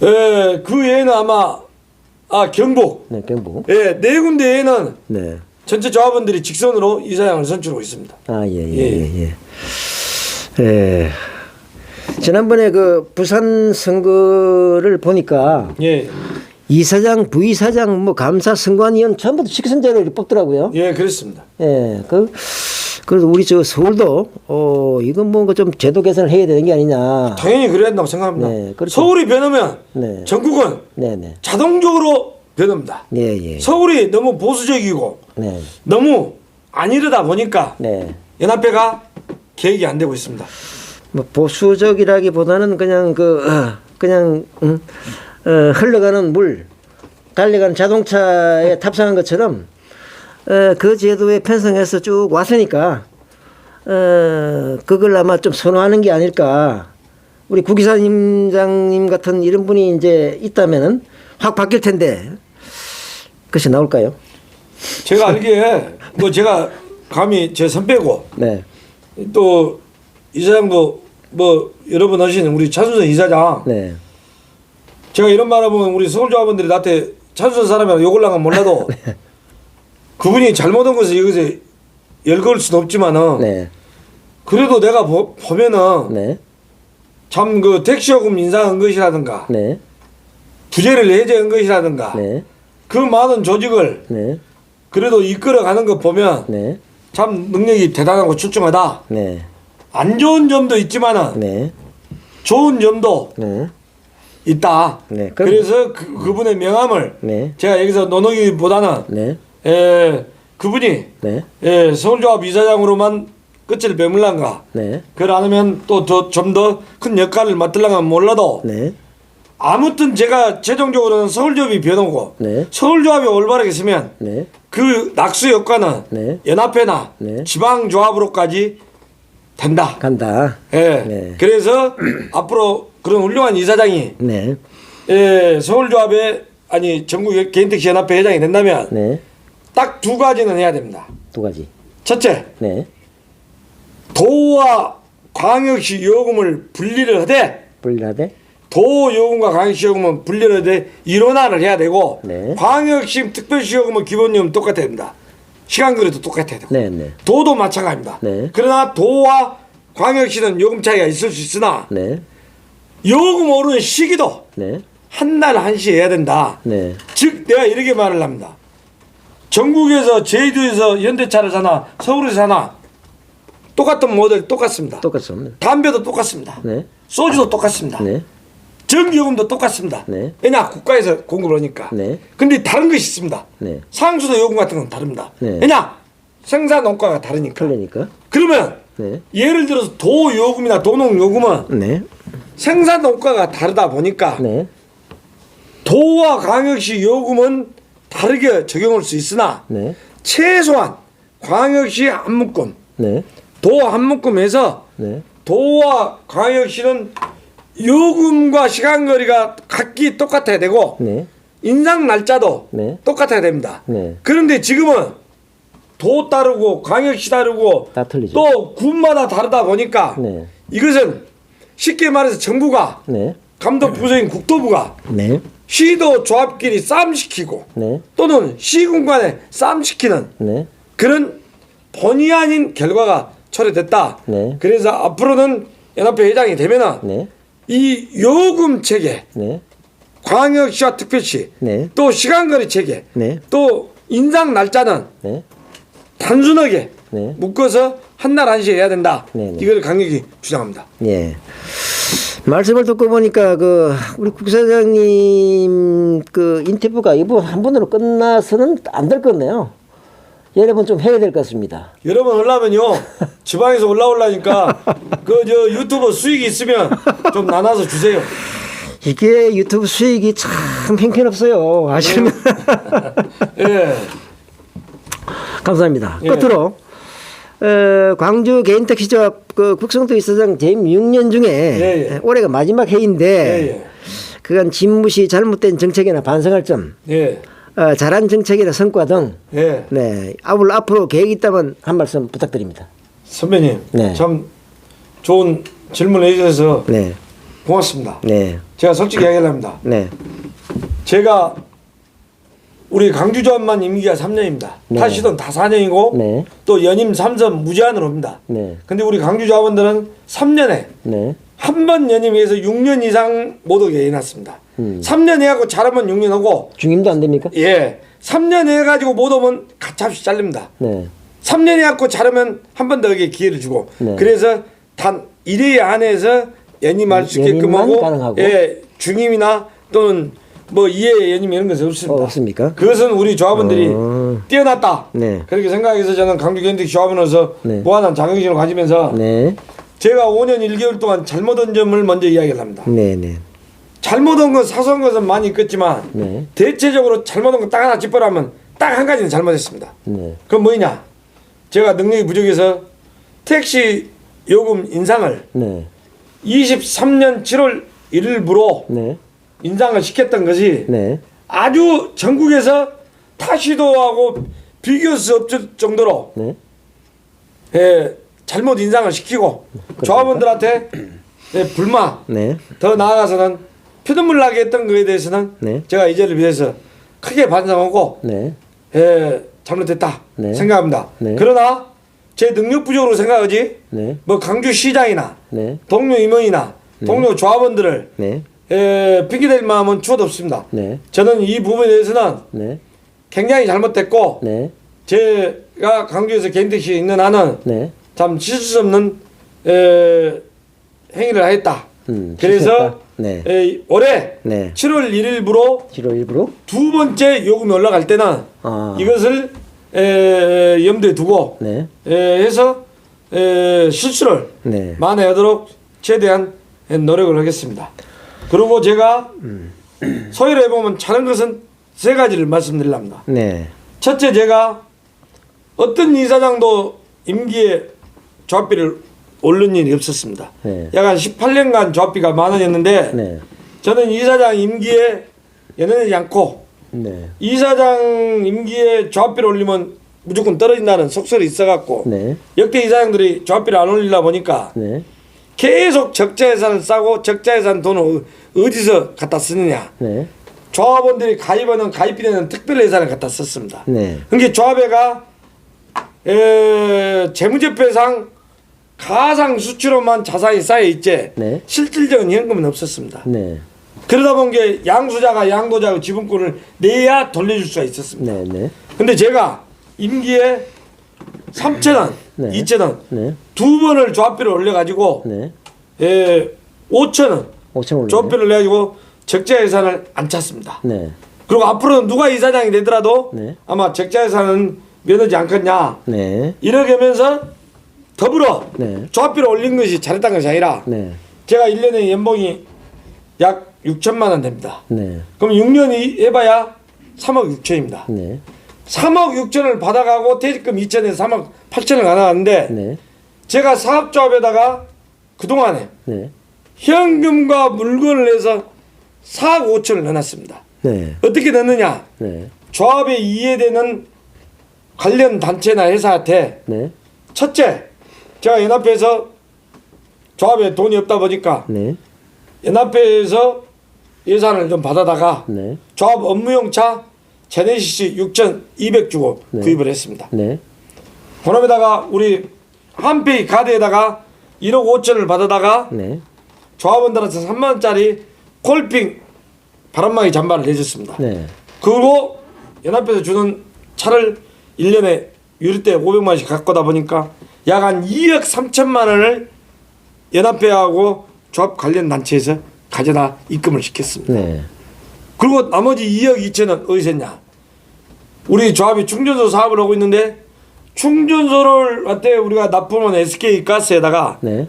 그 외에는 아마 경북 네, 경북. 네 군데 외에는 네. 전체 조합원들이 직선으로 이사장을 선출하고 있습니다. 예. 지난번에 그 부산 선거를 보니까 예, 이사장, 부이사장, 뭐 감사, 선관위원 전부 다 직선제로 이렇게 뽑더라고요. 예, 그렇습니다. 예, 그래서 우리 저 서울도 이건 뭔가 좀 제도 개선을 해야 되는 게 아니냐. 당연히 그래야 한다고 생각합니다. 네, 그렇죠. 서울이 변하면 네. 전국은 네네. 자동적으로 변합니다. 예. 서울이 너무 보수적이고 네. 너무 안 이르다 보니까 네. 연합회가 계획이 안 되고 있습니다. 뭐 보수적이라기보다는 그냥 흘러가는 물, 달려가는 자동차에 탑승한 것처럼 그 제도에 편성해서 쭉 왔으니까 그걸 아마 좀 선호하는 게 아닐까. 우리 구기사님장님 같은 이런 분이 이제 있다면은 확 바뀔 텐데 그것이 나올까요? 제가 알기에 뭐 제가 감히 제 선배고 네, 또 이사장도 뭐 여러 번 하신 우리 차순선 이사장 네, 제가 이런 말하면 우리 서울조합원들이 나한테 차순선 사람이라고 욕을 나가면 몰라도 그분이 잘못한 것을 여기서 열거할 수는 없지만은 네, 그래도 내가 보면은 네, 참 그 택시요금 인상한 것이라든가 네, 부재를 해제한 것이라든가 네, 그 많은 조직을 네, 그래도 이끌어가는 거 보면 네, 참 능력이 대단하고 출중하다. 네, 안 좋은 점도 있지만은 네, 좋은 점도 네, 있다. 네, 그럼- 그래서 그분의 명함을 네, 제가 여기서 논하기보다는 네, 그분이 네, 서울조합 이사장으로만 끝을 배물란가 네, 그걸 안 하면 또 좀 더 큰 역할을 맡으려면 몰라도 네, 아무튼 제가 최종적으로는 서울조합이 변하고 네, 서울조합이 올바르게 쓰면 네, 그 낙수 효과는 네. 연합회나 네. 지방조합으로까지 된다. 간다. 예. 네. 그래서 앞으로 그런 훌륭한 이사장이 네, 서울조합의 아니 전국 개인택시 연합회 회장이 된다면 네, 딱 두 가지는 해야 됩니다. 두 가지. 첫째, 네, 도와 광역시 요금을 분리를 하되 분리하되. 도요금과 광역시요금은 분리를 돼 일원화를 해야 되고 네. 광역시 특별시요금은 기본요금 똑같아야 됩니다. 시간거리도 똑같아야 되고 네, 네. 도도 마찬가지입니다. 네. 그러나 도와 광역시는 요금 차이가 있을 수 있으나 네. 요금 오르는 시기도 네. 한 날 한시 해야 된다. 네. 즉 내가 이렇게 말을 합니다. 전국에서 제주도에서 현대차를 사나 서울에서 사나 똑같은 모델 똑같습니다. 똑같습니다. 담배도 똑같습니다. 네. 소주도 똑같습니다. 네. 전기요금도 똑같습니다. 네. 왜냐 국가에서 공급을 하니까. 네. 근데 다른 것이 있습니다. 네. 상수도 요금 같은 건 다릅니다. 네. 왜냐 생산 원가가 다르니까. 그러니까. 그러면 네. 예를 들어서 도요금이나 도농요금은 네. 생산 원가가 다르다 보니까 네. 도와 광역시 요금은 다르게 적용할 수 있으나 네. 최소한 광역시 한 묶음, 네. 도 한 묶음에서 네. 도와 광역시는 요금과 시간거리가 각기 똑같아야 되고 네. 인상 날짜도 네. 똑같아야 됩니다. 네. 그런데 지금은 도 다르고 광역시 다르고 다 틀리죠. 또 군마다 다르다 보니까 네. 이것은 쉽게 말해서 정부가 네. 감독 부서인 국토부가 네. 시도 조합끼리 싸움시키고 네. 또는 시군 간에 싸움시키는 네. 그런 본의 아닌 결과가 초래됐다. 네. 그래서 앞으로는 연합회 회장이 되면은 네. 이 요금 체계, 네. 광역시와 특별시, 네. 또 시간거리 체계, 네. 또 인상 날짜는 네. 단순하게 네. 묶어서 한날 한시 해야 된다. 네, 네. 이걸 강력히 주장합니다. 예. 말씀을 듣고 보니까 그 우리 국사장님 그 인터뷰가 이번 한 번으로 끝나서는 안 될 것 같네요. 여러 번 좀 해야 될 것 같습니다. 여러 번 하려면요 지방에서 올라오려니까 그 저 유튜브 수익이 있으면 좀 나눠서 주세요. 이게 유튜브 수익이 참 형편없어요. 아시면 예. 감사합니다. 예. 끝으로 광주 개인택시조합 그 국성도 이사장 재임 6년 중에 예, 예. 올해가 마지막 해인데 예, 그간 집무시 잘못된 정책이나 반성할 점, 예. 잘한 정책이나 성과 등 예. 네, 앞으로 계획 있다면 한 말씀 부탁드립니다. 선배님 네. 참 좋은 질문 해주셔서 네, 고맙습니다. 네, 제가 솔직히 이야기합니다. 네, 제가 우리 강주조합만 임기가 3년입니다. 네. 타시던 다 4년이고 네. 또 연임 3선 무제한으로 합니다. 네, 근데 우리 강주조합원들은 3년에 네, 한 번 연임해서 6년 이상 못 오게 해놨습니다. 3년 해갖고 잘하면 6년 하고 중임도 안 됩니까? 예 3년 해가지고 못 오면 가차없이 잘립니다. 네, 3년 해갖고 잘하면 한 번 더 기회를 주고 네. 그래서 단 1회 안에서 연임할 수 있게끔 연임만 하고 가능하고? 예 중임이나 또는 뭐 2회 연임 이런 것은 없습니다. 없습니까? 그것은 우리 조합원들이 뛰어났다. 네. 그렇게 생각해서 저는 강주개인택 조합원으로서 네. 무한한 자긍심을 가지면서 네, 제가 5년 1개월 동안 잘못한 점을 먼저 이야기를 합니다. 네, 네, 잘못한 것 사소한 것은 많이 있겠지만 네. 대체적으로 잘못한 거 딱 하나 짚어라면 딱 한 가지는 잘못했습니다. 네, 그건 뭐냐? 제가 능력이 부족해서 택시 요금 인상을 네, 23년 7월 1일부로 네, 인상을 시켰던 것이 네, 아주 전국에서 타시도하고 비교할 수 없을 정도로 네, 예, 잘못 인상을 시키고 조합원들한테 예, 불만 네, 더 나아가서는 피눈물 나게 했던 것에 대해서는 네. 제가 이 자리를 위해서 크게 반성하고 네, 예, 잘못됐다 네. 생각합니다. 네. 그러나 제 능력 부족으로 생각하지 네, 뭐 강주시장이나 네, 동료 임원이나 동료 조합원들을 네, 핑계댈 마음은 추워도 없습니다. 네, 저는 이 부분에 대해서는 네, 굉장히 잘못됐고 네, 제가 강주에서 개인택시에 있는 한은 네. 참 씻을 수 없는 행위를 하였다. 그래서 실수했다. 네, 올해 네. 7월 1일부로 7월 일부로 두 번째 요금이 올라갈 때는 아. 이것을 염두에 두고 네, 해서 실수를 네, 만회하도록 최대한 노력을 하겠습니다. 그리고 제가 소위를 해보면 잘한 것은 세 가지를 말씀드리랍니다. 네, 첫째, 제가 어떤 이사장도 임기에 조합비를 오른 일이 없었습니다. 네. 약 한 18년간 조합비가 만 원이었는데 네, 저는 이사장 임기에 연연하지 않고 네, 이사장 임기에 조합비를 올리면 무조건 떨어진다는 속설이 있어갖고 네, 역대 이사장들이 조합비를 안 올리다 보니까 네, 계속 적자 예산을 싸고 적자 예산 돈을 어디서 갖다 쓰느냐. 네. 조합원들이 가입하는 가입비 내는 특별 예산을 갖다 썼습니다. 네. 그러니까 조합회가 재무제표상 가상 수치로만 자산이 쌓여 있지 네. 실질적인 현금은 없었습니다. 네. 그러다 보니 양수자가 양도자의 지분권을 내야 돌려줄 수가 있었습니다. 네. 네. 근데 제가 임기에 3,000원, 네. 2,000원 네. 두 번을 조합비를 올려가지고 네. 5,000원 5천 올려. 조합비를 내가지고 적자 예산을 안 찼습니다. 네. 그리고 앞으로는 누가 이사장이 되더라도 네. 아마 적자 예산은 면하지 않겠냐 네. 이렇게 하면서 더불어 네. 조합비를 올린 것이 잘했다는 것이 아니라 네. 제가 1년에 연봉이 약 6천만 원 됩니다. 네. 그럼 6년이 해봐야 3억 6천입니다. 네. 3억 6천을 받아가고 퇴직금 2천에서 3억 8천을 가나가는데 네. 제가 사업조합에다가 그동안에 네. 현금과 물건을 내서 4억 5천을 넣어놨습니다. 네. 어떻게 넣느냐? 네. 조합에 이해되는 관련 단체나 회사한테 네. 첫째, 제가 연합회에서 조합에 돈이 없다 보니까 네. 연합회에서 예산을 좀 받아다가 네. 조합 업무용 차 제네시스 6,200 주고 네. 구입을 했습니다. 네. 그놈에다가 우리 한페이 카드에다가 1억 5천을 받아다가 네. 조합원들한테 3만 원짜리 콜핑 바람막이 잠바를 내줬습니다. 네. 그리고 연합회에서 주는 차를 1년에 유리대 500만 원씩 갖고다 보니까 약 한 2억 3천만 원을 연합회하고 조합 관련 단체에서 가져다 입금을 시켰습니다. 네. 그리고 나머지 2억 2천은 어디서 했냐? 우리 조합이 충전소 사업을 하고 있는데 충전소를 그때 우리가 납품한 SK 가스에다가 네.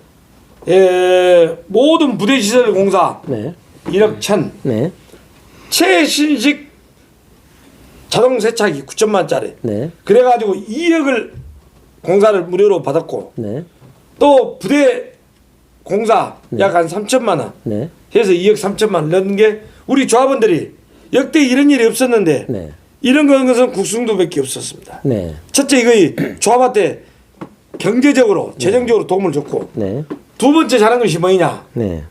모든 부대시설 공사 네. 1억 1천, 네. 최신식 자동 세차기 9천만 원짜리. 네. 그래가지고 2억을 공사를 무료로 받았고 네. 또 부대 공사 약 한 3천만 원 네. 해서 2억 3천만 원 넣는 게 우리 조합원들이 역대 이런 일이 없었는데 네. 이런 것은 국승도밖에 없었습니다. 네. 첫째 이거이 조합한테 경제적으로 재정적으로 도움을 줬고 네. 두 번째 잘한 것이 뭐냐? 네.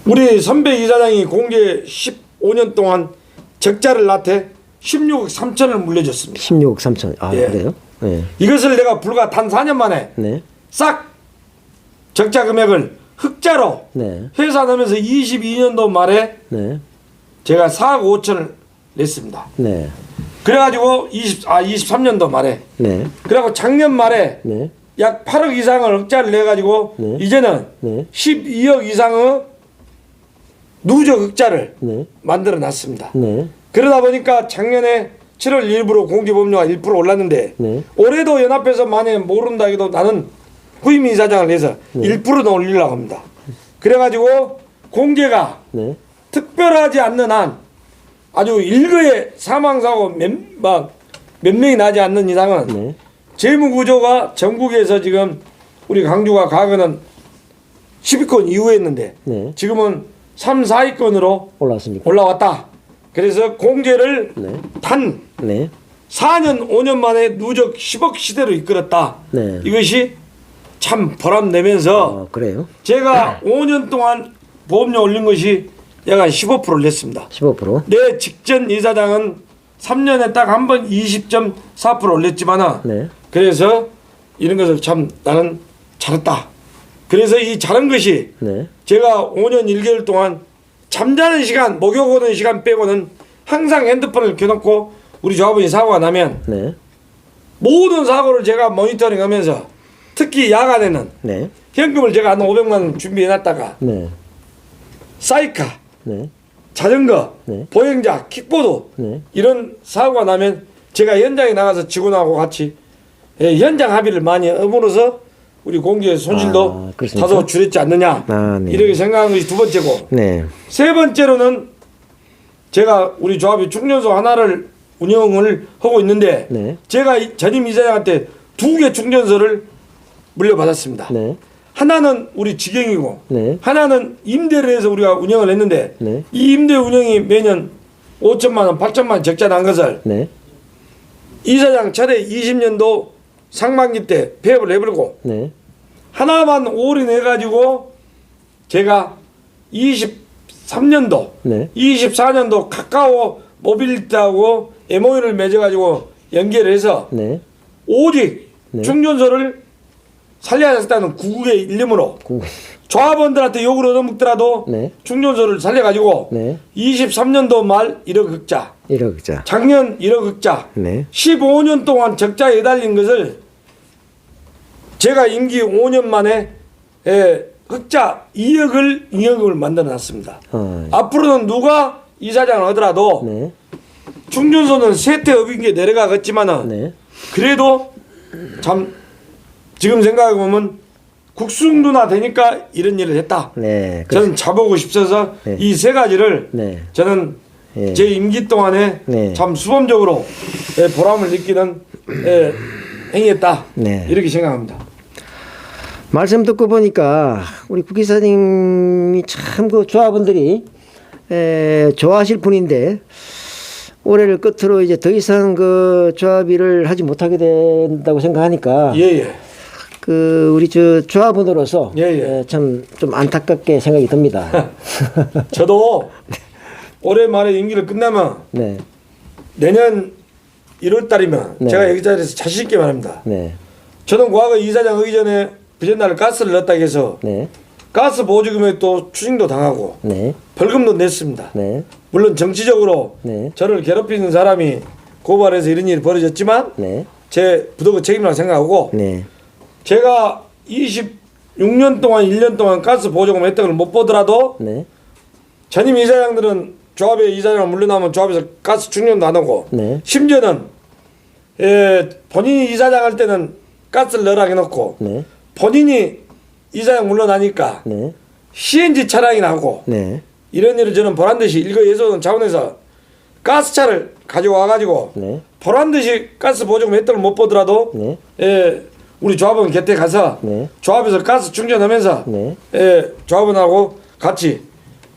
우리 선배 이사장이 공개 15년 동안 적자를 나태 16억 3천을 물려줬습니다. 16억 3천. 아, 예. 그래요? 네. 이것을 내가 불과 단 4년 만에 네. 싹 적자 금액을 흑자로 네. 회사 넣으면서 22년도 말에 네. 제가 4억 5천을 냈습니다. 네. 그래가지고 23년도 말에 네. 그래갖고 작년 말에 네. 약 8억 이상을 흑자를 내가지고 네. 이제는 네. 12억 이상의 누적 흑자를 네. 만들어 놨습니다. 네. 그러다 보니까 작년에 7월 1일부로 공기보험료가 1% 올랐는데 네. 올해도 연합회에서 만약에 모른다 해도 나는 후임 이사장을 해서 1%더 올리려고 합니다. 그래가지고 공개가 네. 특별하지 않는 한 아주 일거에 사망사고 몇 명이 나지 않는 이상은 네. 재무구조가 전국에서 지금 우리 강주가 과거는 10위권 이후였는데 네. 지금은 3, 4위권으로 올라왔습니까? 올라왔다. 그래서 공개를 네. 단 네. 4년, 5년 만에 누적 10억 시대로 이끌었다. 네. 이것이 참 보람내면서 그래요? 제가 5년 동안 보험료 올린 것이 약 한 15%를 냈습니다. 15%? 내 직전 이사장은 3년에 딱 한 번 20.4% 올렸지만 네. 그래서 이런 것을 참 나는 잘했다. 그래서 이 잘한 것이 네. 제가 5년 1개월 동안 잠자는 시간, 목욕 오는 시간 빼고는 항상 핸드폰을 켜놓고 우리 조합원이 사고가 나면 네. 모든 사고를 제가 모니터링 하면서 특히 야간에는 네. 현금을 제가 한 500만 원 준비해놨다가 네. 사이카, 네. 자전거, 네. 보행자, 킥보드 네. 이런 사고가 나면 제가 현장에 나가서 직원하고 같이 현장 합의를 많이 함으로써 우리 공기의 손실도 그렇습니까? 다소 줄였지 않느냐 네. 이렇게 생각하는 것이 두 번째고 네. 세 번째로는 제가 우리 조합이 충전소 하나를 운영을 하고 있는데 네. 제가 전임 이사장한테 2개 충전소를 물려받았습니다. 네. 하나는 우리 직영이고 네. 하나는 임대를 해서 우리가 운영을 했는데 네. 이 임대 운영이 매년 5천만 원, 8천만 원 적자 난 것을 네. 이사장 차례 20년도 상반기 때 폐업을 해버리고 네. 하나만 올인해가지고 제가 23년도, 네. 24년도 카카오 모빌리티하고 MOU를 맺어가지고 연결해서 네. 오직 네. 충전소를 살려야겠다는 구국의 일념으로 조합원들한테 욕을 얻어먹더라도 네. 충전소를 살려가지고 네. 23년도 말 1억 흑자, 1억 자. 작년 1억 흑자, 네. 15년 동안 적자에 달린 것을 제가 임기 5년 만에 흑자 2억을 만들어 놨습니다. 앞으로는 누가 이사장을 하더라도 네. 충전소는 세태업인 게 내려가겠지만은 네. 그래도 참 지금 생각해보면 국승누나 되니까 이런 일을 했다. 네. 저는 자보고 싶어서 네. 이 세 가지를 네. 저는 예. 제 임기 동안에 네. 참 수범적으로 보람을 느끼는 행위했다. 네. 이렇게 생각합니다. 말씀 듣고 보니까 우리 국 이사님이 참 그 조합원들이 좋아하실 분인데 올해를 끝으로 이제 더 이상 그 조합 일을 하지 못하게 된다고 생각하니까 예예. 그 우리 저 조합원으로서 예. 참 좀 안타깝게 생각이 듭니다. 저도 올해 말에 임기를 끝나면 네. 내년 1월 달이면 네. 제가 여기 자리에서 자신 있게 말합니다. 네. 저는 과거 이사장 하기 전에 그전날 가스를 넣었다고 해서 네. 가스 보조금에 또 추징도 당하고 네. 벌금도 냈습니다. 네. 물론 정치적으로 네. 저를 괴롭히는 사람이 고발해서 이런 일이 벌어졌지만 네. 제 부도가 책임이라고 생각하고 네. 제가 26년 동안 1년 동안 가스 보조금 혜택을 못 보더라도 네. 전임 이사장들은 조합의 이사장을 물러나면 조합에서 가스 충전도 안 하고 네. 심지어는 본인이 이사장 할 때는 가스를 넣으라 해놓고 네. 본인이 이사장 물러나니까 네. CNG 차량이 나오고 네. 이런 일을 저는 보란듯이 일거예소 차원에서 가스차를 가져와가지고 네. 보란듯이 가스 보조금 혜택을 못 보더라도 네. 우리 조합원 곁에 가서 네. 조합에서 가스 충전하면서 네. 조합원하고 같이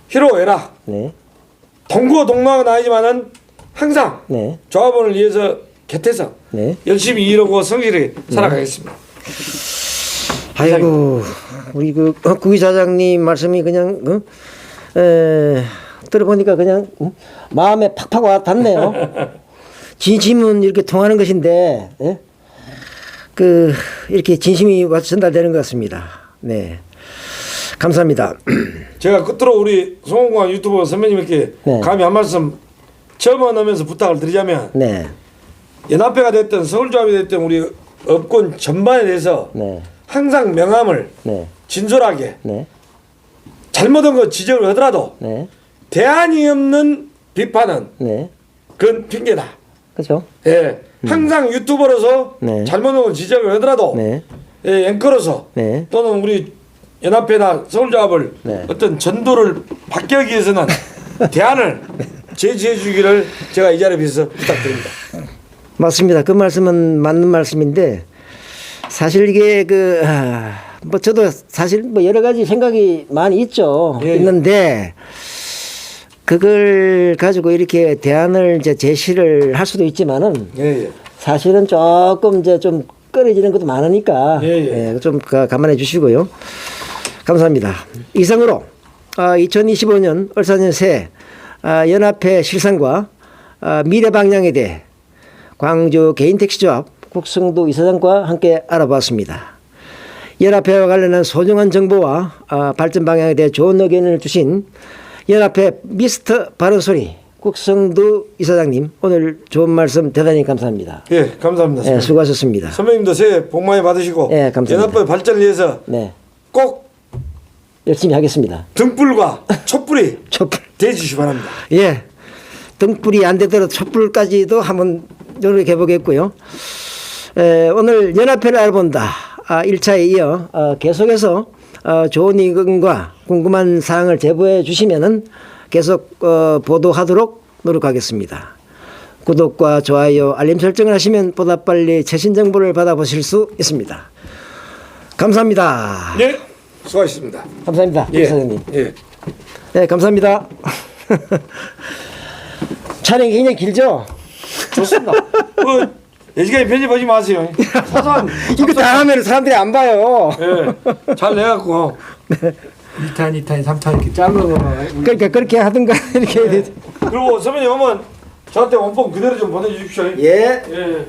희로애락 네. 동거동락은 아니지만은 항상 네. 조합원을 위해서 곁에서 네. 열심히 일하고 성실히 살아가겠습니다. 아이고 우리 그 구이사장님 말씀이 그냥 들어보니까 그냥 마음에 팍팍 와 닿네요. 진심은 이렇게 통하는 것인데 그 이렇게 진심이 와서 전달되는 것 같습니다. 네, 감사합니다. 제가 끝으로 우리 송원광 유튜버 선배님께 네. 감히 한 말씀 첨언하면서 부탁을 드리자면 네, 연합회가 됐든 서울조합이 됐든 우리 업권 전반에 대해서 네, 항상 명함을 네, 진솔하게 네, 잘못한 거 지적을 하더라도 네, 대안이 없는 비판은 네, 그건 핑계다. 그렇죠. 예, 항상 유튜버로서 네. 잘못한 거 지적을 하더라도 네, 앵커로서 네. 또는 우리 연합회나 서울조합을 네. 어떤 전도를 받기 위해서는 대안을 제시해 주기를 제가 이 자리에 비해서 부탁드립니다. 맞습니다. 그 말씀은 맞는 말씀인데 사실 이게 뭐 저도 사실 뭐 여러 가지 생각이 많이 있죠. 예, 예. 있는데 그걸 가지고 이렇게 대안을 이제 제시를 할 수도 있지만은 예. 사실은 조금 이제 좀 꺼려지는 것도 많으니까 예. 좀 감안해 주시고요. 감사합니다. 이상으로 2025년 을사년 새 연합회 실상과 미래 방향에 대해 광주 개인택시조합 국성도 이사장과 함께 알아봤습니다. 연합회와 관련한 소중한 정보와 발전 방향에 대해 좋은 의견을 주신 연합회 미스터 바른소리 국성도 이사장님 오늘 좋은 말씀 대단히 감사합니다. 예, 감사합니다. 네, 수고하셨습니다. 선배님도 새해 복 많이 받으시고 예, 감사합니다. 연합회 발전을 위해서 네, 꼭 열심히 하겠습니다. 등불과 촛불이 촛불. 되주시기 바랍니다. 예, 등불이 안 되더라도 촛불까지도 한번 노력해 보겠고요. 오늘 연합회를 알아본다 1차에 이어 계속해서 좋은 의견과 궁금한 사항을 제보해 주시면은 계속 보도하도록 노력하겠습니다. 구독과 좋아요, 알림 설정을 하시면 보다 빨리 최신 정보를 받아보실 수 있습니다. 감사합니다. 네, 수고하셨습니다. 감사합니다, 예, 사장님. 예. 네, 감사합니다. 촬영이 굉장히 길죠? 좋습니다. SK 편집하지 마세요. 사소한 이거 다 하면 사람들이 안 봐요. 예, 잘 내갖고 2탄, 2탄, 3탄 이렇게 잘라서 그러니까 그렇게 하든가 이렇게 해야 돼. 그리고 선배님 오면 저한테 원본 그대로 좀 보내주십시오. 예. 예.